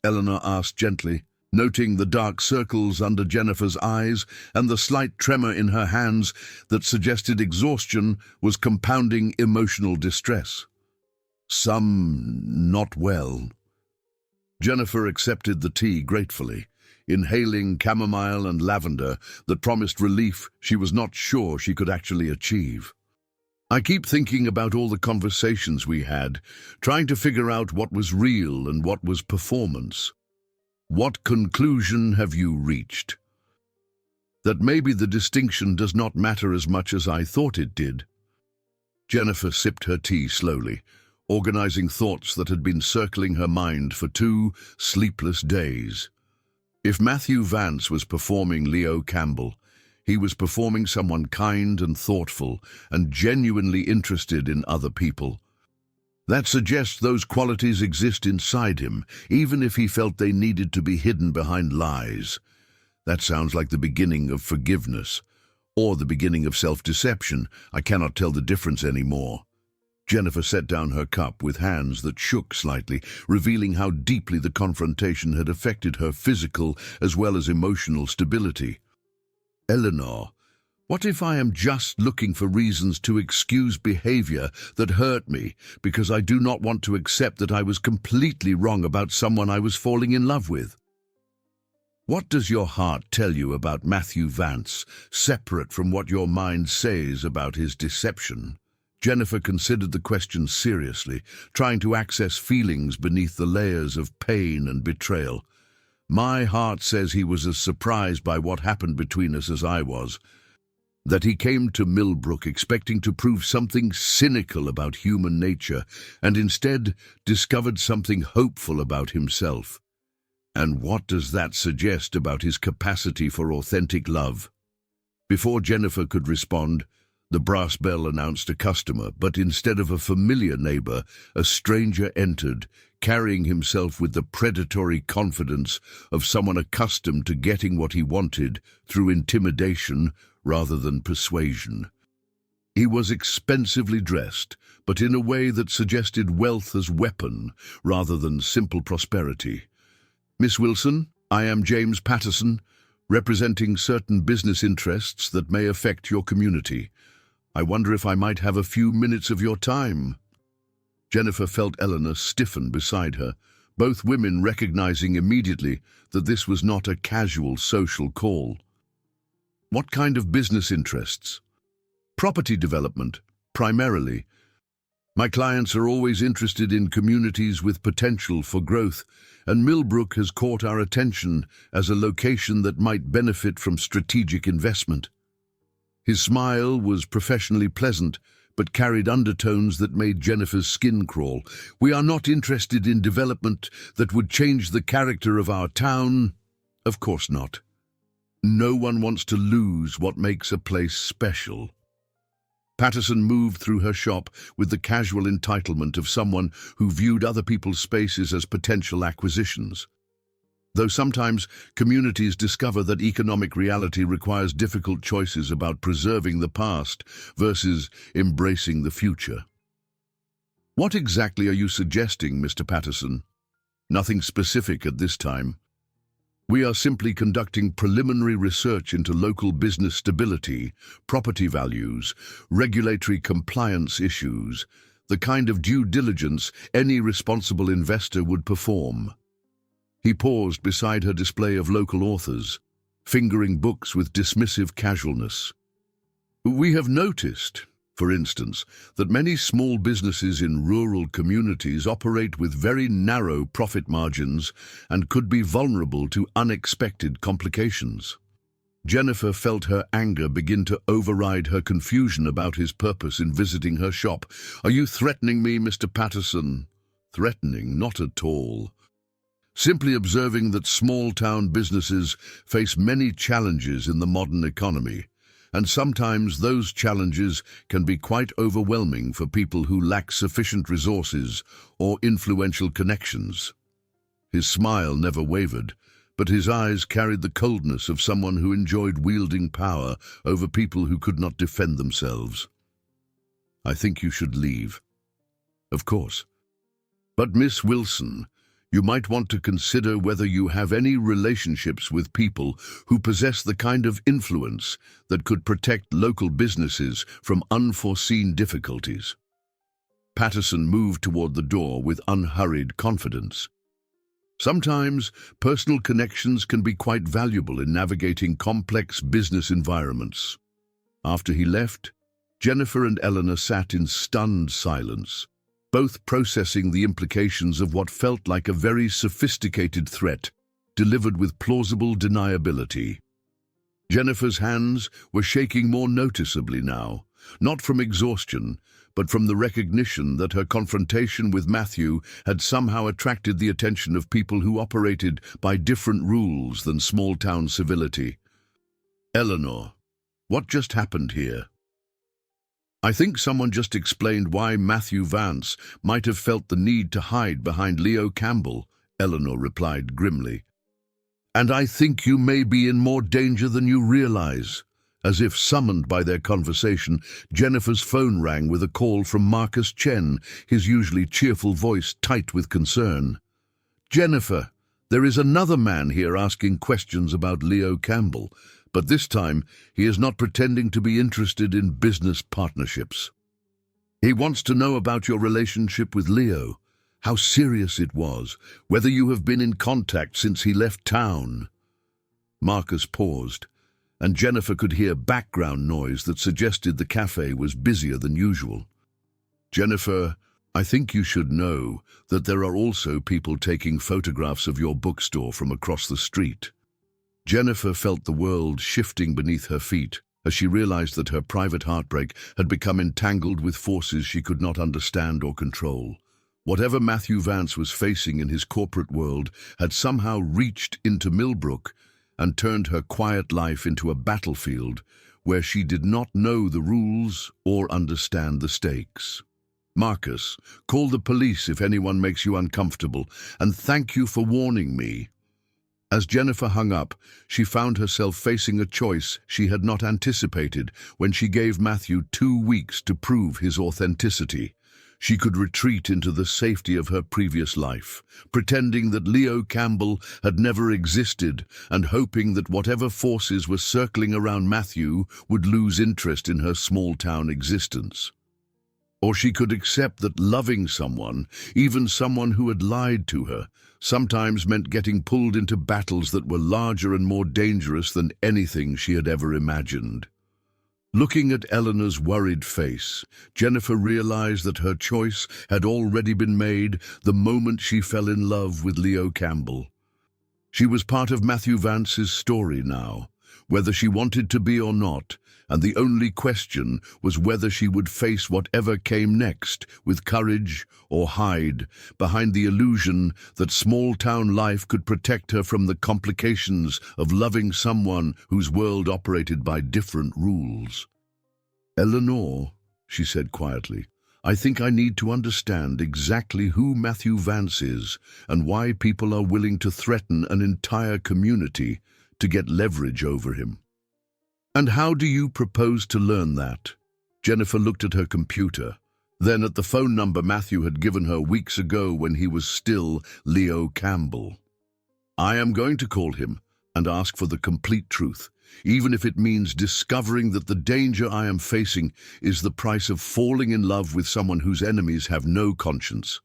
Eleanor asked gently, noting the dark circles under Jennifer's eyes and the slight tremor in her hands that suggested exhaustion was compounding emotional distress. Not well." Jennifer accepted the tea gratefully, inhaling chamomile and lavender that promised relief she was not sure she could actually achieve. "I keep thinking about all the conversations we had, trying to figure out what was real and what was performance. What conclusion have you reached?" "That maybe the distinction does not matter as much as I thought it did." Jennifer sipped her tea slowly, organizing thoughts that had been circling her mind for 2 sleepless days. If Matthew Vance was performing Leo Campbell, he was performing someone kind and thoughtful and genuinely interested in other people. That suggests those qualities exist inside him, even if he felt they needed to be hidden behind lies. That sounds like the beginning of forgiveness, or the beginning of self-deception. I cannot tell the difference anymore. Jennifer set down her cup with hands that shook slightly, revealing how deeply the confrontation had affected her physical as well as emotional stability. "Eleanor, what if I am just looking for reasons to excuse behavior that hurt me because I do not want to accept that I was completely wrong about someone I was falling in love with? What does your heart tell you about Matthew Vance, separate from what your mind says about his deception?" Jennifer considered the question seriously, trying to access feelings beneath the layers of pain and betrayal. "My heart says he was as surprised by what happened between us as I was. That he came to Millbrook expecting to prove something cynical about human nature and instead discovered something hopeful about himself. And what does that suggest about his capacity for authentic love?" Before Jennifer could respond, the brass bell announced a customer, but instead of a familiar neighbor, a stranger entered, carrying himself with the predatory confidence of someone accustomed to getting what he wanted through intimidation rather than persuasion. He was expensively dressed, but in a way that suggested wealth as weapon rather than simple prosperity. "Miss Wilson, I am James Patterson, representing certain business interests that may affect your community. I wonder if I might have a few minutes of your time." Jennifer felt Eleanor stiffen beside her, both women recognizing immediately that this was not a casual social call. "What kind of business interests?" "Property development, primarily. My clients are always interested in communities with potential for growth, and Millbrook has caught our attention as a location that might benefit from strategic investment." His smile was professionally pleasant, but carried undertones that made Jennifer's skin crawl. "We are not interested in development that would change the character of our town. Of course not. No one wants to lose what makes a place special." Patterson moved through her shop with the casual entitlement of someone who viewed other people's spaces as potential acquisitions. Though sometimes communities discover that economic reality requires difficult choices about preserving the past versus embracing the future. "What exactly are you suggesting, Mr. Patterson?" "Nothing specific at this time. We are simply conducting preliminary research into local business stability, property values, regulatory compliance issues, the kind of due diligence any responsible investor would perform." He paused beside her display of local authors, fingering books with dismissive casualness. "We have noticed, for instance, that many small businesses in rural communities operate with very narrow profit margins and could be vulnerable to unexpected complications." Jennifer felt her anger begin to override her confusion about his purpose in visiting her shop. "Are you threatening me, Mr. Patterson?" "Threatening? Not at all. Simply observing that small-town businesses face many challenges in the modern economy, and sometimes those challenges can be quite overwhelming for people who lack sufficient resources or influential connections." His smile never wavered, but his eyes carried the coldness of someone who enjoyed wielding power over people who could not defend themselves. "I think you should leave." "Of course. But Miss Wilson, you might want to consider whether you have any relationships with people who possess the kind of influence that could protect local businesses from unforeseen difficulties." Patterson moved toward the door with unhurried confidence. Sometimes personal connections can be quite valuable in navigating complex business environments. After he left, Jennifer and Eleanor sat in stunned silence, both processing the implications of what felt like a very sophisticated threat, delivered with plausible deniability. Jennifer's hands were shaking more noticeably now, not from exhaustion, but from the recognition that her confrontation with Matthew had somehow attracted the attention of people who operated by different rules than small-town civility. "Eleanor, what just happened here?" "I think someone just explained why Matthew Vance might have felt the need to hide behind Leo Campbell," Eleanor replied grimly. "And I think you may be in more danger than you realize." As if summoned by their conversation, Jennifer's phone rang with a call from Marcus Chen, his usually cheerful voice tight with concern. "Jennifer, there is another man here asking questions about Leo Campbell, but this time he is not pretending to be interested in business partnerships. He wants to know about your relationship with Leo, how serious it was, whether you have been in contact since he left town." Marcus paused, and Jennifer could hear background noise that suggested the cafe was busier than usual. "Jennifer, I think you should know that there are also people taking photographs of your bookstore from across the street." Jennifer felt the world shifting beneath her feet as she realized that her private heartbreak had become entangled with forces she could not understand or control. Whatever Matthew Vance was facing in his corporate world had somehow reached into Millbrook and turned her quiet life into a battlefield where she did not know the rules or understand the stakes. "Marcus, call the police if anyone makes you uncomfortable, and thank you for warning me." As Jennifer hung up, she found herself facing a choice she had not anticipated when she gave Matthew 2 weeks to prove his authenticity. She could retreat into the safety of her previous life, pretending that Leo Campbell had never existed and hoping that whatever forces were circling around Matthew would lose interest in her small-town existence. Or she could accept that loving someone, even someone who had lied to her, sometimes meant getting pulled into battles that were larger and more dangerous than anything she had ever imagined. Looking at Eleanor's worried face, Jennifer realized that her choice had already been made the moment she fell in love with Leo Campbell. She was part of Matthew Vance's story now, whether she wanted to be or not, and the only question was whether she would face whatever came next with courage or hide behind the illusion that small-town life could protect her from the complications of loving someone whose world operated by different rules. "Eleanor," she said quietly, "I think I need to understand exactly who Matthew Vance is and why people are willing to threaten an entire community to get leverage over him." "And how do you propose to learn that?" Jennifer looked at her computer, then at the phone number Matthew had given her weeks ago when he was still Leo Campbell. "I am going to call him and ask for the complete truth, even if it means discovering that the danger I am facing is the price of falling in love with someone whose enemies have no conscience."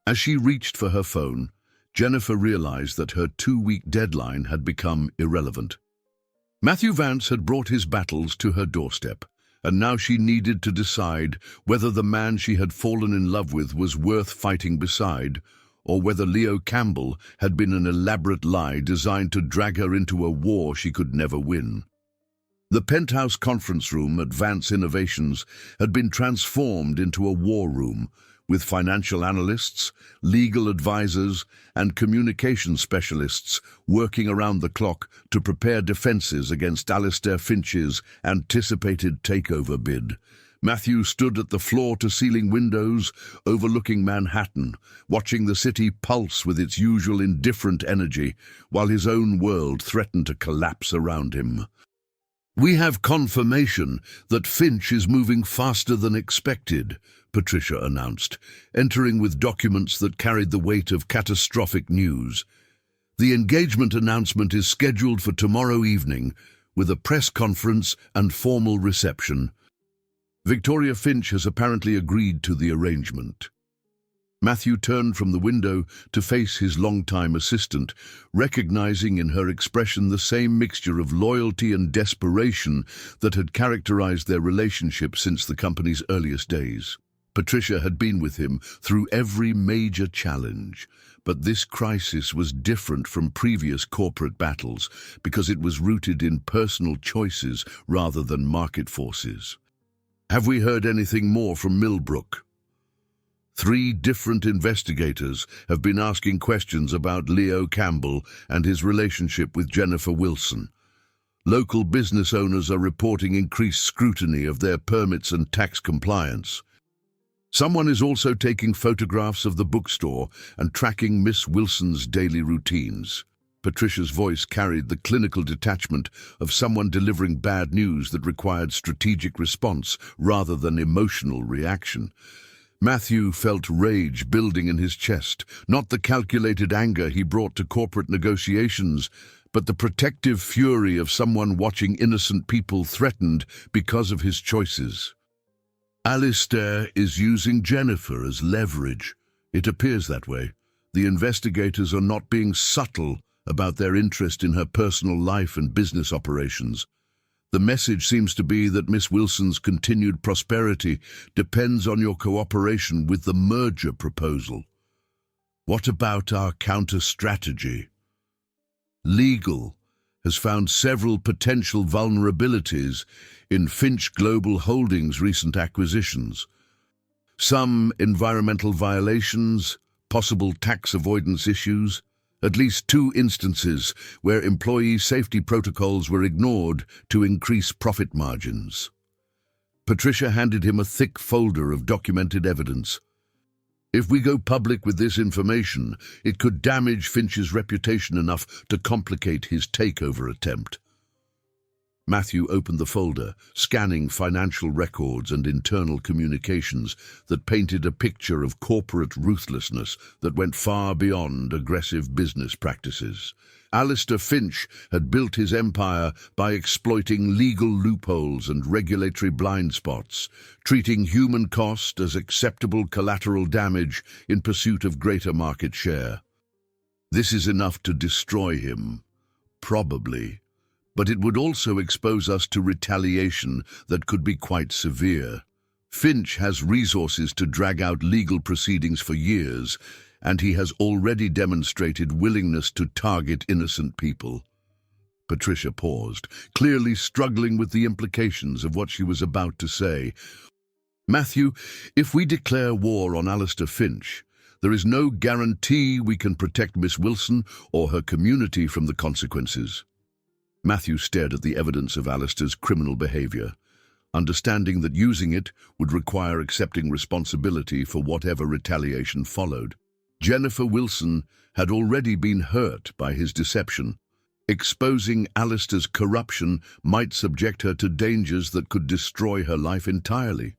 As she reached for her phone, Jennifer realized that her 2-week deadline had become irrelevant. Matthew Vance had brought his battles to her doorstep, and now she needed to decide whether the man she had fallen in love with was worth fighting beside, or whether Leo Campbell had been an elaborate lie designed to drag her into a war she could never win. The penthouse conference room at Vance Innovations had been transformed into a war room, with financial analysts, legal advisors, and communication specialists working around the clock to prepare defenses against Alistair Finch's anticipated takeover bid. Matthew stood at the floor-to-ceiling windows overlooking Manhattan, watching the city pulse with its usual indifferent energy, while his own world threatened to collapse around him. "We have confirmation that Finch is moving faster than expected," Patricia announced, entering with documents that carried the weight of catastrophic news. "The engagement announcement is scheduled for tomorrow evening, with a press conference and formal reception. Victoria Finch has apparently agreed to the arrangement." Matthew turned from the window to face his longtime assistant, recognizing in her expression the same mixture of loyalty and desperation that had characterized their relationship since the company's earliest days. Patricia had been with him through every major challenge, but this crisis was different from previous corporate battles because it was rooted in personal choices rather than market forces. "Have we heard anything more from Millbrook?" 3 different investigators have been asking questions about Leo Campbell and his relationship with Jennifer Wilson. Local business owners are reporting increased scrutiny of their permits and tax compliance. Someone is also taking photographs of the bookstore and tracking Miss Wilson's daily routines. Patricia's voice carried the clinical detachment of someone delivering bad news that required strategic response rather than emotional reaction. Matthew felt rage building in his chest, not the calculated anger he brought to corporate negotiations, but the protective fury of someone watching innocent people threatened because of his choices. Alistair is using Jennifer as leverage. It appears that way. The investigators are not being subtle about their interest in her personal life and business operations. The message seems to be that Miss Wilson's continued prosperity depends on your cooperation with the merger proposal. What about our counter-strategy? Legal has found several potential vulnerabilities in Finch Global Holdings' recent acquisitions. Some environmental violations, possible tax avoidance issues, at least 2 instances where employee safety protocols were ignored to increase profit margins. Patricia handed him a thick folder of documented evidence. If we go public with this information, it could damage Finch's reputation enough to complicate his takeover attempt. Matthew opened the folder, scanning financial records and internal communications that painted a picture of corporate ruthlessness that went far beyond aggressive business practices. Alistair Finch had built his empire by exploiting legal loopholes and regulatory blind spots, treating human cost as acceptable collateral damage in pursuit of greater market share. This is enough to destroy him, probably. But it would also expose us to retaliation that could be quite severe. Finch has resources to drag out legal proceedings for years, and he has already demonstrated willingness to target innocent people. Patricia paused, clearly struggling with the implications of what she was about to say. Matthew, if we declare war on Alistair Finch, there is no guarantee we can protect Miss Wilson or her community from the consequences. Matthew stared at the evidence of Alistair's criminal behavior, understanding that using it would require accepting responsibility for whatever retaliation followed. Jennifer Wilson had already been hurt by his deception. Exposing Alistair's corruption might subject her to dangers that could destroy her life entirely.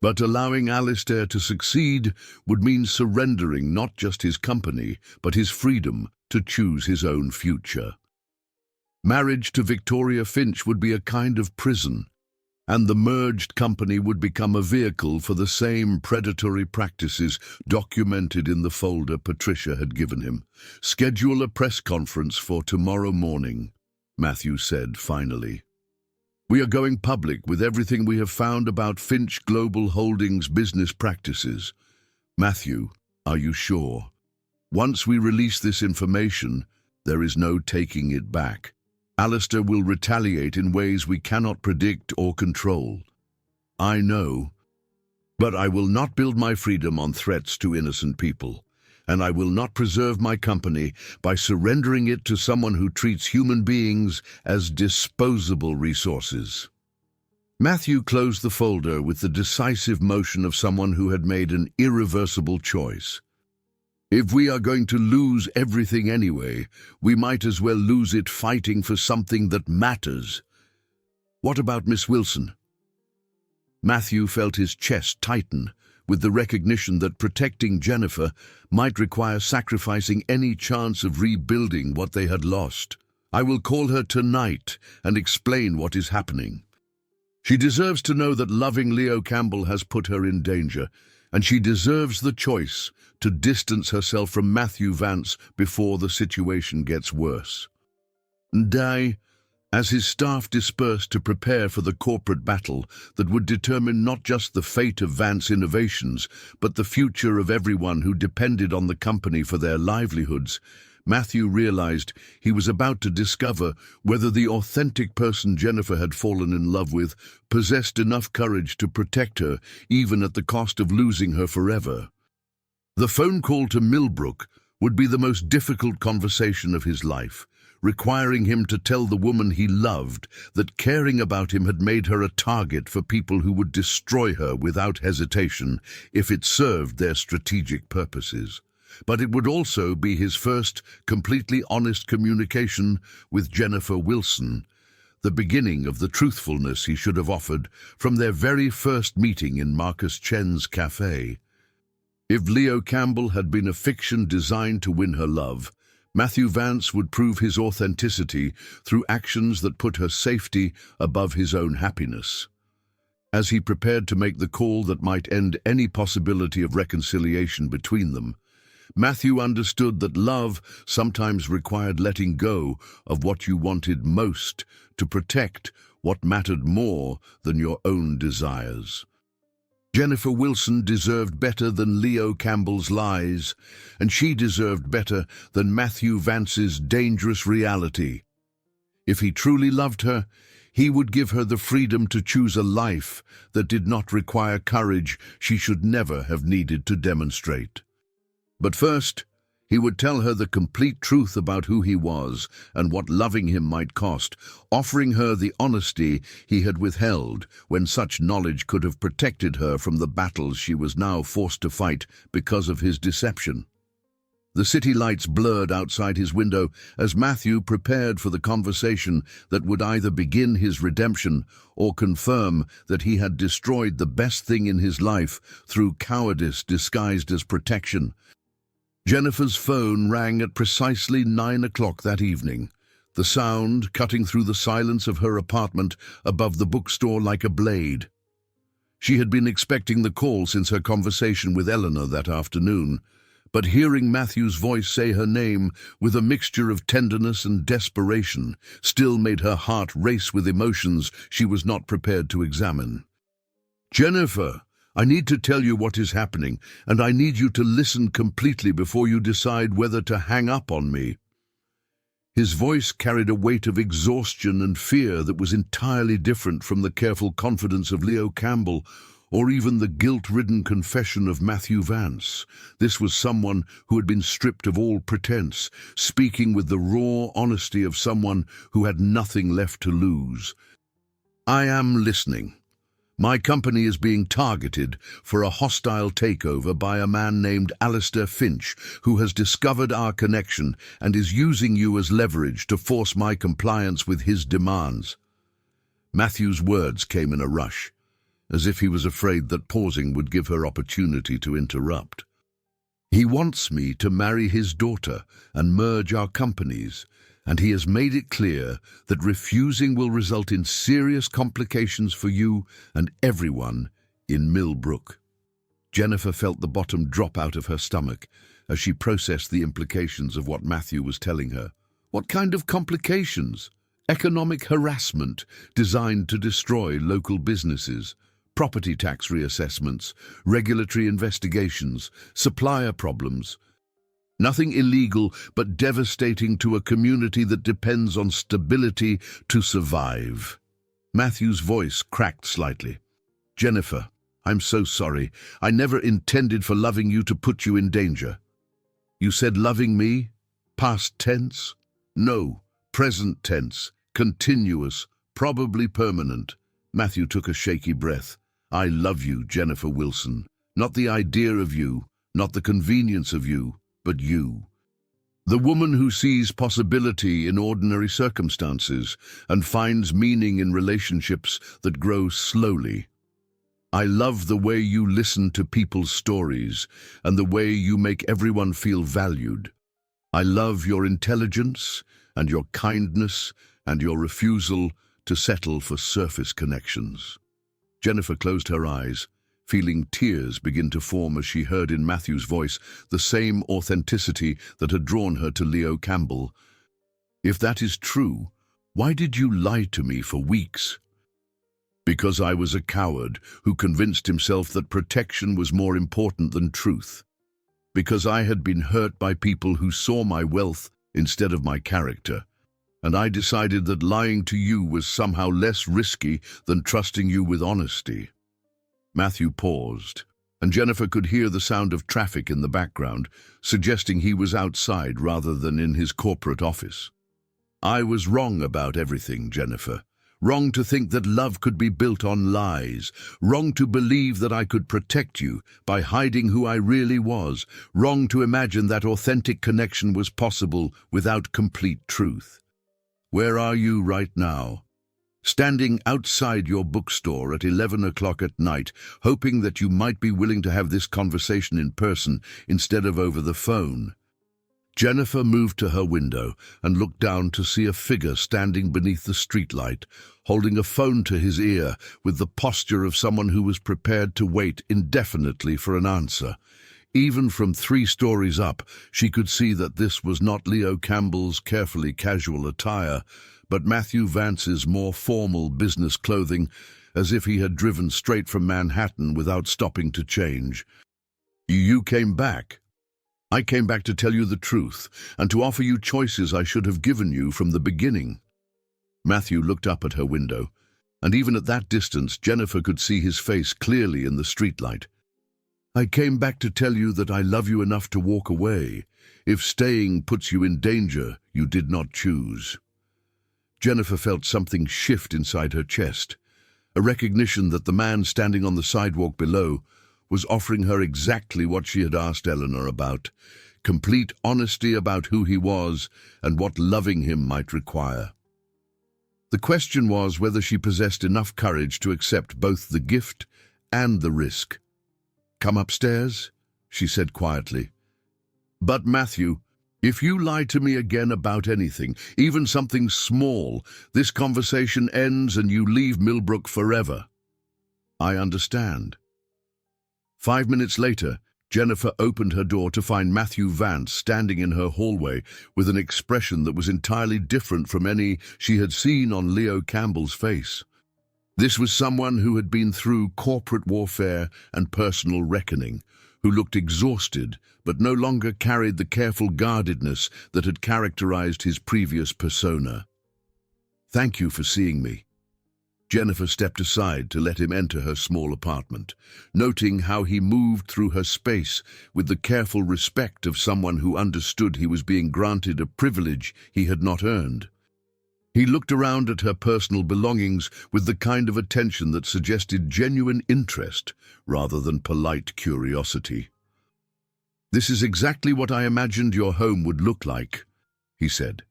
But allowing Alistair to succeed would mean surrendering not just his company, but his freedom to choose his own future. Marriage to Victoria Finch would be a kind of prison, and the merged company would become a vehicle for the same predatory practices documented in the folder Patricia had given him. "Schedule a press conference for tomorrow morning," Matthew said finally. "We are going public with everything we have found about Finch Global Holdings' business practices." "Matthew, are you sure? Once we release this information, there is no taking it back. Alistair will retaliate in ways we cannot predict or control." "I know, but I will not build my freedom on threats to innocent people, and I will not preserve my company by surrendering it to someone who treats human beings as disposable resources." Matthew closed the folder with the decisive motion of someone who had made an irreversible choice. "If we are going to lose everything anyway, we might as well lose it fighting for something that matters. What about Miss Wilson?" Matthew felt his chest tighten with the recognition that protecting Jennifer might require sacrificing any chance of rebuilding what they had lost. "I will call her tonight and explain what is happening. She deserves to know that loving Leo Campbell has put her in danger, and she deserves the choice to distance herself from Matthew Vance before the situation gets worse." As his staff dispersed to prepare for the corporate battle that would determine not just the fate of Vance Innovations, but the future of everyone who depended on the company for their livelihoods, Matthew realized he was about to discover whether the authentic person Jennifer had fallen in love with possessed enough courage to protect her, even at the cost of losing her forever. The phone call to Millbrook would be the most difficult conversation of his life, requiring him to tell the woman he loved that caring about him had made her a target for people who would destroy her without hesitation if it served their strategic purposes. but it would also be his first completely honest communication with Jennifer Wilson, the beginning of the truthfulness he should have offered from their very first meeting in Marcus Chen's cafe. If Leo Campbell had been a fiction designed to win her love, Matthew Vance would prove his authenticity through actions that put her safety above his own happiness. As he prepared to make the call that might end any possibility of reconciliation between them, Matthew understood that love sometimes required letting go of what you wanted most to protect what mattered more than your own desires. Jennifer Wilson deserved better than Leo Campbell's lies, and she deserved better than Matthew Vance's dangerous reality. If he truly loved her, he would give her the freedom to choose a life that did not require courage she should never have needed to demonstrate. But first, he would tell her the complete truth about who he was and what loving him might cost, offering her the honesty he had withheld when such knowledge could have protected her from the battles she was now forced to fight because of his deception. The city lights blurred outside his window as Matthew prepared for the conversation that would either begin his redemption or confirm that he had destroyed the best thing in his life through cowardice disguised as protection. Jennifer's phone rang at precisely 9 o'clock that evening, the sound cutting through the silence of her apartment above the bookstore like a blade. She had been expecting the call since her conversation with Eleanor that afternoon, but hearing Matthew's voice say her name with a mixture of tenderness and desperation still made her heart race with emotions she was not prepared to examine. "Jennifer, I need to tell you what is happening, and I need you to listen completely before you decide whether to hang up on me." His voice carried a weight of exhaustion and fear that was entirely different from the careful confidence of Leo Campbell or even the guilt-ridden confession of Matthew Vance. This was someone who had been stripped of all pretense, speaking with the raw honesty of someone who had nothing left to lose. "I am listening. My company is being targeted for a hostile takeover by a man named Alistair Finch, who has discovered our connection and is using you as leverage to force my compliance with his demands." Matthew's words came in a rush, as if he was afraid that pausing would give her opportunity to interrupt. "He wants me to marry his daughter and merge our companies, and he has made it clear that refusing will result in serious complications for you and everyone in Millbrook." Jennifer felt the bottom drop out of her stomach as she processed the implications of what Matthew was telling her. What kind of complications? Economic harassment designed to destroy local businesses, property tax reassessments, regulatory investigations, supplier problems. Nothing illegal, but devastating to a community that depends on stability to survive. Matthew's voice cracked slightly. "Jennifer, I'm so sorry. I never intended for loving you to put you in danger." "You said loving me? Past tense?" "No, present tense, continuous, probably permanent." Matthew took a shaky breath. "I love you, Jennifer Wilson. Not the idea of you, not the convenience of you, but you. The woman who sees possibility in ordinary circumstances and finds meaning in relationships that grow slowly. I love the way you listen to people's stories and the way you make everyone feel valued. I love your intelligence and your kindness and your refusal to settle for surface connections." Jennifer closed her eyes, feeling tears begin to form as she heard in Matthew's voice the same authenticity that had drawn her to Leo Campbell. "If that is true, why did you lie to me for weeks?" "Because I was a coward who convinced himself that protection was more important than truth. Because I had been hurt by people who saw my wealth instead of my character. And I decided that lying to you was somehow less risky than trusting you with honesty." Matthew paused, and Jennifer could hear the sound of traffic in the background, suggesting he was outside rather than in his corporate office. "I was wrong about everything, Jennifer. Wrong to think that love could be built on lies. Wrong to believe that I could protect you by hiding who I really was. Wrong to imagine that authentic connection was possible without complete truth. Where are you right now? Standing outside your bookstore at 11 o'clock at night, hoping that you might be willing to have this conversation in person instead of over the phone. Jennifer moved to her window and looked down to see a figure standing beneath the streetlight, holding a phone to his ear with the posture of someone who was prepared to wait indefinitely for an answer. Even from 3 stories up, she could see that this was not Leo Campbell's carefully casual attire, but Matthew Vance's more formal business clothing, as if he had driven straight from Manhattan without stopping to change. "You came back." "I came back to tell you the truth, and to offer you choices I should have given you from the beginning." Matthew looked up at her window, and even at that distance Jennifer could see his face clearly in the streetlight. "I came back to tell you that I love you enough to walk away. If staying puts you in danger, you did not choose." Jennifer felt something shift inside her chest, a recognition that the man standing on the sidewalk below was offering her exactly what she had asked Eleanor about, complete honesty about who he was and what loving him might require. The question was whether she possessed enough courage to accept both the gift and the risk. "Come upstairs," she said quietly. "But Matthew, if you lie to me again about anything, even something small, this conversation ends and you leave Millbrook forever." "I understand." 5 minutes later, Jennifer opened her door to find Matthew Vance standing in her hallway with an expression that was entirely different from any she had seen on Leo Campbell's face. This was someone who had been through corporate warfare and personal reckoning, who looked exhausted but no longer carried the careful guardedness that had characterized his previous persona. "Thank you for seeing me." Jennifer stepped aside to let him enter her small apartment, noting how he moved through her space with the careful respect of someone who understood he was being granted a privilege he had not earned. He looked around at her personal belongings with the kind of attention that suggested genuine interest rather than polite curiosity. "This is exactly what I imagined your home would look like," he said,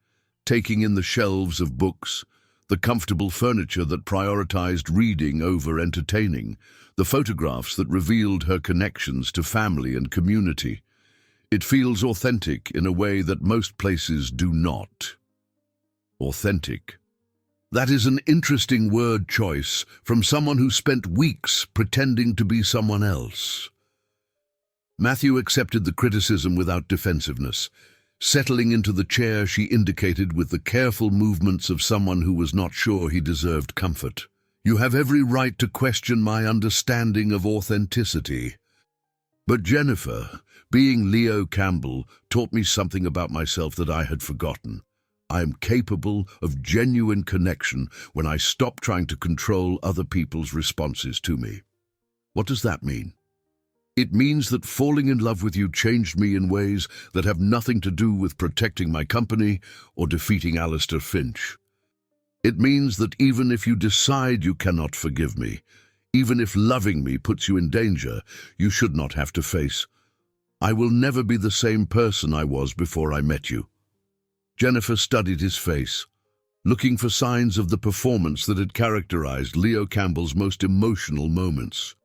taking in the shelves of books, the comfortable furniture that prioritized reading over entertaining, the photographs that revealed her connections to family and community. "It feels authentic in a way that most places do not." Authentic. That is an interesting word choice from someone who spent weeks pretending to be someone else. Matthew accepted the criticism without defensiveness, settling into the chair she indicated with the careful movements of someone who was not sure he deserved comfort. "You have every right to question my understanding of authenticity. But Jennifer, being Leo Campbell, taught me something about myself that I had forgotten. I am capable of genuine connection when I stop trying to control other people's responses to me." What does that mean? It means that falling in love with you changed me in ways that have nothing to do with protecting my company or defeating Alistair Finch. It means that even if you decide you cannot forgive me, even if loving me puts you in danger, you should not have to face, "I will never be the same person I was before I met you." Jennifer studied his face, looking for signs of the performance that had characterized Leo Campbell's most emotional moments.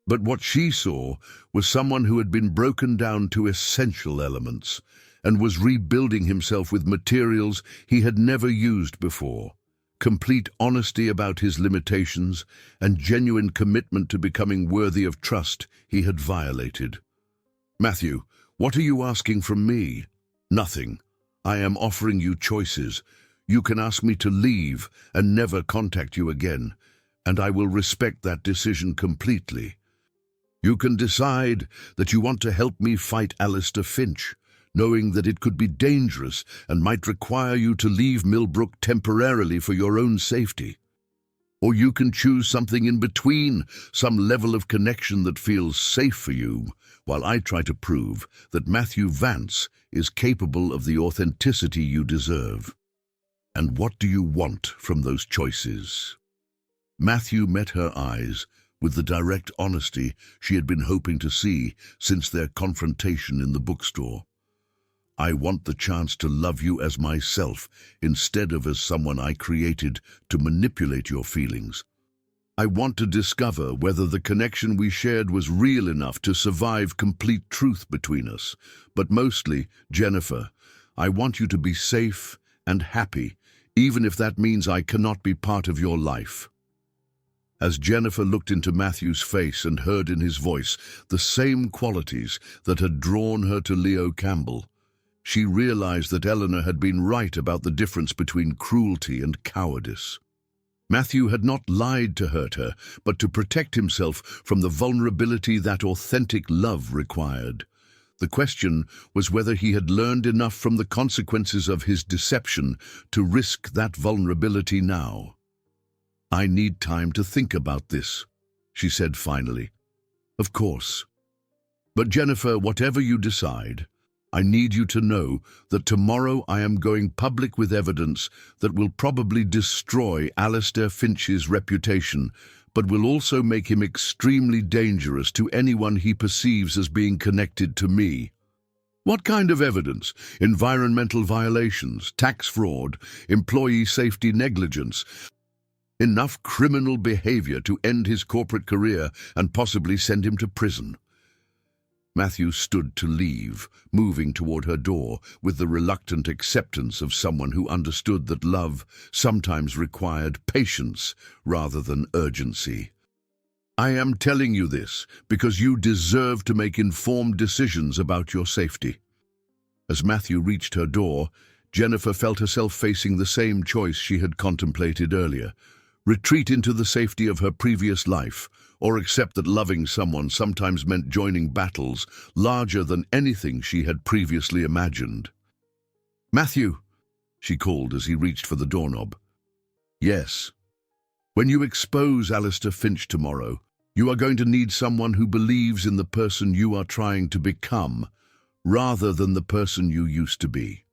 But what she saw was someone who had been broken down to essential elements and was rebuilding himself with materials he had never used before. Complete honesty about his limitations and genuine commitment to becoming worthy of trust he had violated. "Matthew, what are you asking from me?" "Nothing. I am offering you choices. You can ask me to leave and never contact you again, and I will respect that decision completely. You can decide that you want to help me fight Alistair Finch, knowing that it could be dangerous and might require you to leave Millbrook temporarily for your own safety. Or you can choose something in between, some level of connection that feels safe for you, while I try to prove that Matthew Vance is capable of the authenticity you deserve." And what do you want from those choices? Matthew met her eyes with the direct honesty she had been hoping to see since their confrontation in the bookstore. I want the chance to love you as myself instead of as someone I created to manipulate your feelings. I want to discover whether the connection we shared was real enough to survive complete truth between us. But mostly, Jennifer, I want you to be safe and happy, even if that means I cannot be part of your life. As Jennifer looked into Matthew's face and heard in his voice the same qualities that had drawn her to Leo Campbell, she realized that Eleanor had been right about the difference between cruelty and cowardice. Matthew had not lied to hurt her, but to protect himself from the vulnerability that authentic love required. The question was whether he had learned enough from the consequences of his deception to risk that vulnerability now. I need time to think about this, she said finally. Of course. But Jennifer, whatever you decide, I need you to know that tomorrow I am going public with evidence that will probably destroy Alistair Finch's reputation, but will also make him extremely dangerous to anyone he perceives as being connected to me. What kind of evidence? Environmental violations, tax fraud, employee safety negligence. Enough criminal behavior to end his corporate career and possibly send him to prison. Matthew stood to leave, moving toward her door with the reluctant acceptance of someone who understood that love sometimes required patience rather than urgency. I am telling you this because you deserve to make informed decisions about your safety. As Matthew reached her door, Jennifer felt herself facing the same choice she had contemplated earlier: retreat into the safety of her previous life, or accept that loving someone sometimes meant joining battles larger than anything she had previously imagined. "Matthew," she called as he reached for the doorknob. "Yes. When you expose Alistair Finch tomorrow, you are going to need someone who believes in the person you are trying to become, rather than the person you used to be."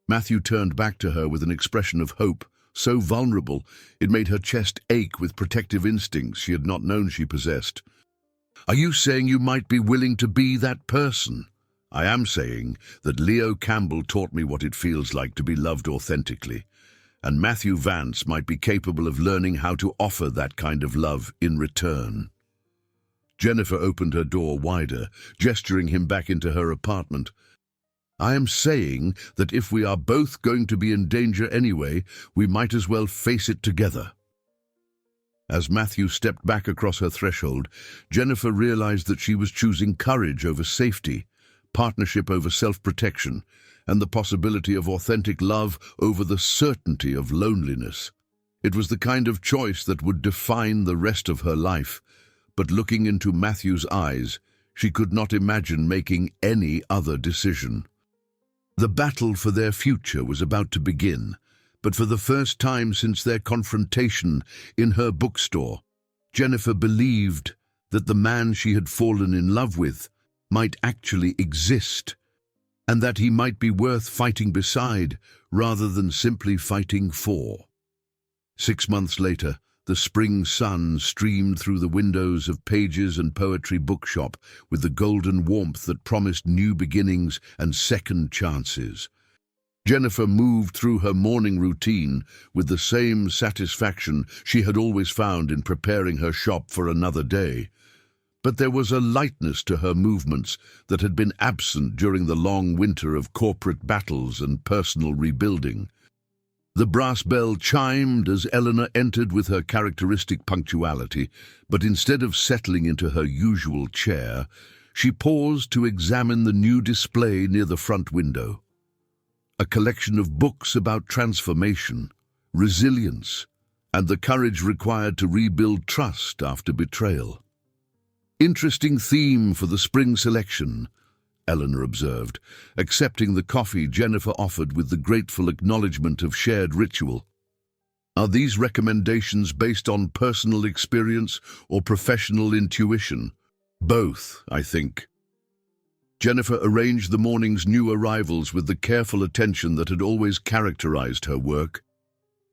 Matthew turned back to her with an expression of hope, so vulnerable it made her chest ache with protective instincts she had not known she possessed. "Are you saying you might be willing to be that person?" "I am saying that Leo Campbell taught me what it feels like to be loved authentically, and Matthew Vance might be capable of learning how to offer that kind of love in return." Jennifer opened her door wider, gesturing him back into her apartment. "I am saying that if we are both going to be in danger anyway, we might as well face it together." As Matthew stepped back across her threshold, Jennifer realized that she was choosing courage over safety, partnership over self-protection, and the possibility of authentic love over the certainty of loneliness. It was the kind of choice that would define the rest of her life, but looking into Matthew's eyes, she could not imagine making any other decision. The battle for their future was about to begin, but for the first time since their confrontation in her bookstore, Jennifer believed that the man she had fallen in love with might actually exist, and that he might be worth fighting beside rather than simply fighting for. 6 months later, the spring sun streamed through the windows of Pages and Poetry Bookshop with the golden warmth that promised new beginnings and second chances. Jennifer moved through her morning routine with the same satisfaction she had always found in preparing her shop for another day. But there was a lightness to her movements that had been absent during the long winter of corporate battles and personal rebuilding. The brass bell chimed as Eleanor entered with her characteristic punctuality, but instead of settling into her usual chair, she paused to examine the new display near the front window. A collection of books about transformation, resilience, and the courage required to rebuild trust after betrayal. "Interesting theme for the spring selection," Eleanor observed, accepting the coffee Jennifer offered with the grateful acknowledgement of shared ritual. "Are these recommendations based on personal experience or professional intuition?" "Both, I think." Jennifer arranged the morning's new arrivals with the careful attention that had always characterized her work.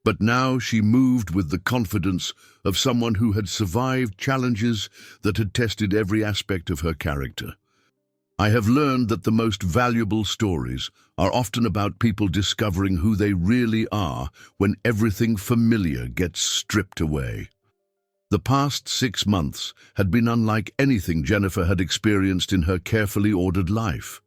But now she moved with the confidence of someone who had survived challenges that had tested every aspect of her character. I have learned that the most valuable stories are often about people discovering who they really are when everything familiar gets stripped away. The past 6 months had been unlike anything Jennifer had experienced in her carefully ordered life.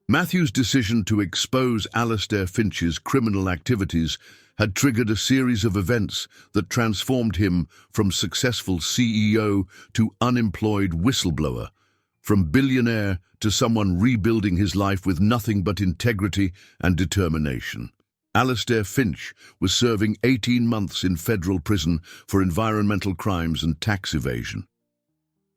Matthew's decision to expose Alastair Finch's criminal activities had triggered a series of events that transformed him from successful CEO to unemployed whistleblower, from billionaire to someone rebuilding his life with nothing but integrity and determination. Alastair Finch was serving 18 months in federal prison for environmental crimes and tax evasion.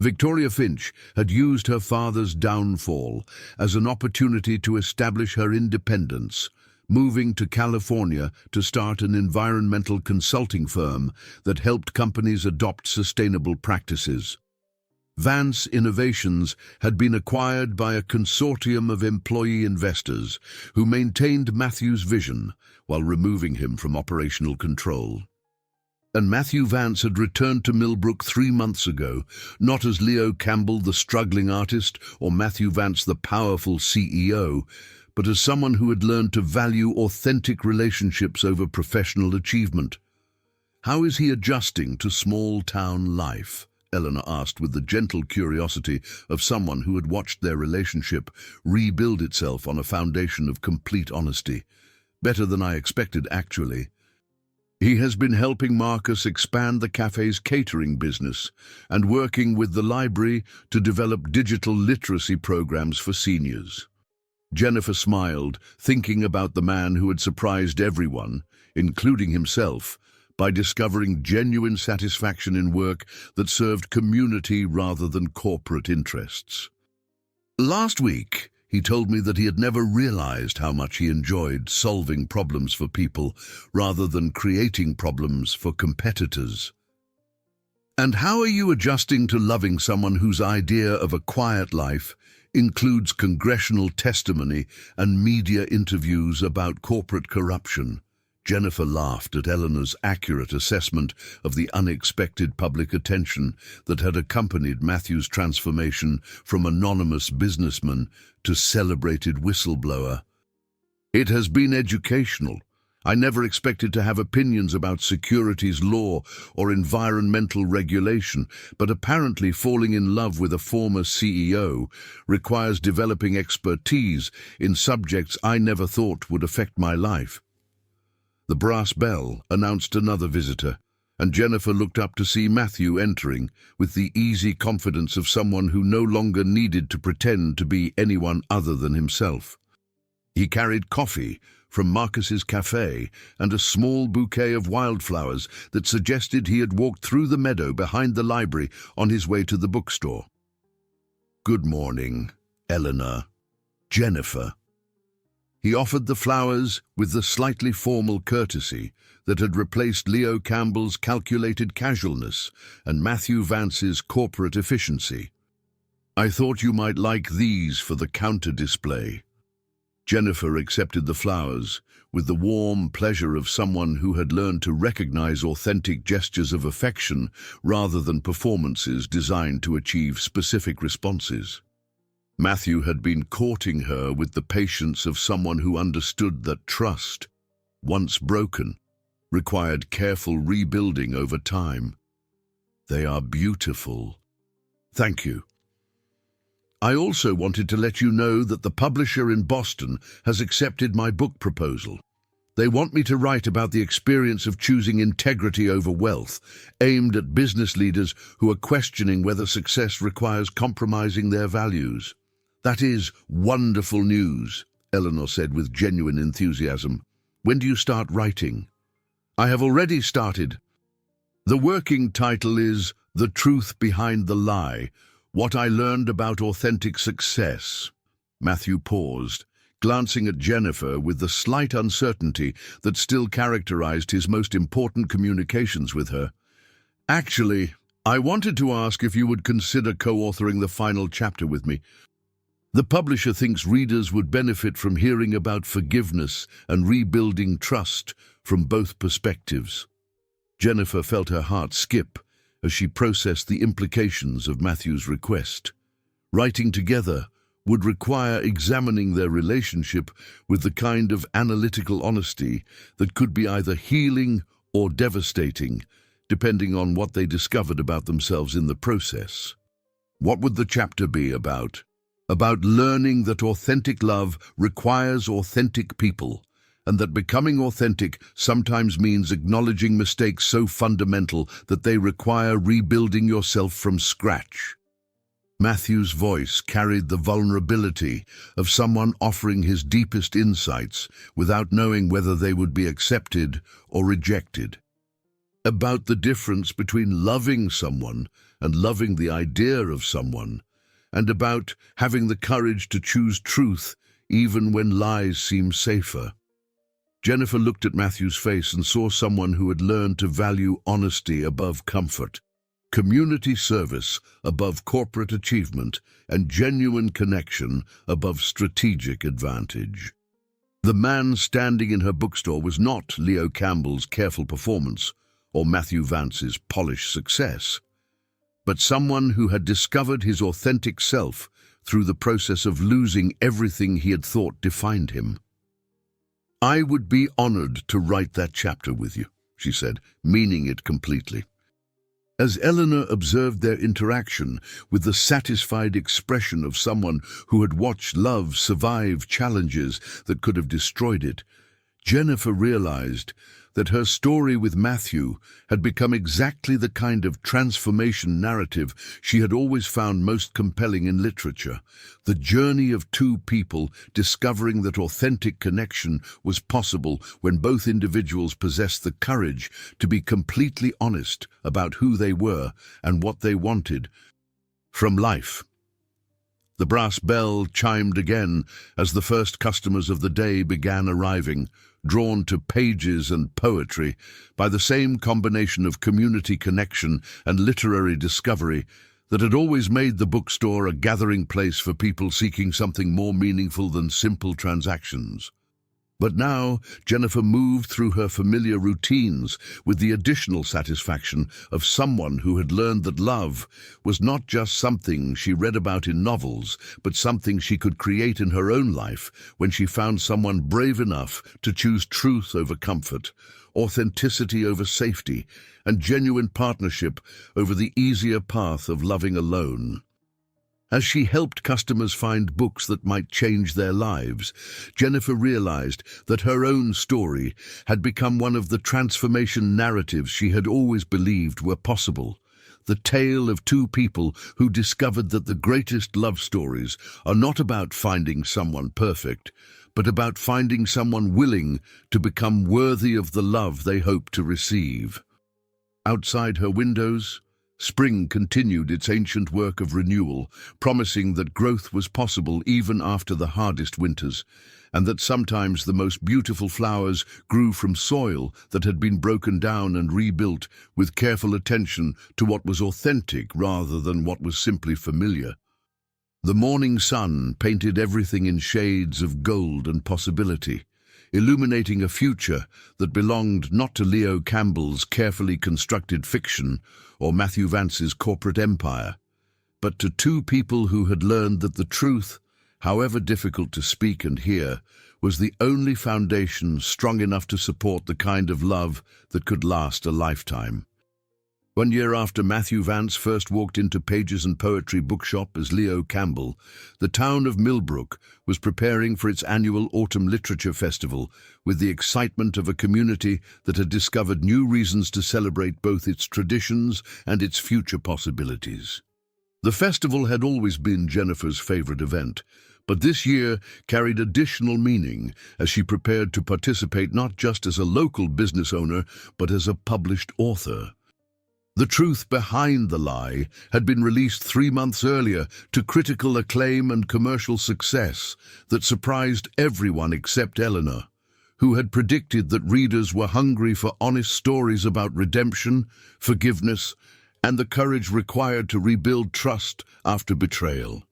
Victoria Finch had used her father's downfall as an opportunity to establish her independence, moving to California to start an environmental consulting firm that helped companies adopt sustainable practices. Vance Innovations had been acquired by a consortium of employee investors who maintained Matthew's vision while removing him from operational control. And Matthew Vance had returned to Millbrook 3 months ago, not as Leo Campbell, the struggling artist, or Matthew Vance, the powerful CEO, but as someone who had learned to value authentic relationships over professional achievement. "How is he adjusting to small-town life?" Eleanor asked with the gentle curiosity of someone who had watched their relationship rebuild itself on a foundation of complete honesty. "Better than I expected, actually. He has been helping Marcus expand the cafe's catering business and working with the library to develop digital literacy programs for seniors." Jennifer smiled, thinking about the man who had surprised everyone, including himself, by discovering genuine satisfaction in work that served community rather than corporate interests. "Last week, he told me that he had never realized how much he enjoyed solving problems for people rather than creating problems for competitors." "And how are you adjusting to loving someone whose idea of a quiet life includes congressional testimony and media interviews about corporate corruption?" Jennifer laughed at Eleanor's accurate assessment of the unexpected public attention that had accompanied Matthew's transformation from anonymous businessman to celebrated whistleblower. "It has been educational. I never expected to have opinions about securities law or environmental regulation, but apparently falling in love with a former CEO requires developing expertise in subjects I never thought would affect my life." The brass bell announced another visitor, and Jennifer looked up to see Matthew entering with the easy confidence of someone who no longer needed to pretend to be anyone other than himself. He carried coffee from Marcus's cafe and a small bouquet of wildflowers that suggested he had walked through the meadow behind the library on his way to the bookstore. "Good morning, Eleanor." "Jennifer." He offered the flowers with the slightly formal courtesy that had replaced Leo Campbell's calculated casualness and Matthew Vance's corporate efficiency. "I thought you might like these for the counter display." Jennifer accepted the flowers with the warm pleasure of someone who had learned to recognize authentic gestures of affection rather than performances designed to achieve specific responses. Matthew had been courting her with the patience of someone who understood that trust, once broken, required careful rebuilding over time. "They are beautiful." "Thank you. I also wanted to let you know that the publisher in Boston has accepted my book proposal. They want me to write about the experience of choosing integrity over wealth, aimed at business leaders who are questioning whether success requires compromising their values." "That is wonderful news," Eleanor said with genuine enthusiasm. "When do you start writing?" "I have already started. The working title is The Truth Behind the Lie, What I Learned About Authentic Success." Matthew paused, glancing at Jennifer with the slight uncertainty that still characterized his most important communications with her. "Actually, I wanted to ask if you would consider co-authoring the final chapter with me. The publisher thinks readers would benefit from hearing about forgiveness and rebuilding trust from both perspectives. Jennifer felt her heart skip as she processed the implications of Matthew's request. Writing together would require examining their relationship with the kind of analytical honesty that could be either healing or devastating, depending on what they discovered about themselves in the process. What would the chapter be about? About learning that authentic love requires authentic people, and that becoming authentic sometimes means acknowledging mistakes so fundamental that they require rebuilding yourself from scratch. Matthew's voice carried the vulnerability of someone offering his deepest insights without knowing whether they would be accepted or rejected. About the difference between loving someone and loving the idea of someone, and about having the courage to choose truth even when lies seem safer. Jennifer looked at Matthew's face and saw someone who had learned to value honesty above comfort, community service above corporate achievement, and genuine connection above strategic advantage. The man standing in her bookstore was not Leo Campbell's careful performance or Matthew Vance's polished success, but someone who had discovered his authentic self through the process of losing everything he had thought defined him. "I would be honored to write that chapter with you," she said, meaning it completely. As Eleanor observed their interaction with the satisfied expression of someone who had watched love survive challenges that could have destroyed it, Jennifer realized that her story with Matthew had become exactly the kind of transformation narrative she had always found most compelling in literature, the journey of two people discovering that authentic connection was possible when both individuals possessed the courage to be completely honest about who they were and what they wanted from life. The brass bell chimed again as the first customers of the day began arriving, drawn to pages and poetry by the same combination of community connection and literary discovery that had always made the bookstore a gathering place for people seeking something more meaningful than simple transactions. But now Jennifer moved through her familiar routines with the additional satisfaction of someone who had learned that love was not just something she read about in novels, but something she could create in her own life when she found someone brave enough to choose truth over comfort, authenticity over safety, and genuine partnership over the easier path of loving alone. As she helped customers find books that might change their lives, Jennifer realized that her own story had become one of the transformation narratives she had always believed were possible. The tale of two people who discovered that the greatest love stories are not about finding someone perfect, but about finding someone willing to become worthy of the love they hope to receive. Outside her windows, spring continued its ancient work of renewal, promising that growth was possible even after the hardest winters, and that sometimes the most beautiful flowers grew from soil that had been broken down and rebuilt with careful attention to what was authentic rather than what was simply familiar. The morning sun painted everything in shades of gold and possibility, illuminating a future that belonged not to Leo Campbell's carefully constructed fiction or Matthew Vance's corporate empire, but to two people who had learned that the truth, however difficult to speak and hear, was the only foundation strong enough to support the kind of love that could last a lifetime. 1 year after Matthew Vance first walked into Pages and Poetry bookshop as Leo Campbell, the town of Millbrook was preparing for its annual Autumn Literature Festival with the excitement of a community that had discovered new reasons to celebrate both its traditions and its future possibilities. The festival had always been Jennifer's favorite event, but this year carried additional meaning as she prepared to participate not just as a local business owner, but as a published author. The Truth Behind the Lie had been released 3 months earlier to critical acclaim and commercial success that surprised everyone except Eleanor, who had predicted that readers were hungry for honest stories about redemption, forgiveness, and the courage required to rebuild trust after betrayal.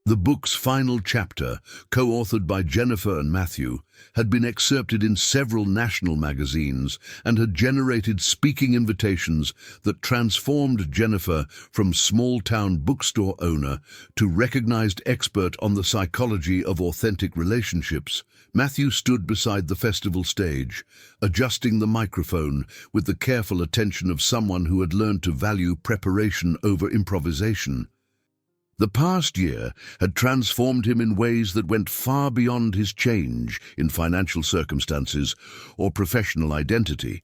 The book's final chapter, co-authored by Jennifer and Matthew, had been excerpted in several national magazines and had generated speaking invitations that transformed Jennifer from small-town bookstore owner to recognized expert on the psychology of authentic relationships. Matthew stood beside the festival stage, adjusting the microphone with the careful attention of someone who had learned to value preparation over improvisation. The past year had transformed him in ways that went far beyond his change in financial circumstances or professional identity.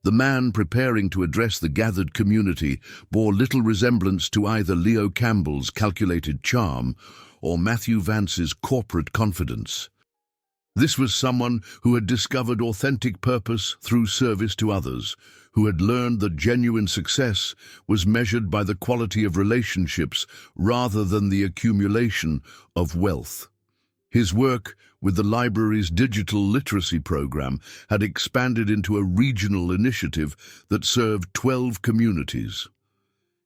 The man preparing to address the gathered community bore little resemblance to either Leo Campbell's calculated charm or Matthew Vance's corporate confidence. This was someone who had discovered authentic purpose through service to others, who had learned that genuine success was measured by the quality of relationships rather than the accumulation of wealth. His work with the library's digital literacy program had expanded into a regional initiative that served 12 communities.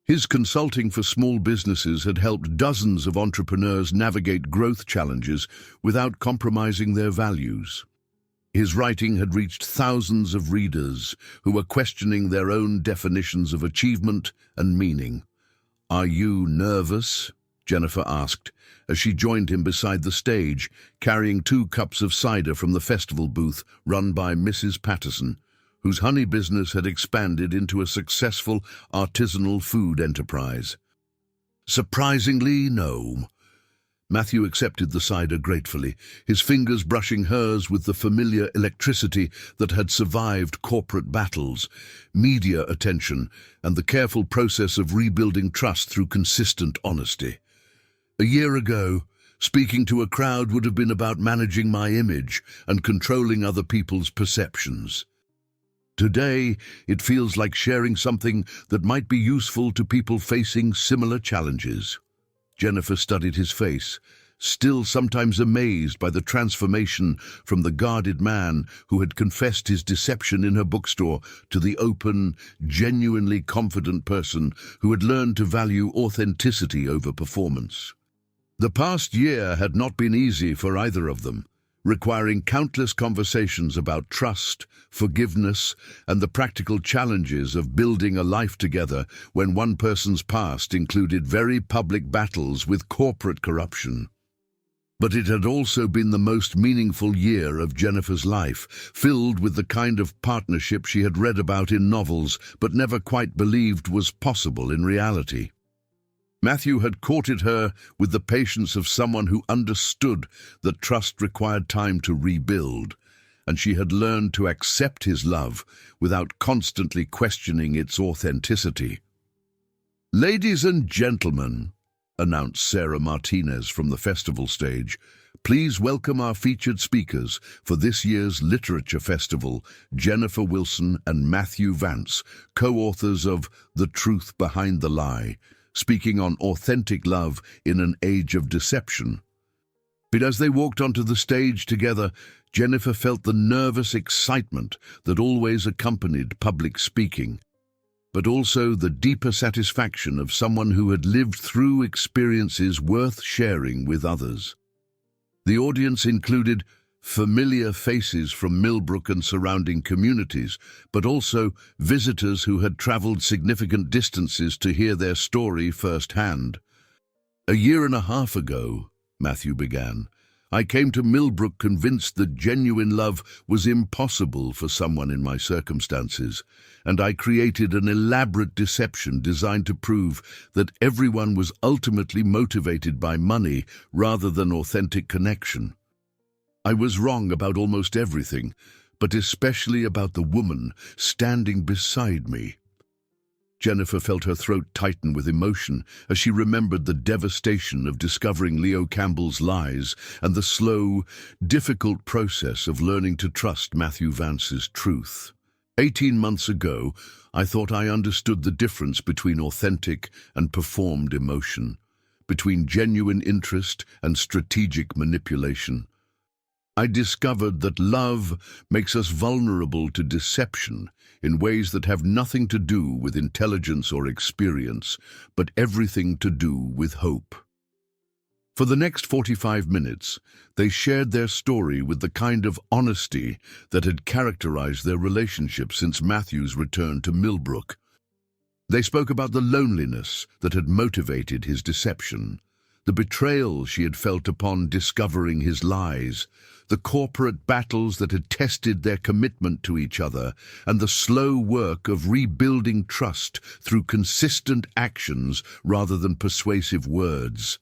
His consulting for small businesses had helped dozens of entrepreneurs navigate growth challenges without compromising their values. His writing had reached thousands of readers who were questioning their own definitions of achievement and meaning. "Are you nervous?" Jennifer asked, as she joined him beside the stage, carrying 2 cups of cider from the festival booth run by Mrs. Patterson, whose honey business had expanded into a successful artisanal food enterprise. "Surprisingly, no." Matthew accepted the cider gratefully, his fingers brushing hers with the familiar electricity that had survived corporate battles, media attention, and the careful process of rebuilding trust through consistent honesty. A year ago, speaking to a crowd would have been about managing my image and controlling other people's perceptions. Today, it feels like sharing something that might be useful to people facing similar challenges. Jennifer studied his face, still sometimes amazed by the transformation from the guarded man who had confessed his deception in her bookstore to the open, genuinely confident person who had learned to value authenticity over performance. The past year had not been easy for either of them, requiring countless conversations about trust, forgiveness, and the practical challenges of building a life together when one person's past included very public battles with corporate corruption. But it had also been the most meaningful year of Jennifer's life, filled with the kind of partnership she had read about in novels but never quite believed was possible in reality. Matthew had courted her with the patience of someone who understood that trust required time to rebuild, and she had learned to accept his love without constantly questioning its authenticity. "Ladies and gentlemen," announced Sarah Martinez from the festival stage, "please welcome our featured speakers for this year's Literature Festival, Jennifer Wilson and Matthew Vance, co-authors of The Truth Behind the Lie, speaking on authentic love in an age of deception." But as they walked onto the stage together, Jennifer felt the nervous excitement that always accompanied public speaking, but also the deeper satisfaction of someone who had lived through experiences worth sharing with others. The audience included familiar faces from Millbrook and surrounding communities, but also visitors who had traveled significant distances to hear their story firsthand. "A year and a half ago," Matthew began, "I came to Millbrook convinced that genuine love was impossible for someone in my circumstances, and I created an elaborate deception designed to prove that everyone was ultimately motivated by money rather than authentic connection. I was wrong about almost everything, but especially about the woman standing beside me." Jennifer felt her throat tighten with emotion as she remembered the devastation of discovering Leo Campbell's lies and the slow, difficult process of learning to trust Matthew Vance's truth. 18 months ago, I thought I understood the difference between authentic and performed emotion, between genuine interest and strategic manipulation. I discovered that love makes us vulnerable to deception in ways that have nothing to do with intelligence or experience, but everything to do with hope. For the next 45 minutes, they shared their story with the kind of honesty that had characterized their relationship since Matthew's return to Millbrook. They spoke about the loneliness that had motivated his deception, the betrayal she had felt upon discovering his lies, the corporate battles that had tested their commitment to each other, and the slow work of rebuilding trust through consistent actions rather than persuasive words.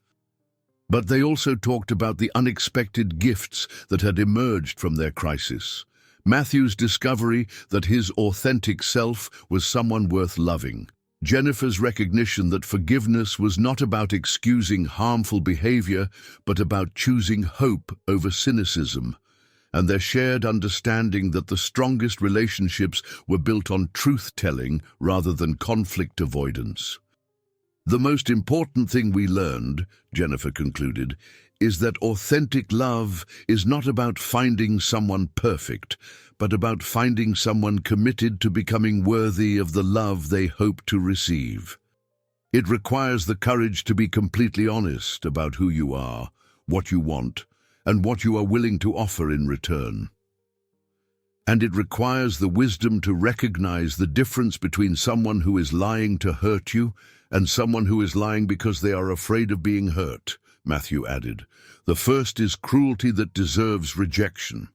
But they also talked about the unexpected gifts that had emerged from their crisis. Matthew's discovery that his authentic self was someone worth loving. Jennifer's recognition that forgiveness was not about excusing harmful behavior, but about choosing hope over cynicism. And their shared understanding that the strongest relationships were built on truth-telling rather than conflict avoidance. The most important thing we learned, Jennifer concluded, is that authentic love is not about finding someone perfect, but about finding someone committed to becoming worthy of the love they hope to receive. It requires the courage to be completely honest about who you are, what you want, and what you are willing to offer in return. And it requires the wisdom to recognize the difference between someone who is lying to hurt you and someone who is lying because they are afraid of being hurt, Matthew added. The first is cruelty that deserves rejection.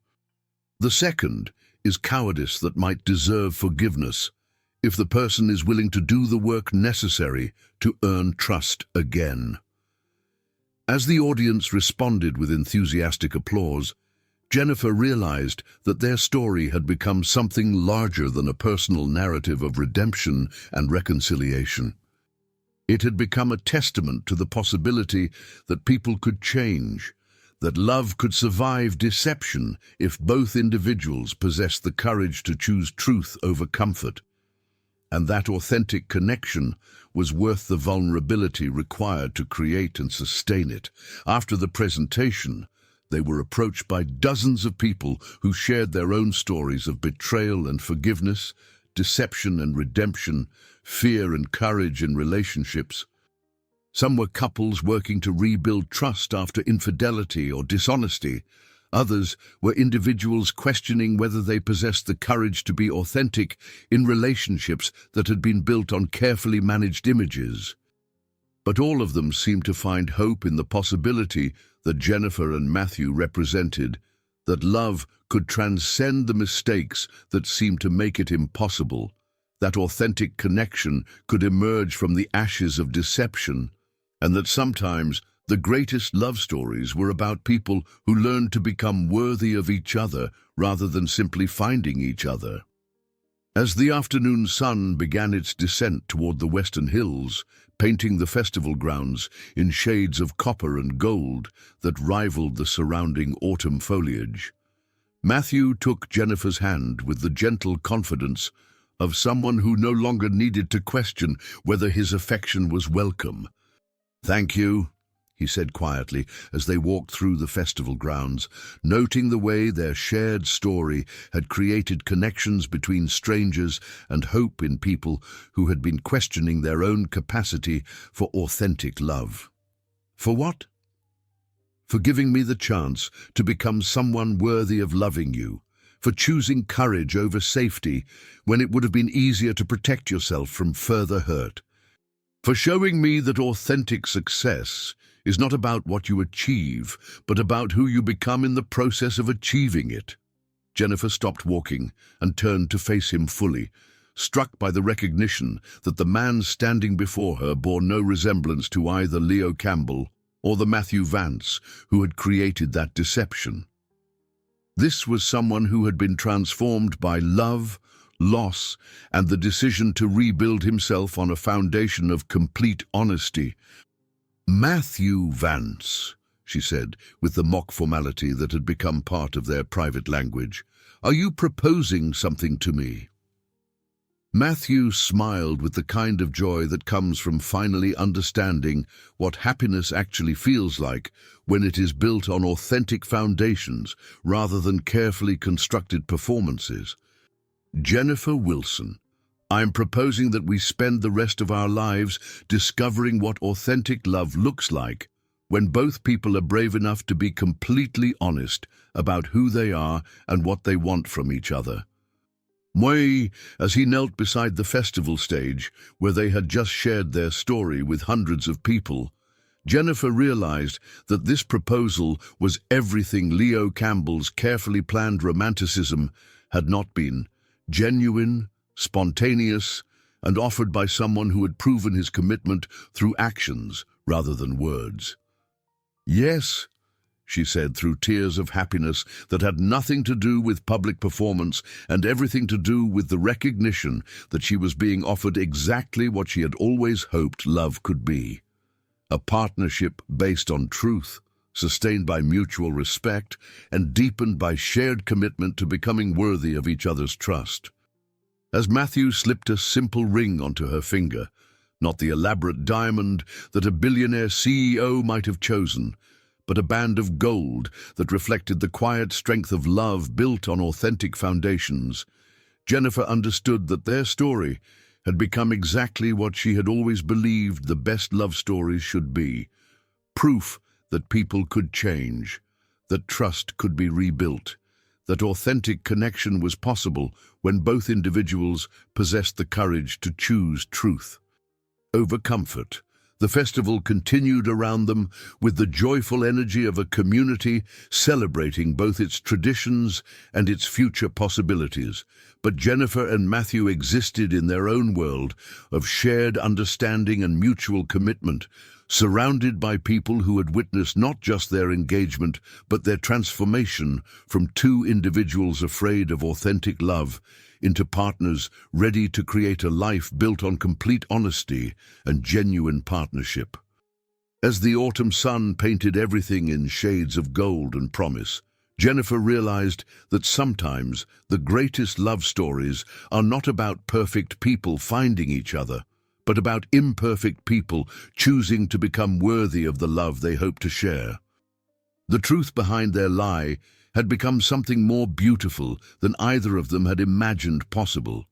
The second is cowardice that might deserve forgiveness if the person is willing to do the work necessary to earn trust again. As the audience responded with enthusiastic applause, Jennifer realized that their story had become something larger than a personal narrative of redemption and reconciliation. It had become a testament to the possibility that people could change, that love could survive deception if both individuals possessed the courage to choose truth over comfort, and that authentic connection was worth the vulnerability required to create and sustain it. After the presentation, they were approached by dozens of people who shared their own stories of betrayal and forgiveness, deception and redemption, fear and courage in relationships. Some were couples working to rebuild trust after infidelity or dishonesty. Others were individuals questioning whether they possessed the courage to be authentic in relationships that had been built on carefully managed images. But all of them seemed to find hope in the possibility that Jennifer and Matthew represented, that love could transcend the mistakes that seemed to make it impossible, that authentic connection could emerge from the ashes of deception, and that sometimes the greatest love stories were about people who learned to become worthy of each other rather than simply finding each other. As the afternoon sun began its descent toward the western hills, painting the festival grounds in shades of copper and gold that rivaled the surrounding autumn foliage, Matthew took Jennifer's hand with the gentle confidence of someone who no longer needed to question whether his affection was welcome. "Thank you," he said quietly as they walked through the festival grounds, noting the way their shared story had created connections between strangers and hope in people who had been questioning their own capacity for authentic love. "For what?" "For giving me the chance to become someone worthy of loving you, for choosing courage over safety when it would have been easier to protect yourself from further hurt, for showing me that authentic success is not about what you achieve, but about who you become in the process of achieving it." Jennifer stopped walking and turned to face him fully, struck by the recognition that the man standing before her bore no resemblance to either Leo Campbell or the Matthew Vance who had created that deception. This was someone who had been transformed by love, loss, and the decision to rebuild himself on a foundation of complete honesty. "Matthew Vance," she said, with the mock formality that had become part of their private language, "are you proposing something to me?" Matthew smiled with the kind of joy that comes from finally understanding what happiness actually feels like when it is built on authentic foundations rather than carefully constructed performances. "Jennifer Wilson, I'm proposing that we spend the rest of our lives discovering what authentic love looks like when both people are brave enough to be completely honest about who they are and what they want from each other. Moi, as he knelt beside the festival stage, where they had just shared their story with hundreds of people, Jennifer realized that this proposal was everything Leo Campbell's carefully planned romanticism had not been: genuine, spontaneous, and offered by someone who had proven his commitment through actions rather than words. "Yes," she said through tears of happiness that had nothing to do with public performance and everything to do with the recognition that she was being offered exactly what she had always hoped love could be: a partnership based on truth, sustained by mutual respect, and deepened by shared commitment to becoming worthy of each other's trust. As Matthew slipped a simple ring onto her finger, not the elaborate diamond that a billionaire CEO might have chosen, but a band of gold that reflected the quiet strength of love built on authentic foundations, Jennifer understood that their story had become exactly what she had always believed the best love stories should be: proof that people could change, that trust could be rebuilt, that authentic connection was possible when both individuals possessed the courage to choose truth over comfort. The festival continued around them with the joyful energy of a community celebrating both its traditions and its future possibilities. But Jennifer and Matthew existed in their own world of shared understanding and mutual commitment, surrounded by people who had witnessed not just their engagement, but their transformation from two individuals afraid of authentic love into partners ready to create a life built on complete honesty and genuine partnership. As the autumn sun painted everything in shades of gold and promise, Jennifer realized that sometimes the greatest love stories are not about perfect people finding each other, but about imperfect people choosing to become worthy of the love they hope to share. The truth behind their lie had become something more beautiful than either of them had imagined possible: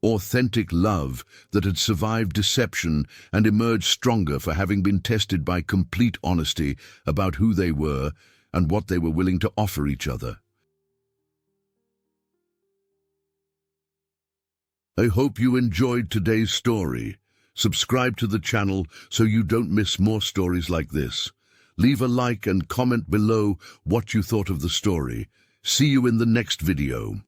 authentic love that had survived deception and emerged stronger for having been tested by complete honesty about who they were and what they were willing to offer each other. I hope you enjoyed today's story. Subscribe to the channel so you don't miss more stories like this. Leave a like and comment below what you thought of the story. See you in the next video.